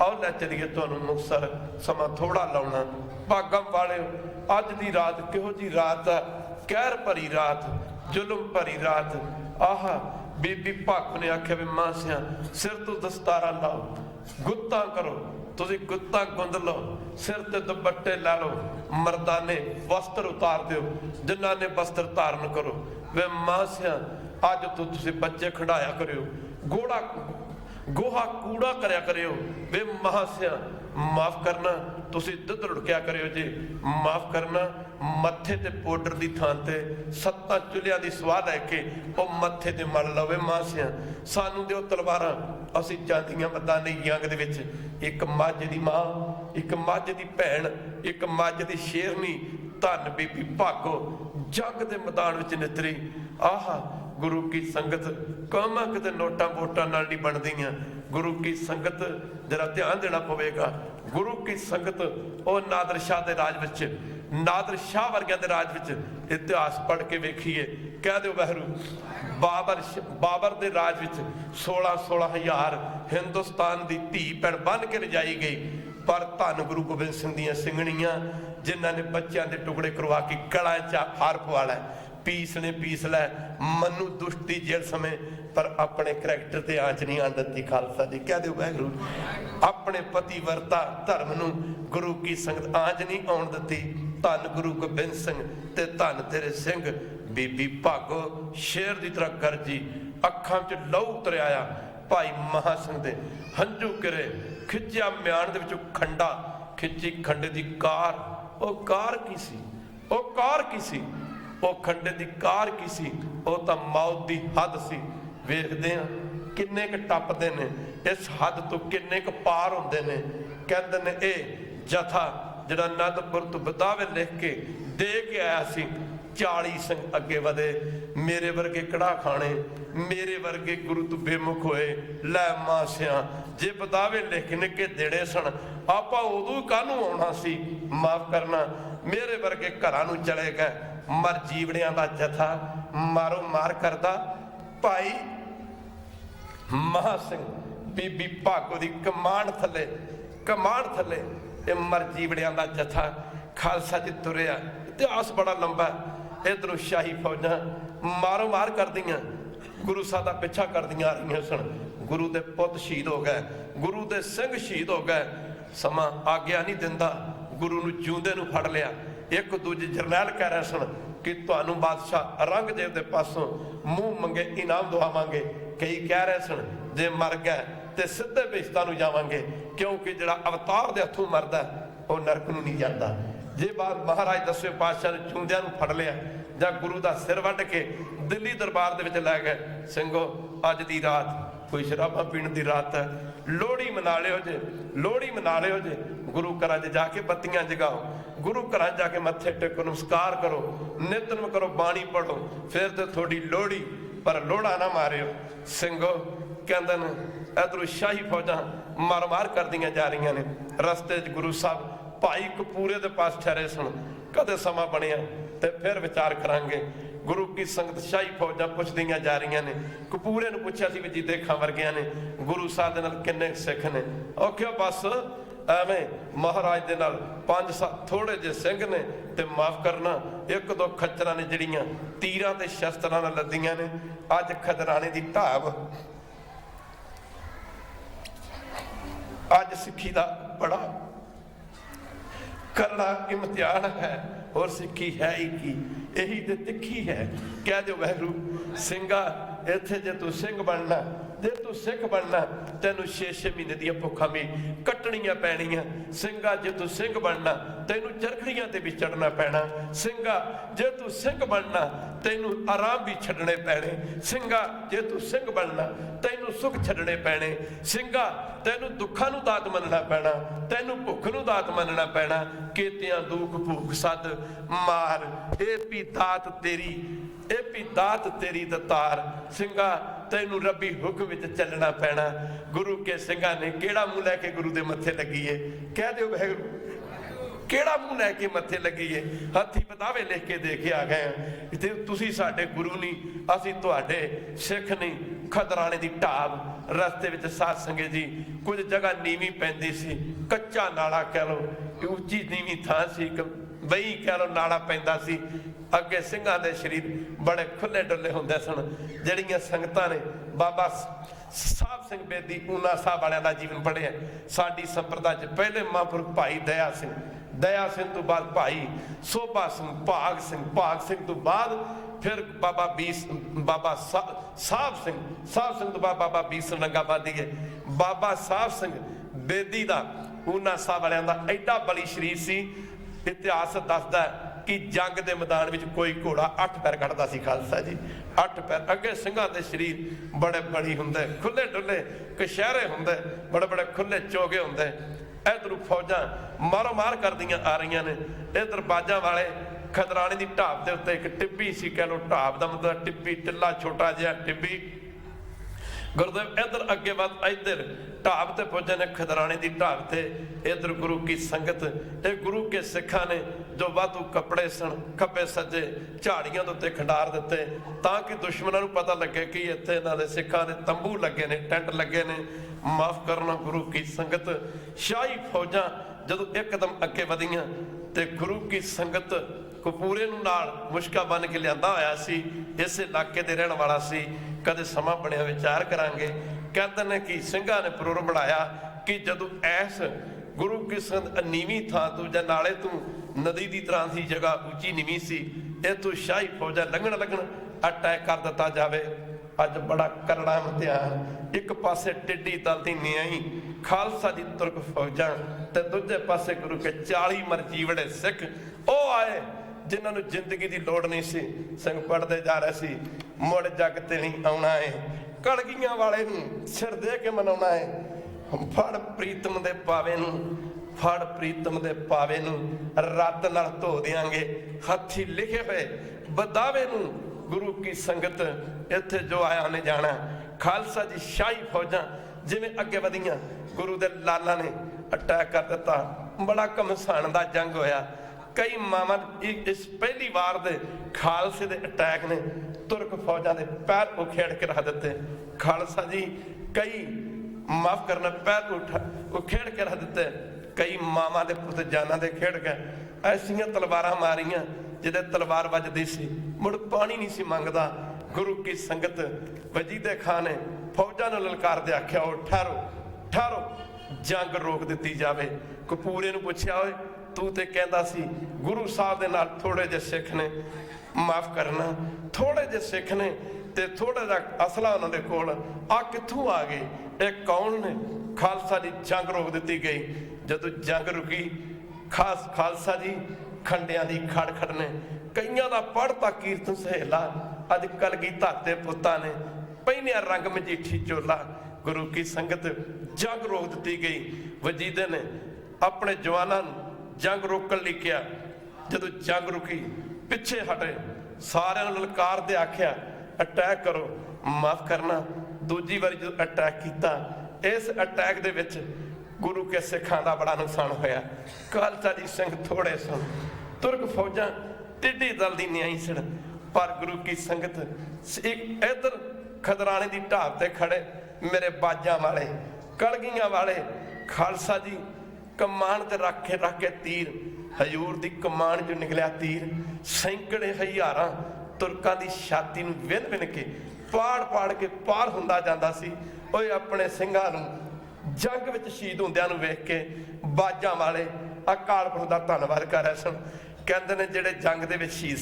ਆਓ ਲੈ ਚਲੀਏ ਤੁਹਾਨੂੰ ਮੁਕਤਸਰ, ਸਮਾਂ ਥੋੜਾ ਲਾਉਣਾ। ਭਾਗਾਂ ਵਾਲਿਓ ਅੱਜ ਦੀ ਰਾਤ ਕਿਹੋ ਜੀ ਰਾਤ ਹੈ? ਕਹਿਰ ਭਰੀ ਰਾਤ, ਜ਼ੁਲਮ ਭਰੀ ਰਾਤ। ਆਹ ਬੀਬੀ ਭਾਗੋ ਨੇ ਆਖਿਆ ਵੀ ਮਾਸਿਆ ਸਿਰ ਤੋਂ ਦਸਤਾਰਾ ਲਾਓ, ਗੁੱਤਾਂ ਕਰੋ, ਤੁਸੀਂ ਗੁੱਤਾਂ ਗੁੰਦ ਲਓ, ਸਿਰ ਤੇ ਦੁਪੱਟੇ ਲਾ ਲਓ, ਮਰਦਾਨੇ ਵਸਤਰ ਉਤਾਰ ਦਿਓ, ਜਿਨ੍ਹਾਂ ਨੇ ਵਸਤਰ ਧਾਰਨ ਕਰੋ। ਵੇ ਮਾਸਿਆ ਅੱਜ ਤੋਂ ਤੁਸੀਂ ਬੱਚੇ ਖਿਡਾਇਆ ਕਰਿਓ, ਗੋਹਾ ਕੂੜਾ ਕਰਿਆ ਕਰਿਓ। ਵੇ ਮਹਾਸਿਆ ਮਾਫ ਕਰਨਾ ਤੁਸੀਂ ਦੁੱਧ ਰੁੜਕਿਆ ਕਰਿਓ ਜੀ, ਮਾਫ ਕਰਨਾ ਮੱਥੇ ਤੇ ਪਾਊਡਰ ਦੀ ਥਾਂ ਤੇ 7 ਚੁੱਲ੍ਹਿਆਂ ਦੀ ਸਵਾਹ ਲੈ ਕੇ ਉਹ ਮੱਥੇ ਤੇ ਮਲ ਲਵੇ। ਮਾਸਿਆ ਸਾਨੂੰ ਦਿਓ ਤਲਵਾਰਾਂ, ਅਸੀਂ ਜਾਂਦੀਆਂ ਮਰਦਾਨੇ ਜੰਗ ਦੇ ਵਿੱਚ ਇੱਕ ਮੱਝ ਦੀ ਮਾਂ, ਇੱਕ ਮੱਝ ਦੀ ਭੈਣ, ਇੱਕ ਮੱਝ ਦੀ ਸ਼ੇਰਨੀ। ਧੰਨ ਬੀਬੀ ਭਾਗੋ ਜੰਗ ਦੇ ਮੈਦਾਨ ਵਿੱਚ ਨਿਤਰੀ। ਆਹ ਗੁਰੂ ਕੀ ਸੰਗਤ ਕੌਮਾਂ ਕਿਤੇ ਨੋਟਾਂ ਵੋਟਾਂ ਨਾਲ ਨਹੀਂ ਬਣਦੀਆਂ। ਗੁਰੂ ਕੀ ਸੰਗਤ ਜਰਾ ਧਿਆਨ ਦੇਣਾ ਪਵੇਗਾ। ਗੁਰੂ ਕੀ ਸੰਗਤ ਉਹ ਨਾਦਰ ਸ਼ਾਹ ਦੇ ਰਾਜ ਵਿੱਚ, ਨਾਦਰ ਸ਼ਾਹ ਵਰਗਿਆਂ ਦੇ ਰਾਜ ਵਿੱਚ ਇਤਿਹਾਸ ਪੜ੍ਹ ਕੇ ਵੇਖੀਏ। ਕਹਿ ਦਿਓ ਵਹਿਰੂ ਬਾਬਰ ਦੇ ਰਾਜ ਵਿੱਚ 16,000 ਹਿੰਦੁਸਤਾਨ ਦੀ ਧੀ ਭੈਣ ਬੰਨ ਕੇ ਲਿਜਾਈ ਗਈ। पर धन गुरु गोबिंद सिंह दियां सिंघणियां जिन्हां ने बच्चों के टुकड़े करवा के गलां च हार पवा लै, पीस ने पीस लै, मनु दुष्टी जेल समय पर अपने करैक्टर ते आंच नहीं आन दी। खालसा जी कह दो वाहिगुरू, अपने पतिव्रता धर्म नूं गुरु की संगत आंच नहीं आउण दित्ती। धन गुरु गोबिंद सिंह ते धन तेरे सिंह। बीबी भागो शेर की तरह गरजी, अखां च लहू उतर आया। भाई महा सिंह दे हंझू किरे, खिंचिया म्यान दे विचों खंडा, खिंची खंडे दी कार। ओ कार की सी, ओ कार की सी, ओ खंडे दी कार की सी, ओ तां मौत दी हद सी। वेखदे आ किन्ने क टपदे ने, इस हद तो किन्ने क पार हुंदे ने। कहंदे ने ए जथा जिहड़ा आनंदपुर तो बदावे लिख के दे के आया सी, 40 सिंह अगे वधे। मेरे वर्गे कड़ा खाने, मेरे वर्गे गुरु तो बेमुख होए। लै मासिया जे बदावे लिखने के देड़े सन, आपां उदों काहनूं आउणा सी। माफ करना, मेरे वर्गे घरां नूं चले गए। मर जीवड़ियां दा जथा मारो मार करदा। भाई महा सिंह बीबी भागो दी कमांड थले, कमांड थले ये मर जीवड़ियां दा जथा खालसा जी तुरिया। इतिहास बड़ा लंबा। इधरों शाही फौजा मारो मार कर दियां, गुरु साहब दा पिछा कर दियां आ रही सन। गुरु दे पुत शहीद हो गए, गुरु दे सिंह शहीद हो गए। समा आग्या नहीं दिंदा, गुरु नूं जिउंदे नूं फड़ लिया। एक दूजे जरनैल कह रहे सन कि तुहानूं बादशाह औरंगजेब दे पासों मूँह मंगे इनाम दवावांगे। कई कह रहे सन जे मर गए तो सीधे बेशतां नूं जावांगे, क्योंकि जिहड़ा अवतार दे हत्थों मरदा वो नरक नूं नहीं जांदा। जे बात महाराज दसवें पातशाह ने चूंदियां नूं फड़ लिया जां गुरु दा सिर वड्ड के दिल्ली दरबार दे विच लै गए, सिंघो अज दी रात कोई शराबा पीण दी रात है, लोहड़ी मना लिओ जे, लोहड़ी मना लिओ जे। गुरु घरां च जाके बत्तियां जगाओ, गुरु घरां जाके मत्थे टेको, नमस्कार करो, नितनम करो, बाणी पढ़ो, फिर तो थोड़ी लोहड़ी। पर लोहड़ा ना मारियो। सिंघो कहंदे ने इधरों शाही फौजां मार मार कर दियां जा रही ने। रस्ते च गुरु साहब भाई कपूरे दे पास ठहरे सन। कदे समा बनिया ते फिर विचार करांगे। गुरु की संगत शाही फौजां पुछदियां जा रही ने। कपूरे नूं पुछया सी भी जी देखां वर्गियां ने गुरु साहब दे नाल किन्ने सिख ने। औखिया बस एवें महाराज दे नाल 5-7 थोड़े जे सिंह ने ते माफ करना 1-2 खच्चरां ने जिहड़ियां तीरां ते शस्त्रां नाल लदियां ने। अज खदराणे दी ढाब, अज सिक्खी दा बड़ा करड़ा इम्तिहान है और सिक्खी है ही की, यही तो तिखी है। कह दो वाहिगुरू सिंघा इत्थे जे तू सिंह बनना, जे तू सिख बनना तेनू 6-6 महीने दी भुखा भी कटनियां पैणियां। सिंघा जे तू सिंह बनना तेनू चरखड़ियां ते भी चढ़ना पैना। सिंघा जे तू सिंह बनना तेनू आराम भी छड्डने पैने। सिंघा जे तू सिंह बनना तेनू सुख छड्डने पैने। सिंघा तेनू दुखां नू दात मनना पैना, तेनू भुख नू दात मनना पैना। केतियां दुख भूख सद मार ए भी दात तेरी, ए भी दात तेरी दतार। सिंघा तेनू रब्बी हुक्म विच चलना पैना। गुरु के सिंघा ने केड़ा मुंह लैके गुरु दे मत्थे लगी है। कह दो वाहिगुरू केड़ा मुंह लैके मत्थे लगी है। हथी बदावे लिख के दे के आ गए ते तुसी साडे गुरु नहीं, असी तुहाडे सिख नहीं। खदराणे दी ढाब रस्ते विच साध संगत जी कुछ जगह नीवी पैंदी सी, कच्चा नाला कह लो, उच्ची नीवी थां सी, बई कह लो नाला पैंदा सी। अगे सिंघां दे शरीर बड़े खुले डुले हुंदे सन। जिहड़ियां संगतां ने बाबा साहब सिंह बेदी ऊना साहब वालियां दा जीवन पढ़िया। साडी संप्रदा च पहले महापुरख भाई दया सिंह, दया सिंह तो बाद भाई सोभा सिंह, भाग सिंह तो बाद फिर बाबा साहब सिंह तो बाद बाबा बीस सिंह नंगाबादी है। बाबा साहब सिंह बेदी दा ऊना साहब वालियां दा एडा बड़ी शरीर सी। इतिहास दसदा कि जंग के मैदान में कोई घोड़ा 8 पैर कटदा सी। खालसा जी 8 पैर। अगे सिंघां दे शरीर बड़े बड़ी हुंदे, खुले डुले कशहरे हुंदे, बड़े बड़े खुले चोगे हुंदे। इधरों फौजां मारो मार कर दियां आ रही ने। इधर बाजा वाले खदराणे की ढाब के उत्ते एक टिब्बी सी, कह लो ढाब का मतलब टिब्बी, टिल्ला छोटा जिहा टिब्बी। गुरुदेव इधर अगे बाद इधर ढाब ते पहुंचे ने, खदराने की ढाब ते। इधर गुरु की संगत, ये गुरु के सिखा ने जो वाधू कपड़े सन खब्बे सज्जे झाड़ियां दे उत्ते खंडार दिते, ताकि दुश्मनों को पता लगे कि इत्थे इन्हां दे सिखां दे तंबू लगे ने, टेंट लगे ने। माफ करना गुरु की संगत, शाही फौजां जदों एकदम अगे वधियां ते गुरु की संगत कपूरे नूं नाल मुश्का बन के लिआंदा होया सी, इस इलाके दे रहण वाला सी। कदे समा बनिया विचार करांगे। कहते ने कि ਸਿੰਘਾਂ ने पुर बनाया कि जदों ऐस गुरु की संगत नीवी थां तू जां नाले तू नदी की तरह की जगह उची नीवी सी, इतों शाही फौजा लंघण लगन अटैक कर दिता जाए। अज बड़ा करड़ा इम्तिहान, एक पासे टिड्डी दल दी न्याई खालसा दी तुर्क फौजां ते दूजे पासे गुरु के 40 मरजीवड़े सिख ओ आए जिन्होंने जिंदगी की लोड़ नहीं सी। सिंह पढ़ते जा रहे सी, मुड़ जग ते नहीं आउणा है, कलगियां वाले नूं सिर दे के मनाउणा है। फड़ प्रीतम दे पावे नूं, फड़ प्रीतम दे पावे नूं रत नाल धो देंगे, हथी लिखे हुए बदावे नूं गुरु की संगत। इत्थे जो आया ने जाना। खालसा जी शाही फौजां जिवें अगे वधियां, गुरु दे लाला ने अटैक कर दिता। बड़ा घमसान दा जंग होया। कई मामा इस पहली बार दे खालसे दे अटैक ने तुर्क फौजां दे पैर उखेड़ के रख दिते। खालसा जी कई माफ करना पैर उखेड़ के रख दिते। कई मामा दे पुत जाना दे खेड़ के ऐसियां तलवारां मारियां जिहदे तलवार वजदी सी, मुड़ पानी नहीं सी मंगदा। गुरु की संगत वजीदे खां ने फौजां नूं ललकार दे आख्या, ओ ठहरो ठहरो, जंग रोक दी जाए। कपूरे नूं पुछया, ओए तू तो कहता सी गुरु साहब दे नाल थोड़े जे सिख ने, माफ करना थोड़े जे सिख ने ते थोड़ा जा असला उन्होंने कोल आ कित्थों आ गए, ये कौन ने? खालसा जी जंग रोक दी गई। जदों जंग रुकी खालसा जी खंडियां दी खड़ खड़ने, कईयां दा पढ़ता कीर्तन सहेला, अज कलगीधर दे पुत्तां ने पहिनिया रंग मजीठी चोला। गुरु की संगत जंग रोक दी गई। वजीदे ने अपने जवानां नूं जंग रोकण लई कहा। जदों जंग रुकी पिछे हटे, सारिआं नूं ललकार दे आख्या अटैक करो। माफ करना दूजी बारी जो अटैक किया, इस अटैक दे विच गुरु के सिखां दा बड़ा नुकसान होया। खालसा जी सिंह थोड़े सन, तुर्क फौजां टिड्डी दल दी न्याई सन, पर गुरु की संगत इधर खदराने की ढाब ते खड़े मेरे बाजां वाले कलगियां वाले। खालसा जी कमान ते रख के तीर, हजूर दी कमान जो निकलिया तीर सैकड़े हज़ारां तुर्कां दी छाती नूं विन विन के पाड़ पाड़ के पार हुंदा जांदा सी। ओए अपने ਸਿੰਘਾਂ नूं जंग विच शहीद हुंदिआं नूं वेख के बाजां वाले अकाल पुरख दा धन्नवाद कर रहे सन। कहंदे ने जिहड़े जंग दे विच शहीद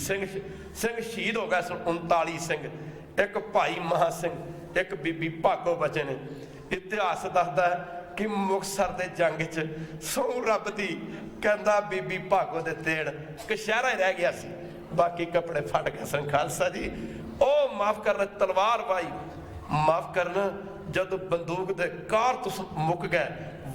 ਸਿੰਘ शहीद हो गए सन 39 ਸਿੰਘ, एक भाई महा ਸਿੰਘ, एक बीबी भागो बचे ने। इतिहास दसदा है कि मुक्तसर दे जंग च सौ रब दी कहंदा बीबी भागो दे तेड़ कशहरा ही रह गया सी, बाकी कपड़े फट गए सन। खालसा जी ओ माफ करना तलवार भाई, माफ करना जब बंदूक दे कारतूस मुक गए,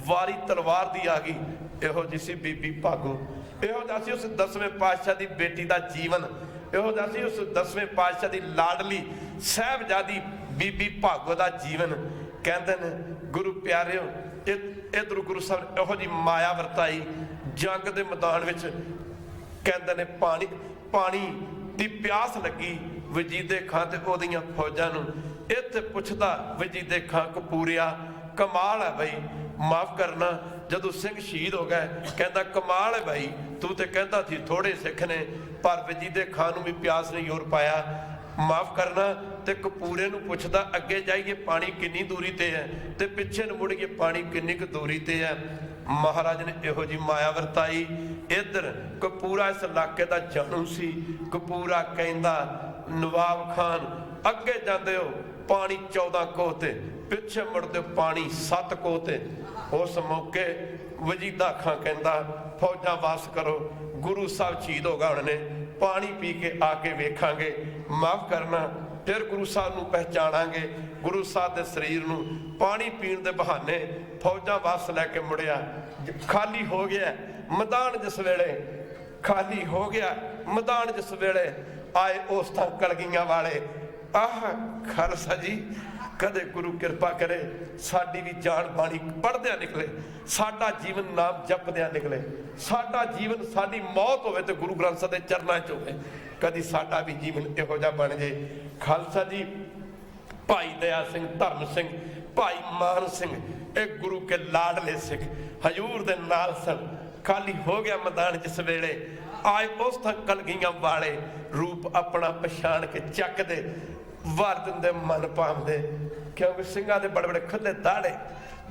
वारी तलवार दी आ गई। इहो जी सी बीबी भागो, इहो जिहा सी उस 10वें पातशाह दी बेटी दा जीवन, इहो जिहा सी उस 10वें पातशाह दी लाडली साहिबजादी बीबी भागो दा जीवन। कहंदे ने गुरु प्यारिओ इधर गुरु साहब इहो जी माया वरताई जंग दे मैदान विच। कहंदे ने पानी पानी दी प्यास लगी वजीदे खां ते ओदियां फौजां नूं। इत्थे पुछदा वजीदे खां कपूरिया कमाल है बई, माफ करना जदों सिंह शहीद हो गए कहंदा कमाल है भाई, तू तो कहंदा सी थोड़े सिख ने, पर वजीदे खां नूं भी प्यास नहीं होर पाया। माफ करना ते कपूरे नूं पुछदा अगे जाइए पानी किन्नी दूरी ते है, ते पिछे नूं मुड़िए पानी किन्नी क दूरी ते है। महाराज ने इहो जी माया वरताई। इधर कपूरा इस इलाके का जानू सी। कपूरा कहंदा नवाब खान अगे जाते हो पानी 14 कोह ते, पिछे मुड़दे पानी 7 कोह ते। उस मौके वजीदा खां कहंदा फौजा वास करो, गुरु साहब शहीद हो गए उन्होंने, पानी पी के आके वेखांगे। माफ करना फिर गुरु साहब नूं पहचानांगे। गुरु साहब के शरीर नूं पानी पीण दे बहाने फौजा वापस लैके मुड़िया। खाली हो गया मैदान, जिस वेले खाली हो गया मैदान जिस वेले आए उस तां कलगियां वाले ਆਹ ਖਾਲਸਾ ਜੀ ਕਦੇ ਗੁਰੂ ਕਿਰਪਾ ਕਰੇ ਸਾਡੀ ਵੀ ਜਾਨ ਬਾਣੀ ਪੜ੍ਹਦਿਆਂ ਨਿਕਲੇ, ਸਾਡਾ ਜੀਵਨ ਨਾਮ ਜਪਦਿਆਂ ਨਿਕਲੇ, ਸਾਡਾ ਜੀਵਨ ਸਾਡੀ ਮੌਤ ਹੋਵੇ ਤੇ ਗੁਰੂ ਗ੍ਰੰਥ ਸਾਹਿਬ ਦੇ ਚਰਨਾਂ 'ਚ ਹੋਵੇ, ਕਦੀ ਸਾਡਾ ਵੀ ਜੀਵਨ ਇਹੋ ਜਿਹਾ ਬਣ ਜੇ। ਖਾਲਸਾ ਜੀ ਭਾਈ ਦਇਆ ਸਿੰਘ, ਧਰਮ ਸਿੰਘ, ਭਾਈ ਮਾਨ ਸਿੰਘ, ਇਹ ਗੁਰੂ ਕੇ ਲਾਡਲੇ ਸਿੰਘ ਹਜੂਰ ਦੇ ਨਾਲ ਸਨ। ਖਾਲੀ ਹੋ ਗਿਆ ਮੈਦਾਨ ਜਿਸ ਵੇਲੇ ਆਏ ਉਸ ਥਾਂ ਕਲਗੀਆਂ ਵਾਲੇ ਰੂਪ ਆਪਣਾ ਪਛਾਣ ਕੇ ਚੱਕਦੇ ਵਾਰ ਦਿੰਦੇ ਮਨ ਪਾਉਂਦੇ, ਕਿਉਂਕਿ ਸਿੰਘਾਂ ਦੇ ਬੜੇ ਬੜੇ ਖੁੱਲੇ ਦਾੜੇ,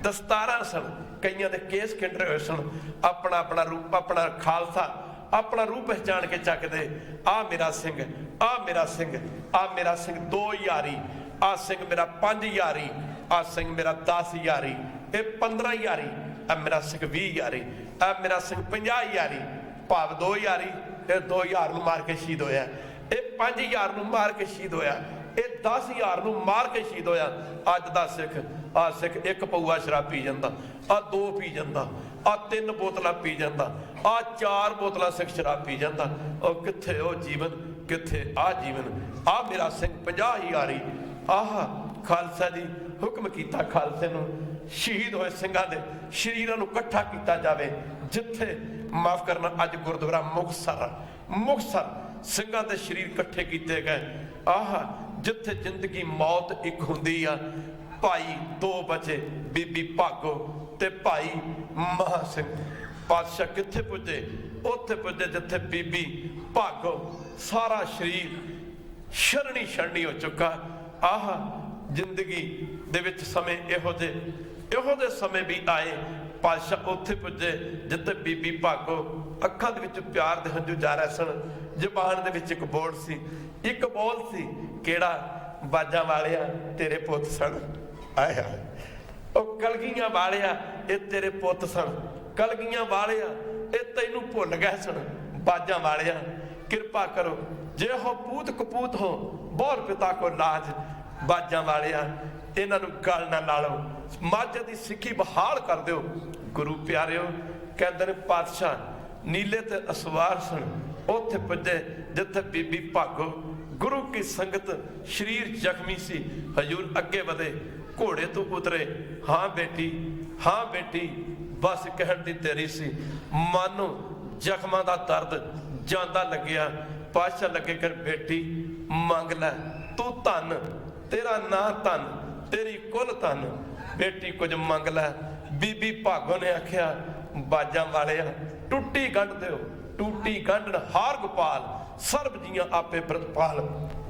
ਦਸਤਾਰਾਂ ਸਨ, ਕਈਆਂ ਦੇ ਕੇਸ ਖਿੰਡਰੇ ਹੋਏ ਸਨ। ਆਪਣਾ ਆਪਣਾ ਰੂਪ, ਆਪਣਾ ਖਾਲਸਾ ਆਪਣਾ ਰੂਪ ਪਹਿਚਾਣ ਕੇ ਚੱਕਦੇ, ਆ ਮੇਰਾ ਸਿੰਘ, ਆ ਮੇਰਾ ਸਿੰਘ, ਆ ਮੇਰਾ ਸਿੰਘ 2 ਯਾਰੀ, ਆ ਸਿੰਘ ਮੇਰਾ 5 ਯਾਰੀ, ਆ ਸਿੰਘ ਮੇਰਾ 10 ਯਾਰੀ, ਇਹ 15 ਯਾਰੀ, ਆ ਮੇਰਾ ਸਿੰਘ 20 ਯਾਰੀ, ਆ ਮੇਰਾ ਸਿੰਘ 50 ਯਾਰੀ, ਭਾਵ 2 ਯਾਰੀ। ਇਹ 2000 ਨੂੰ ਮਾਰ ਕੇ ਸ਼ਹੀਦ ਹੋਇਆ, ਇਹ 5000 ਨੂੰ ਮਾਰ ਕੇ ਸ਼ਹੀਦ ਹੋਇਆ, ਇਹ 10000 ਨੂੰ ਮਾਰ ਕੇ ਸ਼ਹੀਦ ਹੋਇਆ। ਅੱਜ ਦਾ ਸਿੱਖ, ਆ ਸਿੱਖ 1 ਪਊਆ ਸ਼ਰਾਬ ਪੀ ਜਾਂਦਾ, ਆ 2 ਪੀ ਜਾਂਦਾ, ਆ 3 ਬੋਤਲਾਂ ਪੀ ਜਾਂਦਾ, ਆ 4 ਬੋਤਲਾਂ ਸਿੱਖ ਸ਼ਰਾਬ ਪੀ ਜਾਂਦਾ। ਉਹ ਕਿੱਥੇ ਉਹ ਜੀਵਨ, ਕਿੱਥੇ ਆ ਜੀਵਨ। ਆ ਮੇਰਾ ਸਿੰਘ 50 ਯਾਰੀ। ਆਹ ਖਾਲਸਾ ਜੀ ਹੁਕਮ ਕੀਤਾ ਖਾਲਸੇ ਨੂੰ ਸ਼ਹੀਦ ਹੋਏ ਸਿੰਘਾਂ ਦੇ ਸ਼ਰੀਰਾਂ ਨੂੰ ਇਕੱਠਾ ਕੀਤਾ ਜਾਵੇ। ਜਿੱਥੇ ਮਾਫ ਕਰਨਾ ਅੱਜ ਗੁਰਦੁਆਰਾ ਮੁਕਤਸਰ ਸਿੰਘਾਂ ਦੇ ਸਰੀਰ ਇਕੱਠੇ ਕੀਤੇ ਗਏ। ਆਹ ਜਿੱਥੇ ਜ਼ਿੰਦਗੀ ਮੌਤ ਇੱਕ ਹੁੰਦੀ ਆ। ਭਾਈ 2 ਬਚੇ, ਬੀਬੀ ਭਾਗੋ ਤੇ ਭਾਈ ਮਹਾ ਸਿੰਘ। ਪਾਤਸ਼ਾਹ ਕਿੱਥੇ ਪੁੱਜੇ? ਉੱਥੇ ਪੁੱਜੇ ਜਿੱਥੇ ਬੀਬੀ ਭਾਗੋ ਸਾਰਾ ਸਰੀਰ ਛਰਣੀ ਹੋ ਚੁੱਕਾ। ਆਹ ਜ਼ਿੰਦਗੀ ਦੇ ਵਿੱਚ ਸਮੇਂ ਇਹੋ ਜਿਹੇ ਸਮੇਂ ਵੀ ਆਏ। ਪਾਤਸ਼ਾਹ ਉੱਥੇ ਪੁੱਜੇ ਜਿੱਥੇ ਬੀਬੀ ਭਾਗੋ ਅੱਖਾਂ ਦੇ ਵਿੱਚ ਪਿਆਰ ਦੇ ਹੰਝੂ ਜਾ ਰਹੇ ਸਨ। ਜ਼ੁਬਾਨ ਦੇ ਵਿੱਚ ਇੱਕ ਬੋਲ ਸੀ, ਇੱਕ ਬੋਲ ਸੀ, ਕਿਹੜਾ? ਬਾਜਾਂ ਵਾਲਿਆ ਤੇਰੇ ਪੁੱਤ ਸਨ। ਆਇਆ ਉਹ ਕਲਗੀਆਂ ਵਾਲਿਆ ਇਹ ਤੇਰੇ ਪੁੱਤ ਸਨ। ਕਲਗੀਆਂ ਵਾਲਿਆ ਇਹ ਤੈਨੂੰ ਭੁੱਲ ਗਏ ਸਨ। ਬਾਜਾਂ ਵਾਲਿਆ ਕਿਰਪਾ ਕਰੋ, ਜੇ ਹੋ ਪੂਤ ਕਪੂਤ ਹੋ ਬੋਰ ਪਿਤਾ ਕੋ ਲਾਜ। ਬਾਜਾਂ ਵਾਲਿਆ ਇਹਨਾਂ ਨੂੰ ਗਲ ਨਾ ਲਾ ਲਓ, ਮਾਝੇ ਦੀ ਸਿੱਖੀ ਬਹਾਲ ਕਰ ਦਿਓ। ਗੁਰੂ ਪਿਆਰਿਓ ਕਹਿੰਦੇ ਨੇ ਪਾਤਸ਼ਾਹ ਨੀਲੇ ਤੇ ਅਸਵਾਰ ਸਨ। ਉੱਥੇ ਪੁੱਜੇ ਜਿੱਥੇ ਬੀਬੀ ਭਾਗੋ ਗੁਰੂ ਕੀ ਸੰਗਤ, ਸ਼ਰੀਰ ਜ਼ਖਮੀ ਸੀ। ਹਜੂਰ ਅੱਗੇ ਵਧੇ, ਘੋੜੇ ਤੋਂ ਉਤਰੇ। ਹਾਂ ਬੇਟੀ, ਹਾਂ ਬੇਟੀ, ਬਸ ਕਹਿਣ ਦੀ ਤੇਰੀ ਸੀ। ਮਾਨੋ ਜ਼ਖਮਾਂ ਦਾ ਦਰਦ ਜਾਂਦਾ ਲੱਗਿਆ। ਪਾਤਸ਼ਾਹ ਲੱਗੇ ਕਰ ਬੇਟੀ ਮੰਗ ਲੈ, ਤੂੰ ਧਨ, ਤੇਰਾ ਨਾਂ ਧਨ, ਤੇਰੀ ਕੁੱਲ ਧਨ। ਬੇਟੀ ਕੁਝ ਮੰਗ ਲੈ। ਬੀਬੀ ਭਾਗੋ ਨੇ ਆਖਿਆ ਬਾਜਾਂ ਵਾਲਿਆ ਟੁੱਟੀ ਗੰਢ ਦਿਓ, ਟੂਟੀ ਗੰਢਣ ਹਾਰ ਗੋਪਾਲ, ਸਰਬ ਜੀਆਂ ਆਪੇ ਪ੍ਰਤਪਾਲ।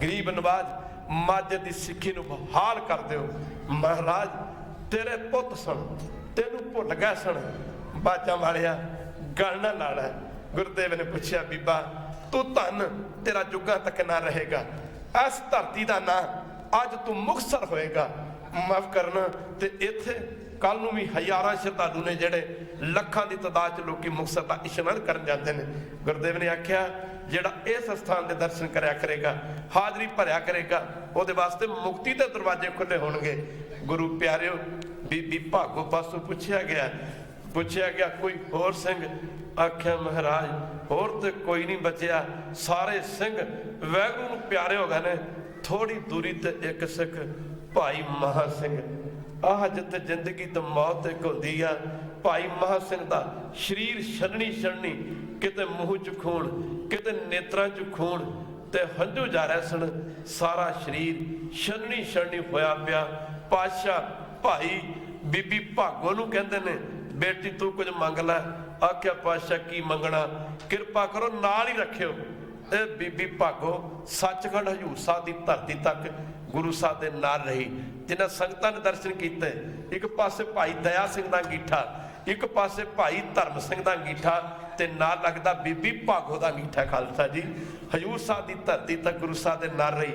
ਗਰੀਬ ਨਵਾਜ ਮਾਝੇ ਦੀ ਸਿੱਖੀ ਨੂੰ ਬਹਾਲ ਕਰ ਦਿਓ। ਮਹਾਰਾਜ ਤੇਰੇ ਪੁੱਤ ਸਨ, ਤੈਨੂੰ ਭੁੱਲ ਗਏ ਸਨ। ਬਾਜਾਂ ਵਾਲਿਆ ਗੱਲ ਨਾ ਲਾ ਲੈ। ਗੁਰਦੇਵ ਨੇ ਪੁੱਛਿਆ ਬੀਬਾ ਤੂੰ ਧਨ, ਤੇਰਾ ਜੁਗਾਂ ਤੱਕ ਨਾ ਰਹੇਗਾ। ਇਸ ਧਰਤੀ ਦਾ ਨਾਂ ਅੱਜ ਤੂੰ ਮੁਕਤਸਰ ਹੋਏਗਾ। ਮਾਫ ਕਰਨਾ ਤੇ ਇੱਥੇ ਕੱਲ ਨੂੰ ਵੀ ਹਜ਼ਾਰਾਂ ਸ਼ਰਧਾਲੂ ਨੇ ਜਿਹੜੇ ਲੱਖਾਂ ਦੀ ਤਾਦਾਦ 'ਚ ਲੋਕੀ ਮੁਕਤਸਰ ਦਾ ਇਸ਼ਨਾਨ ਕਰਨ ਜਾਂਦੇ ਨੇ। ਗੁਰਦੇਵ ਨੇ ਆਖਿਆ ਜਿਹੜਾ ਇਸ ਸਥਾਨ ਦੇ ਦਰਸ਼ਨ ਕਰਿਆ ਕਰੇਗਾ, ਹਾਜ਼ਰੀ ਭਰਿਆ ਕਰੇਗਾ, ਉਹਦੇ ਵਾਸਤੇ ਮੁਕਤੀ ਦੇ ਦਰਵਾਜ਼ੇ ਖੁੱਲੇ ਹੋਣਗੇ। ਗੁਰੂ ਪਿਆਰਿਓ ਬੀਬੀ ਭਾਗੋ ਪਾਸੋਂ ਪੁੱਛਿਆ ਗਿਆ ਕੋਈ ਹੋਰ ਸਿੰਘ? ਆਖਿਆ ਮਹਾਰਾਜ ਹੋਰ ਤੇ ਕੋਈ ਨਹੀਂ ਬਚਿਆ, ਸਾਰੇ ਸਿੰਘ ਵਾਹਿਗੁਰੂ ਨੂੰ ਪਿਆਰੇ ਹੋ ਗਏ ਨੇ। ਥੋੜੀ ਦੂਰੀ ਤੇ ਇੱਕ ਸਿੱਖ ਭਾਈ ਮਹਾ ਸਿੰਘ। ਆਹ ਜਿੱਥੇ ਜ਼ਿੰਦਗੀ ਤੋਂ ਮੌਤ ਇੱਕ ਹੁੰਦੀ ਆ। ਭਾਈ ਮਹਾ ਸਿੰਘ ਦਾ ਸਰੀਰ ਛਲਣੀ, ਕਿਤੇ ਮੂੰਹ 'ਚ ਖੂਨ, ਕਿਤੇ ਨੇਤਰਾਂ 'ਚ ਖੂਨ ਤੇ ਹੰਝੂ ਜਾ ਰਹੇ ਸਨ। ਸਾਰਾ ਸਰੀਰ ਛਲਣੀ ਹੋਇਆ ਪਿਆ। ਪਾਤਸ਼ਾਹ ਭਾਈ ਬੀਬੀ ਭਾਗੋ ਨੂੰ ਕਹਿੰਦੇ ਨੇ ਬੇਟੀ ਤੂੰ ਕੁਝ ਮੰਗ ਲੈ। ਆਖਿਆ ਪਾਤਸ਼ਾਹ ਕੀ ਮੰਗਣਾ? ਕਿਰਪਾ ਕਰੋ ਨਾਲ ਹੀ ਰੱਖਿਓ। ਇਹ ਬੀਬੀ ਭਾਗੋ ਸੱਚਖੰਡ ਹਜੂਰ ਸਾਹਿਬ ਦੀ ਧਰਤੀ ਤੱਕ ਗੁਰੂ ਸਾਹਿਬ ਦੇ ਨਾਲ ਰਹੀ। ਜਿਨ੍ਹਾਂ ਸੰਗਤਾਂ ਨੇ ਦਰਸ਼ਨ ਕੀਤੇ, ਇੱਕ ਪਾਸੇ ਭਾਈ ਦਇਆ ਸਿੰਘ ਦਾ ਅੰਗੀਠਾ, ਇੱਕ ਪਾਸੇ ਭਾਈ ਧਰਮ ਸਿੰਘ ਦਾ ਅੰਗੀਠਾ ਤੇ ਨਾਲ ਲੱਗਦਾ ਬੀਬੀ ਭਾਗੋ ਦਾ ਅੰਗੀਠਾ। ਖਾਲਸਾ ਜੀ ਹਜੂਰ ਸਾਹਿਬ ਦੀ ਧਰਤੀ ਤੱਕ ਗੁਰੂ ਸਾਹਿਬ ਦੇ ਨਾਲ ਰਹੀ।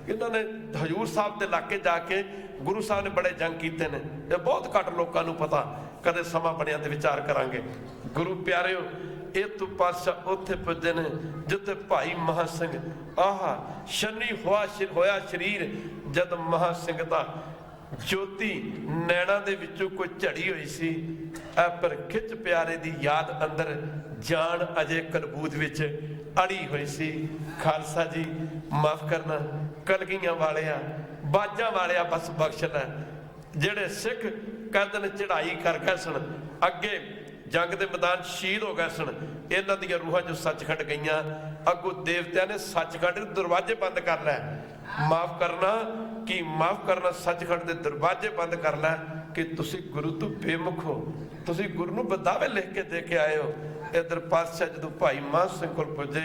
ਇਹਨਾਂ ਨੇ ਹਜੂਰ ਸਾਹਿਬ ਦੇ ਇਲਾਕੇ ਜਾ ਕੇ ਗੁਰੂ ਸਾਹਿਬ ਨੇ ਬੜੇ ਜੰਗ ਕੀਤੇ ਨੇ। ਇਹ ਬਹੁਤ ਘੱਟ ਲੋਕਾਂ ਨੂੰ ਪਤਾ, ਕਦੇ ਸਮਾਂ ਬਣਿਆ ਤੇ ਵਿਚਾਰ ਕਰਾਂਗੇ। ਗੁਰੂ ਪਿਆਰਿਓ ਇਹ ਤੋਂ ਪਾਤਸ਼ਾਹ ਉੱਥੇ ਪੁੱਜੇ ਨੇ ਜਿੱਥੇ ਭਾਈ ਮਹਾ ਸਿੰਘ। ਆਹ ਛੰਨੀ ਹੋਇਆ ਸਰੀਰ ਜਦ ਮਹਾ ਸਿੰਘ ਦਾ ਜੋਤੀ ਨੈਣਾ ਦੇ ਵਿੱਚੋਂ ਕੋਈ ਝੜੀ ਹੋਈ ਸੀ। ਐ ਪਰ ਖਿੱਚ ਪਿਆਰੇ ਦੀ ਯਾਦ ਅੰਦਰ ਜਾਨ ਅਜੇ ਕਲਬੂਤ ਵਿੱਚ ਅੜੀ ਹੋਈ ਸੀ। ਖਾਲਸਾ ਜੀ ਮਾਫ ਕਰਨਾ कलगियां वालिया बाजा वालिया बस बख्श लै। ਜਿਹੜੇ ਸਿੱਖ ਕਹਿੰਦੇ ਨੇ ਚੜ੍ਹਾਈ ਕਰ ਗਏ ਸਨ, ਅੱਗੇ ਜੰਗ ਦੇ ਮੈਦਾਨ ਸ਼ਹੀਦ ਹੋ ਗਏ ਸਨ, ਇਹਨਾਂ ਦੀਆਂ ਰੂਹਾਂ ਜੋ ਸੱਚਖੰਡ ਗਈਆਂ, ਅੱਗੋਂ ਦੇਵਤਿਆਂ ਨੇ ਸੱਚਖੰਡ ਦੇ ਦਰਵਾਜ਼ੇ ਬੰਦ ਕਰ ਲੈ। ਮਾਫ ਕਰਨਾ ਕਿ ਮਾਫ ਕਰਨਾ, ਸੱਚਖੰਡ ਦੇ ਦਰਵਾਜ਼ੇ ਬੰਦ ਕਰ ਲੈ ਕਿ ਤੁਸੀਂ ਗੁਰੂ ਤੋਂ ਬੇਮੁਖ ਹੋ, ਤੁਸੀਂ ਗੁਰੂ ਨੂੰ ਬਦਾਵੇ ਲਿਖ ਕੇ ਦੇ ਕੇ ਆਏ ਹੋ। ਇਧਰ ਪਾਤਸ਼ਾਹ ਜਦੋਂ ਭਾਈ ਮਾਨ ਸਿੰਘ ਕੋਲ ਪੁੱਜੇ,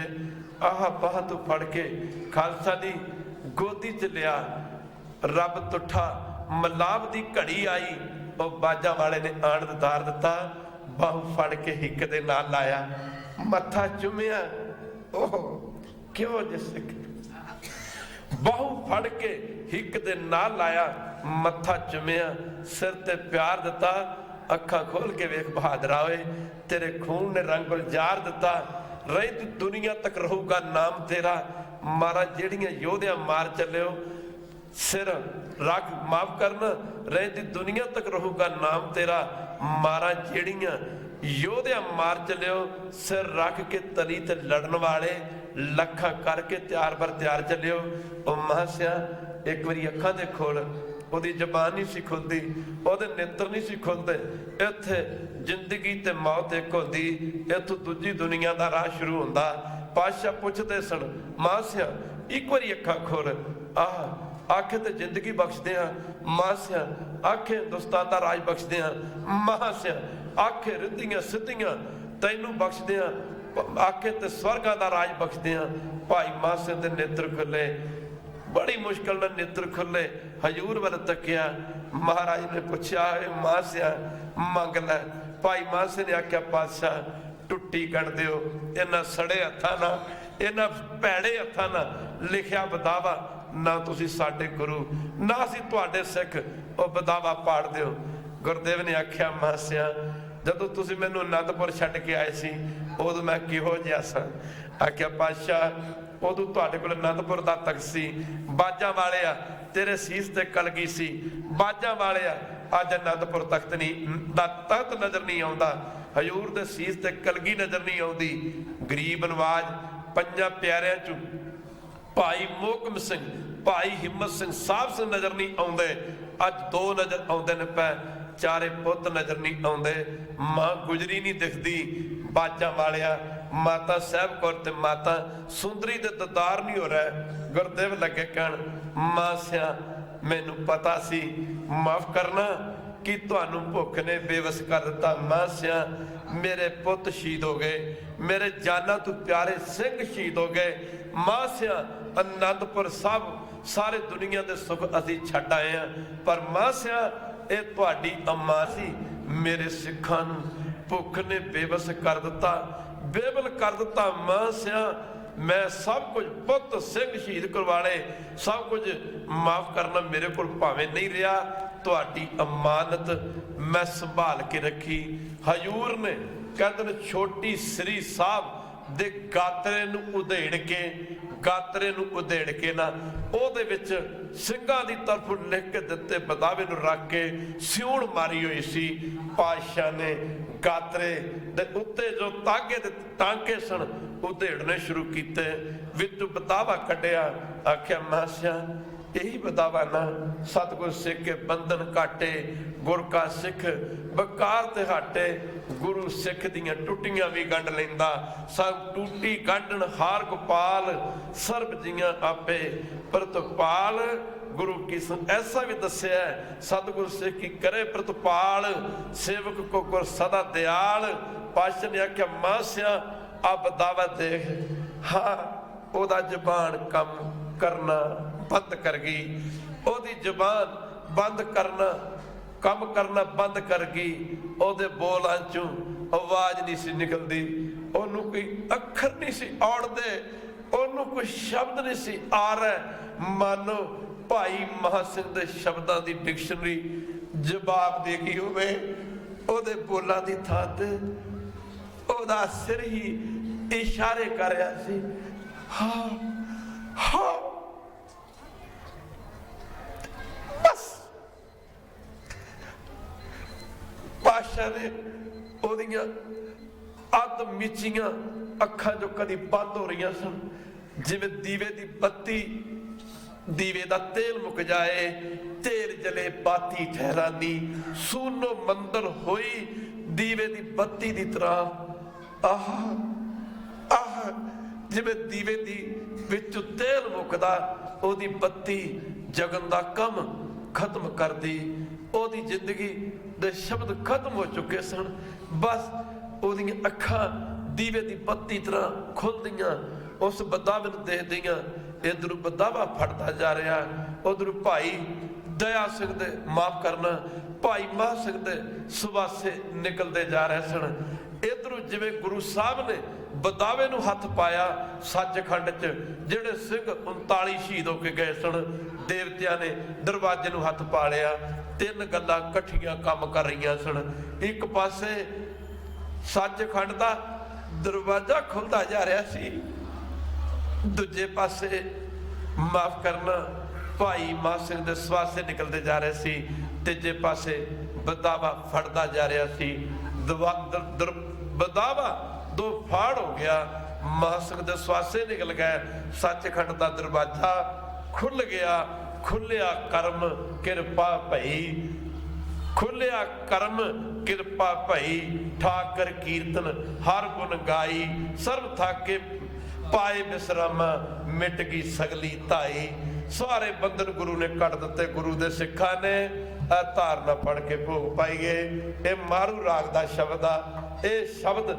ਆਹ ਬਾਹ ਤੋਂ ਫੜ ਕੇ ਖਾਲਸਾ ਦੀ ਗੋਦੀ 'ਚ ਲਿਆ। ਰੱਬ ਤੁੱਠਾ ਮਲਾਪ ਦੀ ਘੜੀ ਆਈ, ਉਹ ਬਾਜਾਂ ਵਾਲੇ ਨੇ ਆਨੰਦਾਰ ਦਿੱਤਾ, ਬਾਹੂ ਫੜ ਕੇ ਹਿੱਕ ਦੇ ਨਾਲ ਲਾਇਆ, ਮੱਥਾ ਚੁੰਮਿਆ। ਉਹ ਕਿਉਂ ਜਿਸ ਬਾਹੂ ਫੜ ਕੇ ਹਿੱਕ ਦੇ ਨਾਲ ਲਾਇਆ, ਮੱਥਾ ਚੁੰਮਿਆ, ਸਿਰ ਤੇ ਪਿਆਰ ਦਿੱਤਾ। ਅੱਖਾਂ ਖੋਲ ਕੇ ਵੇਖ ਬਹਾਦਰਾ ਓਏ, ਤੇਰੇ ਖੂਨ ਨੇ ਰੰਗ ਗੁਲਜ਼ਾਰ ਦਿੱਤਾ, ਰਹੀ ਤੂੰ ਦੁਨੀਆ ਤੱਕ ਰਹੂਗਾ ਨਾਮ ਤੇਰਾ। ਮਾਰਾ ਜਿਹੜੀਆਂ ਯੋਧਿਆਂ ਮਾਰ ਚੱਲਿਓ, ਸਿਰ ਰੱਖ ਮਾਫ ਕਰਨਾ, ਰਹਿੰਦੀ ਦੁਨੀਆ ਤੱਕ ਰਹੂਗਾ ਨਾਮ ਤੇਰਾ। ਮਾਰਾ ਜਿਹੜੀਆਂ ਯੋਧਿਆਂ ਮਾਰ ਚੱਲਿਓ, ਸਿਰ ਰੱਖ ਕੇ ਤਲੀ ਤੇ ਲੜਨ ਵਾਲੇ ਲੱਖਾਂ ਕਰਕੇ ਤਿਆਰ ਬਰ ਤਿਆਰ ਚੱਲਿਓ। ਉਹ ਮਹਾਸਿਆ ਇੱਕ ਵਾਰੀ ਅੱਖਾਂ ਦੇ ਖੋਲ, ਉਹਦੀ ਜ਼ਬਾਨ ਨਹੀਂ ਸੀ ਖੁੱਲਦੀ, ਉਹਦੇ ਨੇਤਰ ਨਹੀਂ ਸੀ ਖੁੱਲਦੇ। ਇੱਥੇ ਜ਼ਿੰਦਗੀ ਤੇ ਮੌਤ ਇੱਕ ਹੁੰਦੀ, ਇੱਥੋਂ ਦੂਜੀ ਦੁਨੀਆ ਦਾ ਰਾਹ ਸ਼ੁਰੂ ਹੁੰਦਾ। ਪਾਤਸ਼ਾਹ ਪੁੱਛਦੇ ਸਨ, ਮਹਾਸਿਆ ਇੱਕ ਵਾਰੀ ਅੱਖਾਂ ਖੋਲ, ਆਹ ਆਖੇ ਤੇ ਜ਼ਿੰਦਗੀ ਬਖਸ਼ਦੇ ਆ, ਮਹਾਸਿਆ ਆਖੇ ਹਿੰਦੁਸਤਾਨ ਦਾ ਰਾਜ ਬਖਸ਼ਦੇ ਆ, ਮਹਾਸਿਆ ਆਖੇ ਰਿੱਧੀਆਂ ਸਿੱਧੀਆਂ ਤੈਨੂੰ ਬਖਸ਼ਦੇ ਆ, ਆਖੇ ਤੇ ਸਵਰਗਾਂ ਦਾ ਰਾਜ ਬਖਸ਼ਦੇ ਆ। ਭਾਈ ਮਹਾਸਿਆ ਦੇ ਨੇਤਰ ਖੁੱਲੇ, ਬੜੀ ਮੁਸ਼ਕਲ ਨਾਲ ਨੇਤਰ ਖੁੱਲੇ, ਹਜ਼ੂਰ ਵੱਲ ਤੱਕਿਆ। ਮਹਾਰਾਜ ਨੇ ਪੁੱਛਿਆ, ਮਹਾਸਿਆ ਮੰਗ ਲੈ। ਭਾਈ ਮਹਾਸਿਆ ਨੇ ਆਖਿਆ, ਪਾਤਸ਼ਾਹ ਟੁੱਟੀ ਕੱਢ ਦਿਓ, ਇਹਨਾਂ ਸੜੇ ਹੱਥਾਂ ਨਾਲ, ਇਹਨਾਂ ਭੈੜੇ ਹੱਥਾਂ ਨਾਲ ਲਿਖਿਆ ਬਦਾਵਾ, ਨਾ ਤੁਸੀਂ ਸਾਡੇ ਗੁਰੂ ਨਾ ਅਸੀਂ ਤੁਹਾਡੇ ਸਿੱਖ, ਉਹ ਬਦਾਵਾ ਪਾੜ ਦਿਓ। ਗੁਰਦੇਵ ਨੇ ਆਖਿਆ, ਮਹਾਸਿਆ ਜਦੋਂ ਤੁਸੀਂ ਮੈਨੂੰ ਅਨੰਦਪੁਰ ਛੱਡ ਕੇ ਆਏ ਸੀ, ਉਦੋਂ ਮੈਂ ਕਿਹੋ ਜਿਹਾ ਸਾਂ? ਆਖਿਆ, ਪਾਤਸ਼ਾਹ ਉਦੋਂ ਤੁਹਾਡੇ ਕੋਲ ਅਨੰਦਪੁਰ ਦਾ ਤਖਤ ਸੀ, ਬਾਜਾਂ ਵਾਲਿਆ ਤੇਰੇ ਸੀਸ ਤੇ ਕਲਗੀ ਸੀ, ਬਾਜਾਂ ਵਾਲਿਆ ਅੱਜ ਅਨੰਦਪੁਰ ਤਖਤ ਨਹੀਂ ਦਾ ਤਖਤ ਨਜ਼ਰ ਨਹੀਂ ਆਉਂਦਾ, ਹਜ਼ੂਰ ਦੇ ਸੀਸ ਤੇ ਕਲਗੀ ਨਜ਼ਰ ਨਹੀਂ ਆਉਂਦੀ। ਗਰੀਬ ਨਵਾਜ ਪੰਜਾਂ ਪਿਆਰਿਆਂ ਚੋਂ ਭਾਈ ਮੋਹਕਮ ਸਿੰਘ, ਭਾਈ ਹਿੰਮਤ ਸਿੰਘ, ਸਾਹਿਬ ਸਿੰਘ ਨਜ਼ਰ ਨਹੀਂ ਆਉਂਦੇ, ਅੱਜ ਦੋ ਨਜ਼ਰ ਆਉਂਦੇ ਨੇ ਪੈ, ਚਾਰੇ ਪੁੱਤ ਨਜ਼ਰ ਨਹੀਂ ਆਉਂਦੇ, ਮਾਂ ਗੁਜਰੀ ਨਹੀਂ ਦਿਖਦੀ। ਬਾਜਾਂ ਵਾਲਿਆ ਮਾਤਾ ਸਾਹਿਬ ਕੌਰ ਤੇ ਮਾਤਾ ਸੁੰਦਰੀ ਦੇ ਦਦਾਰ ਨਹੀਂ ਹੋ ਰਿਹਾ। ਗੁਰਦੇਵ ਲੱਗੇ ਕਹਿਣ, ਮਹਾਸਿਆ ਮੈਨੂੰ ਪਤਾ ਸੀ, ਮਾਫ ਕਰਨਾ ਕਿ ਤੁਹਾਨੂੰ ਭੁੱਖ ਨੇ ਬੇਵਸ ਕਰ ਦਿੱਤਾ। ਮਹਾਸਿਆ ਮੇਰੇ ਪੁੱਤ ਸ਼ਹੀਦ ਹੋ ਗਏ, ਮੇਰੇ ਜਾਨਾਂ ਤੋਂ ਪਿਆਰੇ ਸਿੰਘ ਸ਼ਹੀਦ ਹੋ ਗਏ। ਮਹਾਸਿਆ ਅਨੰਦਪੁਰ ਸਾਹਿਬ ਸਾਰੇ ਦੁਨੀਆ ਦੇ ਸੁੱਖ ਅਸੀਂ ਛੱਡ ਆਏ ਹਾਂ, ਪਰ ਮਹਾਸਿਆ ਇਹ ਤੁਹਾਡੀ ਅੰਮਾ ਸੀ, ਮੇਰੇ ਸਿੱਖਾਂ ਨੂੰ ਭੁੱਖ ਨੇ ਬੇਵਸ ਕਰ ਦਿੱਤਾ, ਬੇਬਲ ਕਰ ਦਿੱਤਾ। ਮਹਾਸਿਆ ਮੈਂ ਸਭ ਕੁਝ ਪੁੱਤ ਸਿੰਘ ਸ਼ਹੀਦ ਕਰਵਾਲੇ, ਸਭ ਕੁਝ ਮਾਫ ਕਰਨਾ ਮੇਰੇ ਕੋਲ ਭਾਵੇਂ ਨਹੀਂ ਰਿਹਾ, ਤੁਹਾਡੀ ਅਮਾਨਤ ਮੈਂ ਸੰਭਾਲ ਕੇ ਰੱਖੀ। ਹਜ਼ੂਰ ਨੇ ਕਹਿੰਦੇ ਨੇ ਛੋਟੀ ਸ੍ਰੀ ਸਾਹਿਬ ਦੇ ਗਾਤਰੇ ਨੂੰ ਉਧੇੜ ਕੇ, ਗਾਤਰੇ ਨੂੰ ਉਧੇੜ ਕੇ ਨਾ ਉਹਦੇ ਵਿੱਚ ਸਿੰਘਾਂ ਦੀ ਤਰਫੋਂ ਲਿਖ ਕੇ ਦਿੱਤੇ ਬਦਾਵੇ ਨੂੰ ਰੱਖ ਕੇ ਸਿਉਣ ਮਾਰੀ ਹੋਈ ਸੀ। ਪਾਤਸ਼ਾਹ ਨੇ ਗਾਤਰੇ ਦੇ ਉੱਤੇ ਜੋ ਤਾਗੇ ਦੇ ਟਾਂਕੇ ਸਨ ਉਧੇੜਨੇ ਸ਼ੁਰੂ ਕੀਤੇ, ਵਿੱਚੋਂ ਬਦਾਵਾ ਕੱਢਿਆ। ਆਖਿਆ, ਮਹਾਸਿਆ ਇਹੀ ਬਦਾਵਾ ਨਾ, ਸਤਿਗੁਰ ਸਿੱਖ ਕੇ ਬੰਧਨ ਕਾਟੇ, ਗੁਰ ਕਾ ਸਿੱਖ ਬਕਾਰ ਤੇ ਹਾਟੇ, ਗੁਰੂ ਸਿੱਖ ਦੀਆਂ ਟੁੱਟੀਆਂ ਵੀ ਗੰਢ ਲੈਂਦਾ, ਸਭ ਟੂਟੀ ਗੰਢਣ ਹਾਰ ਗੋਪਾਲ, ਸਰਬ ਜੀਆਂ ਆਪੇ ਪ੍ਰਤਪਾਲ। ਗੁਰੂ ਕੀ ਐਸਾ ਵੀ ਦੱਸਿਆ, ਸਤਿਗੁਰ ਸਿੱਖ ਕੀ ਕਰੇ ਪ੍ਰਤਪਾਲ, ਸੇਵਕ ਕੋ ਗੁਰ ਸਦਾ ਦਿਆਲ। ਪਾਤਸ਼ਾਹ ਨੇ ਆਖਿਆ, ਮਹਾਸਿਆ ਆ ਬਦਾਵਾ ਦੇਖ, ਹਾਂ ਉਹਦਾ ਜ਼ਬਾਨ ਕੰਮ ਕਰਨਾ ਬੰਦ ਕਰ ਗਈ, ਉਹਦੀ ਜ਼ਬਾਨ ਬੰਦ ਕਰਨਾ ਕੰਮ ਕਰਨਾ ਬੰਦ ਕਰ ਗਈ, ਉਹਦੇ ਬੋਲਾਂ ਚੋਂ ਆਵਾਜ਼ ਨਹੀਂ ਸੀ ਨਿਕਲਦੀ, ਉਹਨੂੰ ਕੋਈ ਅੱਖਰ ਨਹੀਂ ਸੀ ਆਉਣਦੇ, ਉਹਨੂੰ ਕੋਈ ਸ਼ਬਦ ਨਹੀਂ ਸੀ ਆ ਰਿਹਾ। ਮਾਨੋ ਭਾਈ ਮਹਾਂ ਸਿੰਘ ਦੇ ਸ਼ਬਦਾਂ ਦੀ ਡਿਕਸ਼ਨਰੀ ਜਵਾਬ ਦੇ ਗਈ ਹੋਵੇ, ਉਹਦੇ ਬੋਲਾਂ ਦੀ ਥਾਂ ਤੇ ਉਹਦਾ ਸਿਰ ਹੀ ਇਸ਼ਾਰੇ ਕਰ ਰਿਹਾ ਸੀ। ਹਾਂ ਹਾਂ ਬਸ ਪਾਤਸ਼ਾਹ ਨੇ ਉਹਦੀਆਂ ਅੱਧ ਮਿਚੀਆਂ ਅੱਖਾਂ ਜੋ ਕਦੀ ਬੰਦ ਹੋ ਰਹੀਆਂ ਸਨ, ਜਿਵੇਂ ਦੀਵੇ ਦੀ ਬੱਤੀ ਦੀਵੇ ਦਾ ਤੇਲ ਮੁੱਕ ਜਾਏ, ਤੇਲ ਜਲੇ ਬਾਤੀ ਠਹਿਰਾਂਦੀ, ਸੂਨੋ ਮੰਦਰ ਹੋਈ ਦੀਵੇ ਦੀ ਬੱਤੀ ਦੀ ਤਰ੍ਹਾਂ। ਆਹ ਆਹ ਜਿਵੇਂ ਦੀਵੇ ਦੀ ਵਿੱਚੋਂ ਤੇਲ ਮੁੱਕਦਾ, ਉਹਦੀ ਬੱਤੀ ਜਗਨ ਦਾ ਕੰਮ ਖਤਮ ਕਰਦੀ। ਉਹਦੀ ਜ਼ਿੰਦਗੀ ਦੇ ਸ਼ਬਦ ਖਤਮ ਹੋ ਚੁੱਕੇ ਸਨ। ਬਸ ਉਹਦੀਆਂ ਅੱਖਾਂ ਦੀਵੇ ਦੀ ਬੱਤੀ ਤਰ੍ਹਾਂ ਖੁੱਲਦੀਆਂ, ਉਸ ਬਦਾਵੇ ਨੂੰ ਦੇਖਦੀਆਂ। ਇਧਰੋਂ ਬਦਾਵਾ ਫੜਦਾ ਜਾ ਰਿਹਾ, ਉਧਰੋਂ ਭਾਈ ਦਇਆ ਸਿੰਘ ਦੇ ਮਾਫ ਕਰਨਾ ਭਾਈ ਮਹਾਂ ਸਿੰਘ ਦੇ ਸੁਵਾਸੇ ਨਿਕਲਦੇ ਜਾ ਰਹੇ ਸਨ। ਇਧਰੋਂ ਜਿਵੇਂ ਗੁਰੂ ਸਾਹਿਬ ਨੇ ਬਦਾਵੇ ਨੂੰ ਹੱਥ ਪਾਇਆ ਸੱਚਖੰਡ 'ਚ, ਜਿਹੜੇ ਸਿੰਘ 39 ਸ਼ਹੀਦ ਹੋ ਕੇ ਗਏ ਸਨ, ਦੇਵਤਿਆਂ ਨੇ ਦਰਵਾਜ਼ੇ ਨੂੰ ਹੱਥ ਪਾ ਲਿਆ। ਤਿੰਨ ਗੱਲਾਂ ਇਕੱਠੀਆਂ ਕੰਮ ਕਰ ਰਹੀਆਂ ਸਨ। ਇੱਕ ਪਾਸੇ ਸੱਚਖੰਡ ਦਾ ਦਰਵਾਜ਼ਾ ਖੁੱਲਦਾ ਜਾ ਰਿਹਾ ਸੀ, ਦੂਜੇ ਪਾਸੇ ਮਾਫ ਕਰਨਾ ਭਾਈ ਮਹਾਂ ਸਿੰਘ ਦੇ ਸਵਾਸੇ ਨਿਕਲਦੇ ਜਾ ਰਹੇ ਸੀ, ਤੀਜੇ ਪਾਸੇ ਬਦਾਵਾ ਫੜਦਾ ਜਾ ਰਿਹਾ ਸੀ। ਬਦਾਵਾ ਦੋ ਫਾੜ ਹੋ ਗਿਆ, ਮਹਾਂ ਸਿੰਘ ਦੇ ਸਵਾਸੇ ਨਿਕਲ ਗਏ, ਸੱਚਖੰਡ ਦਾ ਦਰਵਾਜ਼ਾ ਖੁੱਲ ਗਿਆ। ਖੁੱਲਿਆ ਕਰਮ ਕਿਰਪਾ ਭਈ, ਖੁੱਲਿਆ ਕਰਮ ਕਿਰਪਾ ਭਈ, ਠਾਕਰ ਕੀਰਤਨ ਹਰ ਗੁਣ ਗਾਈ, ਸਰਬ ਥਾਕੇ ਪਾਏ ਬਿਸਰਾਮਾ, ਮਿਟ ਗਈ ਸਗਲੀ ਧਾਈ। ਸਾਰੇ ਬੰਧਨ ਗੁਰੂ ਨੇ ਕੱਢ ਦਿੱਤੇ। ਗੁਰੂ ਦੇ ਸਿੱਖਾਂ ਨੇ ਇਹ ਧਾਰਨਾ ਪੜ ਕੇ ਭੋਗ ਪਾਈ ਗਏ। ਇਹ ਮਾਰੂ ਰਾਗ ਦਾ ਸ਼ਬਦ ਆ। ਇਹ ਸ਼ਬਦ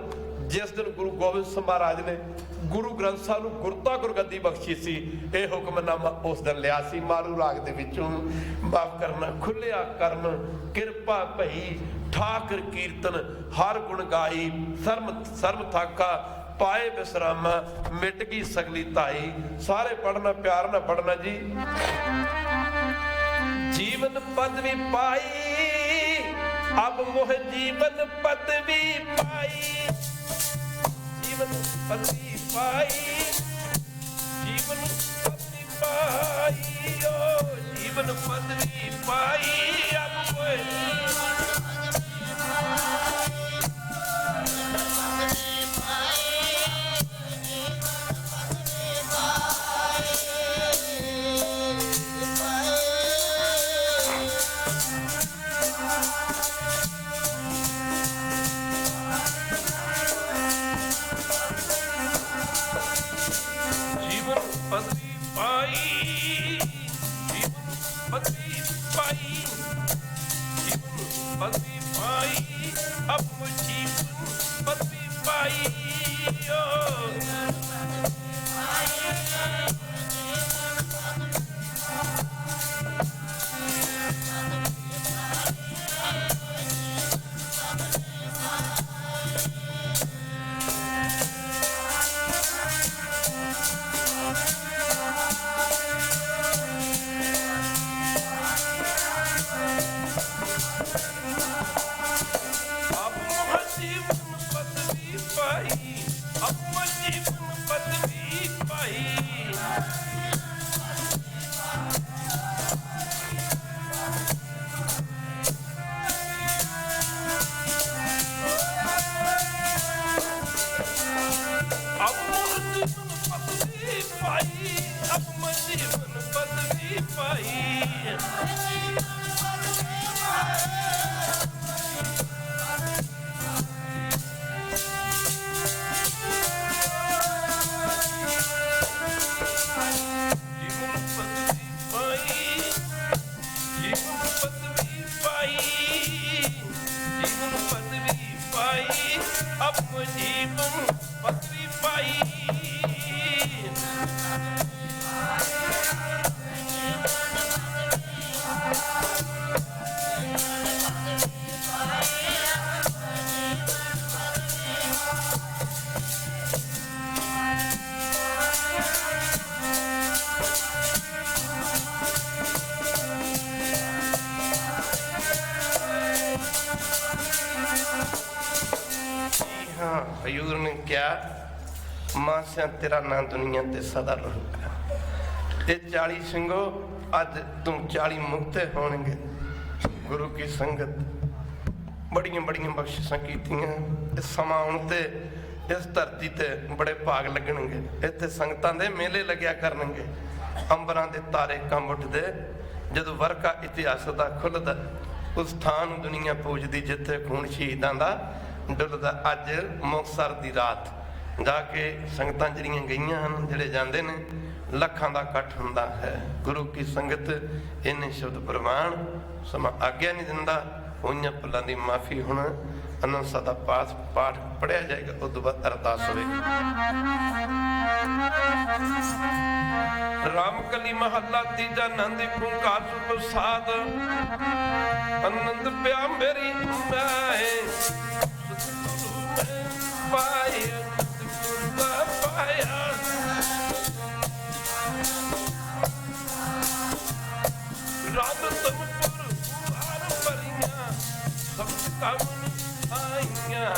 ਜਿਸ ਦਿਨ ਗੁਰੂ ਗੋਬਿੰਦ ਸਿੰਘ ਮਹਾਰਾਜ ਨੇ ਗੁਰੂ ਗ੍ਰੰਥ ਸਾਹਿਬ ਨੂੰ ਗੁਰਤਾ ਗੁਰਗੱਦੀ ਬਖਸ਼ੀ ਸੀ, ਇਹ ਹੁਕਮਨਾਮਾ ਉਸ ਦਿਨ ਲਿਆ ਸੀ ਮਾਰੂ ਰਾਗ ਦੇ ਵਿੱਚੋਂ। ਮਾਫ ਕਰਨਾ ਖੁੱਲਿਆ ਕਰਮ ਕਿਰਪਾ ਭਈ, ਠਾਕਰ ਕੀਰਤਨ ਹਰ ਗੁਣ ਗਾਈ, ਸਰਮ ਥਾਕਾ ਪਾਏ ਬਿਸਰਾਮਾ, ਮਿਟ ਗਈ ਸਗਲੀ ਧਾਈ। ਸਾਰੇ ਪੜਨਾ, ਪਿਆਰ ਨਾਲ ਪੜਨਾ ਜੀ। ਜੀਵਨ ਪਦਵੀ ਪਾਈ ਅਬ ਮੋਹ ਜੀਵਨ ਪਦਵੀ ਪਾਈ, ਜੀਵਨ ਪਦਵੀ ਪਾਈ, ਜੀਵਨ ਪਦਵੀ ਪਾਈ, ਓ ਜੀਵਨ ਪਦਵੀ ਪਾਈ ਅਬ ਮੋਹ ਹਜ਼ੂਰ ਨੇ ਕਿਹਾ, ਮਾਂ ਸਿਆ ਤੇਰਾ ਨਾਂ ਦੁਨੀਆ ਤੇ ਸਦਾ ਰਹੂਗਾ। ਇਹ 40 ਸਿੰਘੋ ਅੱਜ ਤੂੰ 40 ਮੁਕਤੇ ਹੋਣਗੇ। ਗੁਰੂ ਕੀ ਸੰਗਤ ਬੜੀਆਂ ਬੜੀਆਂ ਬਖਸ਼ਿਸ਼ਾਂ ਕੀਤੀਆਂ। ਇਸ ਸਮਾਂ ਆਉਣ ਤੇ ਇਸ ਧਰਤੀ ਤੇ ਬੜੇ ਭਾਗ ਲੱਗਣਗੇ। ਇੱਥੇ ਸੰਗਤਾਂ ਦੇ ਮੇਲੇ ਲੱਗਿਆ ਕਰਨਗੇ। ਅੰਬਰਾਂ ਦੇ ਤਾਰੇ ਕੰਬ ਉੱਠਦੇ ਜਦੋਂ ਵਰਕਾ ਇਤਿਹਾਸ ਦਾ ਖੁੱਲ੍ਹਦਾ। ਉਸ ਥਾਂ ਨੂੰ ਦੁਨੀਆ ਪੂਜਦੀ ਜਿੱਥੇ ਖੂਨ ਸ਼ਹੀਦਾਂ ਦਾ ਡੁੱਲਦਾ। ਅੱਜ ਮੁਕਤਸਰ ਦੀ ਰਾਤ ਜਾ ਕੇ ਸੰਗਤਾਂ ਜਿਹੜੀਆਂ ਗਈਆਂ ਹਨ, ਜਿਹੜੇ ਜਾਂਦੇ ਨੇ, ਲੱਖਾਂ ਦਾ ਇਕੱਠ ਹੁੰਦਾ ਹੈ। ਗੁਰੂ ਕੀ ਸੰਗਤ ਇੰਨੇ ਸ਼ਬਦ ਪ੍ਰਵਾਨ, ਸਮਾਂ ਆਗਿਆ ਨਹੀਂ ਦਿੰਦਾ। ਹੋਈਆਂ ਭੁੱਲਾਂ ਦੀ ਮਾਫੀ। ਹੁਣ ਆਨੰਦ ਸਾਹਿਬ ਦਾ ਪਾਠ ਪੜ੍ਹਿਆ ਜਾਏਗਾ, ਉਸ ਤੋਂ ਬਾਅਦ ਅਰਦਾਸ ਹੋਵੇਗੀ। ਰਾਮ ਕਲੀ ਮਹੱਲਾ ਤੀਜਾ। ਆਨੰਦ ਓੰਕਾਰ ਪ੍ਰਸਾਦ ਆਨੰਦ ਪਿਆ ਮੇਰੀ ਮੈਂ ਪਾਇਆ ਪਾਇਆ। ਰਾਮ ਤੁਮਪੁਰ ਆਰ ਪਰੀਆਂ ਸਭ ਕੰਮ ਆਈਆਂ।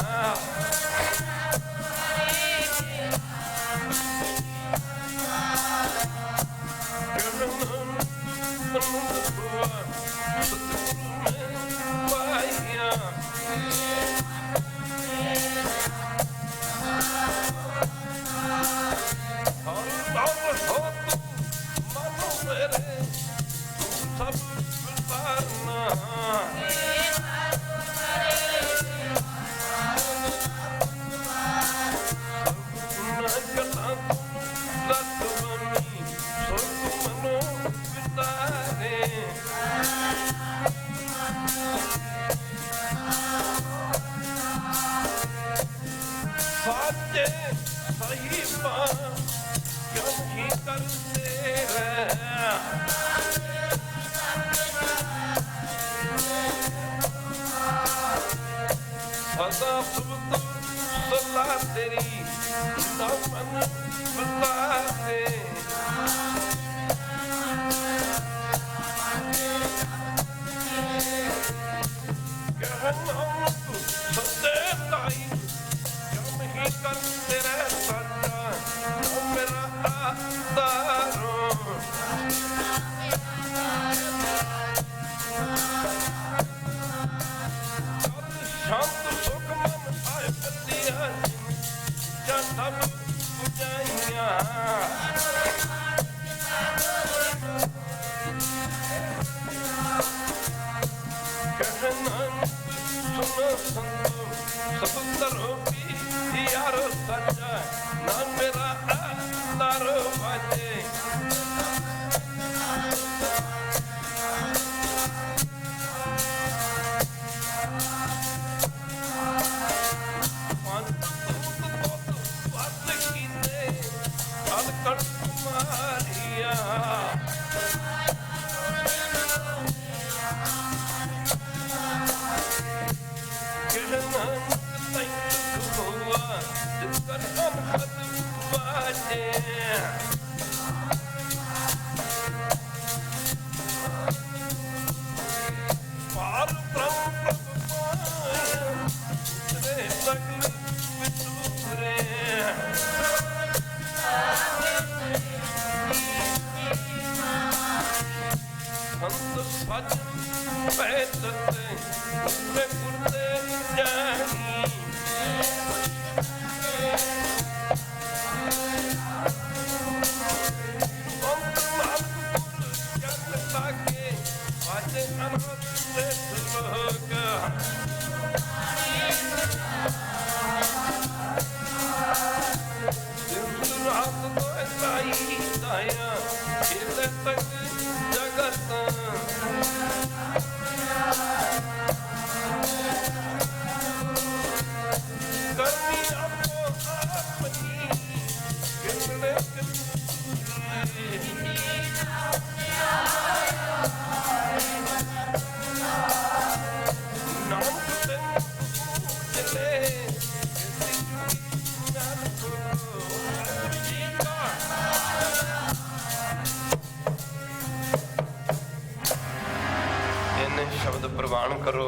ਸ਼ਬਦ ਪ੍ਰਵਾਨ ਕਰੋ।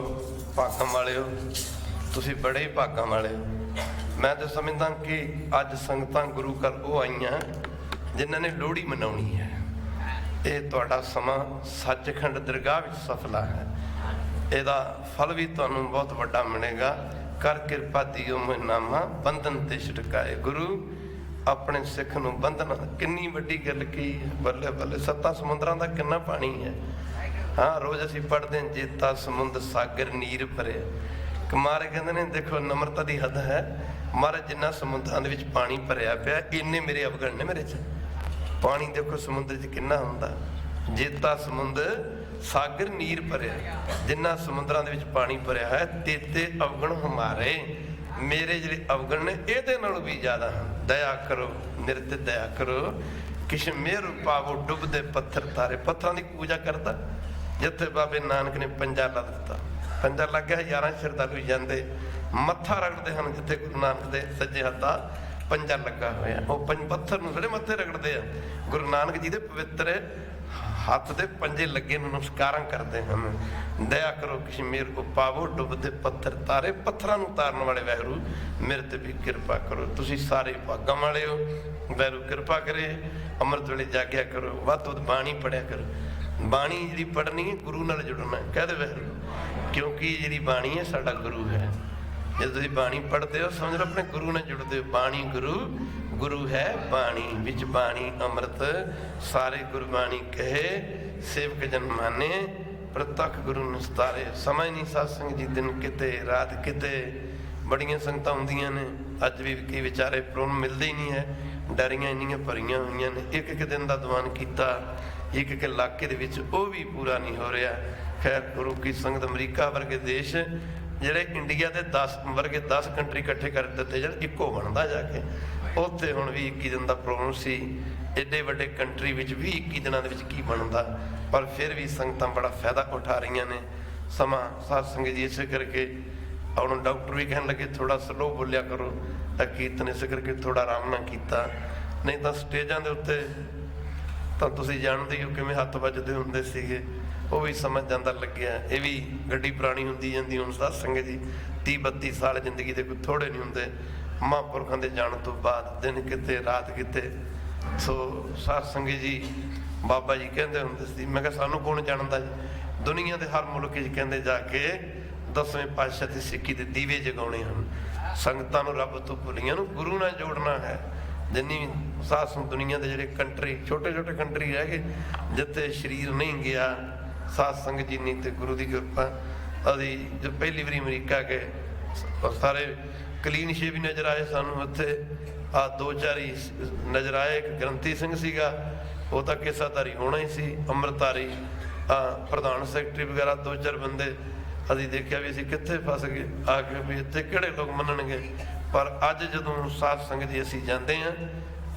ਭਾਗਾਂ ਵਾਲਿਓ, ਤੁਸੀਂ ਬੜੇ ਹੀ ਭਾਗਾਂ ਵਾਲੇ। ਮੈਂ ਤਾਂ ਸਮਝਦਾ ਕਿ ਅੱਜ ਸੰਗਤਾਂ ਗੁਰੂ ਘਰ ਉਹ ਆਈਆਂ ਜਿਨ੍ਹਾਂ ਨੇ ਲੋਹੜੀ ਮਨਾਉਣੀ ਹੈ। ਇਹ ਤੁਹਾਡਾ ਸਮਾਂ ਸੱਚਖੰਡ ਦਰਗਾਹ ਵਿੱਚ ਸਫਲਾ ਹੈ। ਇਹਦਾ ਫਲ ਵੀ ਤੁਹਾਨੂੰ ਬਹੁਤ ਵੱਡਾ ਮਿਲੇਗਾ। ਕਰ ਕਿਰਪਾ ਦਿਓ ਮੋਹਿਨਾਮਾ ਬੰਧਨ ਤੇ ਛੁਟਕਾਏ। ਗੁਰੂ ਆਪਣੇ ਸਿੱਖ ਨੂੰ ਬੰਧਨਾ। ਕਿੰਨੀ ਵੱਡੀ ਗੱਲ ਕੀ ਹੈ, ਬੱਲੇ ਬੱਲੇ। 7 ਸਮੁੰਦਰਾਂ ਦਾ ਕਿੰਨਾ ਪਾਣੀ ਹੈ। ਹਾਂ, ਰੋਜ਼ ਅਸੀਂ ਪੜ੍ਹਦੇ ਹਾਂ, ਜੇਤਾ ਸਮੁੰਦਰ ਸਾਗਰ ਨੀਰ ਭਰਿਆ। ਕੁਮਾਰ ਕਹਿੰਦੇ ਨੇ, ਦੇਖੋ ਨਮਰਤਾ ਦੀ ਹੱਦ ਹੈ। ਮਹਾਰਾਜ ਜਿੰਨਾ ਸਮੁੰਦਰਾਂ ਦੇ ਵਿੱਚ ਪਾਣੀ ਭਰਿਆ ਪਿਆ, ਇੰਨੇ ਮੇਰੇ ਅਵਗਣ ਨੇ ਮੇਰੇ 'ਚ। ਪਾਣੀ ਦੇਖੋ ਸਮੁੰਦਰ 'ਚ ਕਿੰਨਾ ਹੁੰਦਾ। ਜੇਤਾ ਸਮੁੰਦਰ ਸਾਗਰ ਨੀਰ ਭਰਿਆ, ਜਿੰਨਾ ਸਮੁੰਦਰਾਂ ਦੇ ਵਿੱਚ ਪਾਣੀ ਭਰਿਆ ਹੈ, ਤੇਤੇ ਅਵਗਣ ਹਮਾਰੇ, ਮੇਰੇ ਜਿਹੜੇ ਅਵਗਣ ਨੇ ਇਹਦੇ ਨਾਲੋਂ ਵੀ ਜ਼ਿਆਦਾ ਹਨ। ਦਇਆ ਕਰੋ ਨਿਰਤ ਦਇਆ ਕਰੋ, ਕਿਛ ਮਿਹਰ ਪਾਵੋ ਡੁੱਬਦੇ ਪੱਥਰ ਤਾਰੇ। ਪੱਥਰਾਂ ਦੀ ਪੂਜਾ ਕਰਦਾ। ਜਿੱਥੇ ਬਾਬੇ ਨਾਨਕ ਨੇ ਪੰਜਾ ਲਾ ਦਿੱਤਾ, ਪੰਜਾ ਲੱਗ ਗਿਆ, 11 ਸ਼ਰਧਾਲੂ ਜਾਂਦੇ ਮੱਥਾ ਰਗੜਦੇ ਹਨ। ਜਿੱਥੇ ਗੁਰੂ ਨਾਨਕ ਦੇ ਸੱਜੇ ਹੱਥ ਦਾ ਪੰਜਾ ਲੱਗਾ ਹੋਇਆ, ਉਹ ਪੱਥਰ ਨੂੰ ਜਿਹੜੇ ਮੱਥੇ ਰਗੜਦੇ ਆ, ਗੁਰੂ ਨਾਨਕ ਜੀ ਦੇ ਪਵਿੱਤਰ ਹੱਥ ਦੇ ਪੰਜੇ ਲੱਗੇ ਨੂੰ ਨਮਸਕਾਰਾਂ ਕਰਦੇ ਹਨ। ਦਇਆ ਕਰੋ ਕਿਛ ਮਿਹਰ ਪਾਵੋ ਡੁੱਬਦੇ ਪੱਥਰ ਤਾਰੇ। ਪੱਥਰਾਂ ਨੂੰ ਤਾਰਨ ਵਾਲੇ ਵਾਹਿਗੁਰੂ ਮੇਰੇ ਤੇ ਵੀ ਕਿਰਪਾ ਕਰੋ। ਤੁਸੀਂ ਸਾਰੇ ਭਾਗਾਂ ਵਾਲੇ ਹੋ, ਵਾਹਿਗੁਰੂ ਕਿਰਪਾ ਕਰੇ। ਅੰਮ੍ਰਿਤ ਵੇਲੇ ਜਾਗਿਆ ਕਰੋ, ਵੱਧ ਤੋਂ ਵੱਧ ਬਾਣੀ ਪੜਿਆ ਕਰੋ। ਬਾਣੀ ਜਿਹੜੀ ਪੜ੍ਹਨੀ ਹੈ, ਗੁਰੂ ਨਾਲ ਜੁੜਨਾ। ਕਹਦੇ ਵਾਹਿਗੁਰੂ, ਕਿਉਂਕਿ ਜਿਹੜੀ ਬਾਣੀ ਹੈ ਸਾਡਾ ਗੁਰੂ ਹੈ। ਜੇ ਤੁਸੀਂ ਬਾਣੀ ਪੜ੍ਹਦੇ ਹੋ, ਸਮਝ ਲਓ ਆਪਣੇ ਗੁਰੂ ਨਾਲ ਜੁੜਦੇ ਹੋ। ਬਾਣੀ ਗੁਰੂ, ਗੁਰੂ ਹੈ ਬਾਣੀ, ਵਿੱਚ ਬਾਣੀ ਅੰਮ੍ਰਿਤ, ਸਾਰੇ ਗੁਰਬਾਣੀ ਕਹੇ, ਸੇਵਕ ਜਨ ਮਾਨੇ, ਪ੍ਰਤੱਖ ਗੁਰੂ ਨਿਸਤਾਰੇ। ਸਮਝ ਨਹੀਂ ਸਤਸੰਗ ਜੀ, ਦਿਨ ਕਿਤੇ ਰਾਤ ਕਿਤੇ। ਬੜੀਆਂ ਸੰਗਤਾਂ ਹੁੰਦੀਆਂ ਨੇ, ਅੱਜ ਵੀ ਕਈ ਵਿਚਾਰੇ ਪ੍ਰੋਣ ਮਿਲਦੇ ਹੀ ਨਹੀਂ ਹੈ। ਡਰੀਆਂ ਇੰਨੀਆਂ ਭਰੀਆਂ ਹੋਈਆਂ ਨੇ। ਇੱਕ ਇੱਕ ਦਿਨ ਦਾ ਦੀਵਾਨ ਕੀਤਾ, ਇੱਕ ਇੱਕ ਇਲਾਕੇ ਦੇ ਵਿੱਚ, ਉਹ ਵੀ ਪੂਰਾ ਨਹੀਂ ਹੋ ਰਿਹਾ। ਖੈਰ, ਗੁਰੂ ਕੀ ਸੰਗਤ ਅਮਰੀਕਾ ਵਰਗੇ ਦੇਸ਼, ਜਿਹੜੇ ਇੰਡੀਆ ਦੇ 10 ਵਰਗੇ 10 ਕੰਟਰੀ ਇਕੱਠੇ ਕਰ ਦਿੱਤੇ ਜਾਣ, ਇੱਕੋ ਬਣਦਾ ਜਾ ਕੇ। ਉੱਥੇ ਹੁਣ ਵੀ 21 ਦਿਨ ਦਾ ਪ੍ਰੋਗਰਾਮ ਸੀ। ਐਡੇ ਵੱਡੇ ਕੰਟਰੀ ਵਿੱਚ ਵੀ 21 ਦਿਨਾਂ ਦੇ ਵਿੱਚ ਕੀ ਬਣਦਾ। ਪਰ ਫਿਰ ਵੀ ਸੰਗਤਾਂ ਬੜਾ ਫਾਇਦਾ ਉਠਾ ਰਹੀਆਂ ਨੇ। ਸਮਾਂ ਸਾਧ ਸੰਗਤ ਜੀ ਇਸੇ ਕਰਕੇ ਹੁਣ ਡਾਕਟਰ ਵੀ ਕਹਿਣ ਲੱਗੇ ਥੋੜਾ ਸਲੋ ਬੋਲਿਆ ਕਰੋ, ਤਾਂ ਕੀਰਤਨ ਇਸੇ ਕਰਕੇ ਥੋੜਾ ਆਰਾਮ ਨਾਲ ਕੀਤਾ। ਨਹੀਂ ਤਾਂ ਸਟੇਜਾਂ ਦੇ ਉੱਤੇ ਤਾਂ ਤੁਸੀਂ ਜਾਣਦੇ ਹੋ ਕਿਵੇਂ ਹੱਥ ਵੱਜਦੇ ਹੁੰਦੇ ਸੀਗੇ। ਉਹ ਵੀ ਸਮਝ ਜਾਂਦਾ ਲੱਗਿਆ। ਇਹ ਵੀ ਗੱਡੀ ਪੁਰਾਣੀ ਹੁੰਦੀ ਜਾਂਦੀ। ਹੁਣ ਸਾਧ ਸੰਗਤ ਜੀ 30-32 ਸਾਲ ਜ਼ਿੰਦਗੀ ਦੇ ਕੋਈ ਥੋੜੇ ਨਹੀਂ ਹੁੰਦੇ। ਮਹਾਂਪੁਰਖਾਂ ਦੇ ਜਾਣ ਤੋਂ ਬਾਅਦ ਦਿਨ ਕਿਤੇ ਰਾਤ ਕਿਤੇ। ਸੋ ਸਾਧ ਸੰਗਤ ਜੀ, ਬਾਬਾ ਜੀ ਕਹਿੰਦੇ ਹੁੰਦੇ ਸੀ, ਮੈਂ ਕਿਹਾ ਸਾਨੂੰ ਕੌਣ ਜਾਣਦਾ ਜੀ, ਦੁਨੀਆ ਦੇ ਹਰ ਮੁਲਕ 'ਚ ਕਹਿੰਦੇ ਜਾ ਕੇ 10ਵੇਂ ਪਾਤਸ਼ਾਹ ਦੀ ਸਿੱਖੀ ਦੇ ਦੀਵੇ ਜਗਾਉਣੇ ਹਨ। ਸੰਗਤਾਂ ਨੂੰ ਰੱਬ ਤੋਂ ਭੁੱਲੀਆਂ ਨੂੰ ਗੁਰੂ ਨਾਲ ਜੋੜਨਾ ਹੈ। ਜਿੰਨੀ ਸਾਧ ਸੰਗਤ ਦੁਨੀਆ ਦੇ ਜਿਹੜੇ ਕੰਟਰੀ, ਛੋਟੇ ਛੋਟੇ ਕੰਟਰੀ ਰਹਿ ਗਏ ਜਿੱਥੇ ਸਰੀਰ ਨਹੀਂ ਗਿਆ, ਸਾਧ ਸੰਗਤ ਜੀ ਨਹੀਂ ਤੇ ਗੁਰੂ ਦੀ ਕਿਰਪਾ। ਅਸੀਂ ਜੋ ਪਹਿਲੀ ਵਾਰੀ ਅਮਰੀਕਾ ਗਏ, ਸਾਰੇ ਕਲੀਨ ਸ਼ੇਵ ਹੀ ਨਜ਼ਰ ਆਏ ਸਾਨੂੰ ਉੱਥੇ। 2-4 ਹੀ ਨਜ਼ਰ ਆਏ। ਇੱਕ ਗ੍ਰੰਥੀ ਸਿੰਘ ਸੀਗਾ, ਉਹ ਤਾਂ ਕੇਸਾਧਾਰੀ ਹੋਣਾ ਹੀ ਸੀ, ਅੰਮ੍ਰਿਤਧਾਰੀ। ਪ੍ਰਧਾਨ ਸੈਕਟਰੀ ਵਗੈਰਾ 2-4 ਬੰਦੇ। ਅਸੀਂ ਦੇਖਿਆ ਵੀ ਅਸੀਂ ਕਿੱਥੇ ਫਸ ਗਏ ਆ ਕੇ, ਵੀ ਇੱਥੇ ਕਿਹੜੇ ਲੋਕ ਮੰਨਣਗੇ। ਪਰ ਅੱਜ ਜਦੋਂ ਸਾਧ ਸੰਗਤ ਜੀ ਅਸੀਂ ਜਾਂਦੇ ਹਾਂ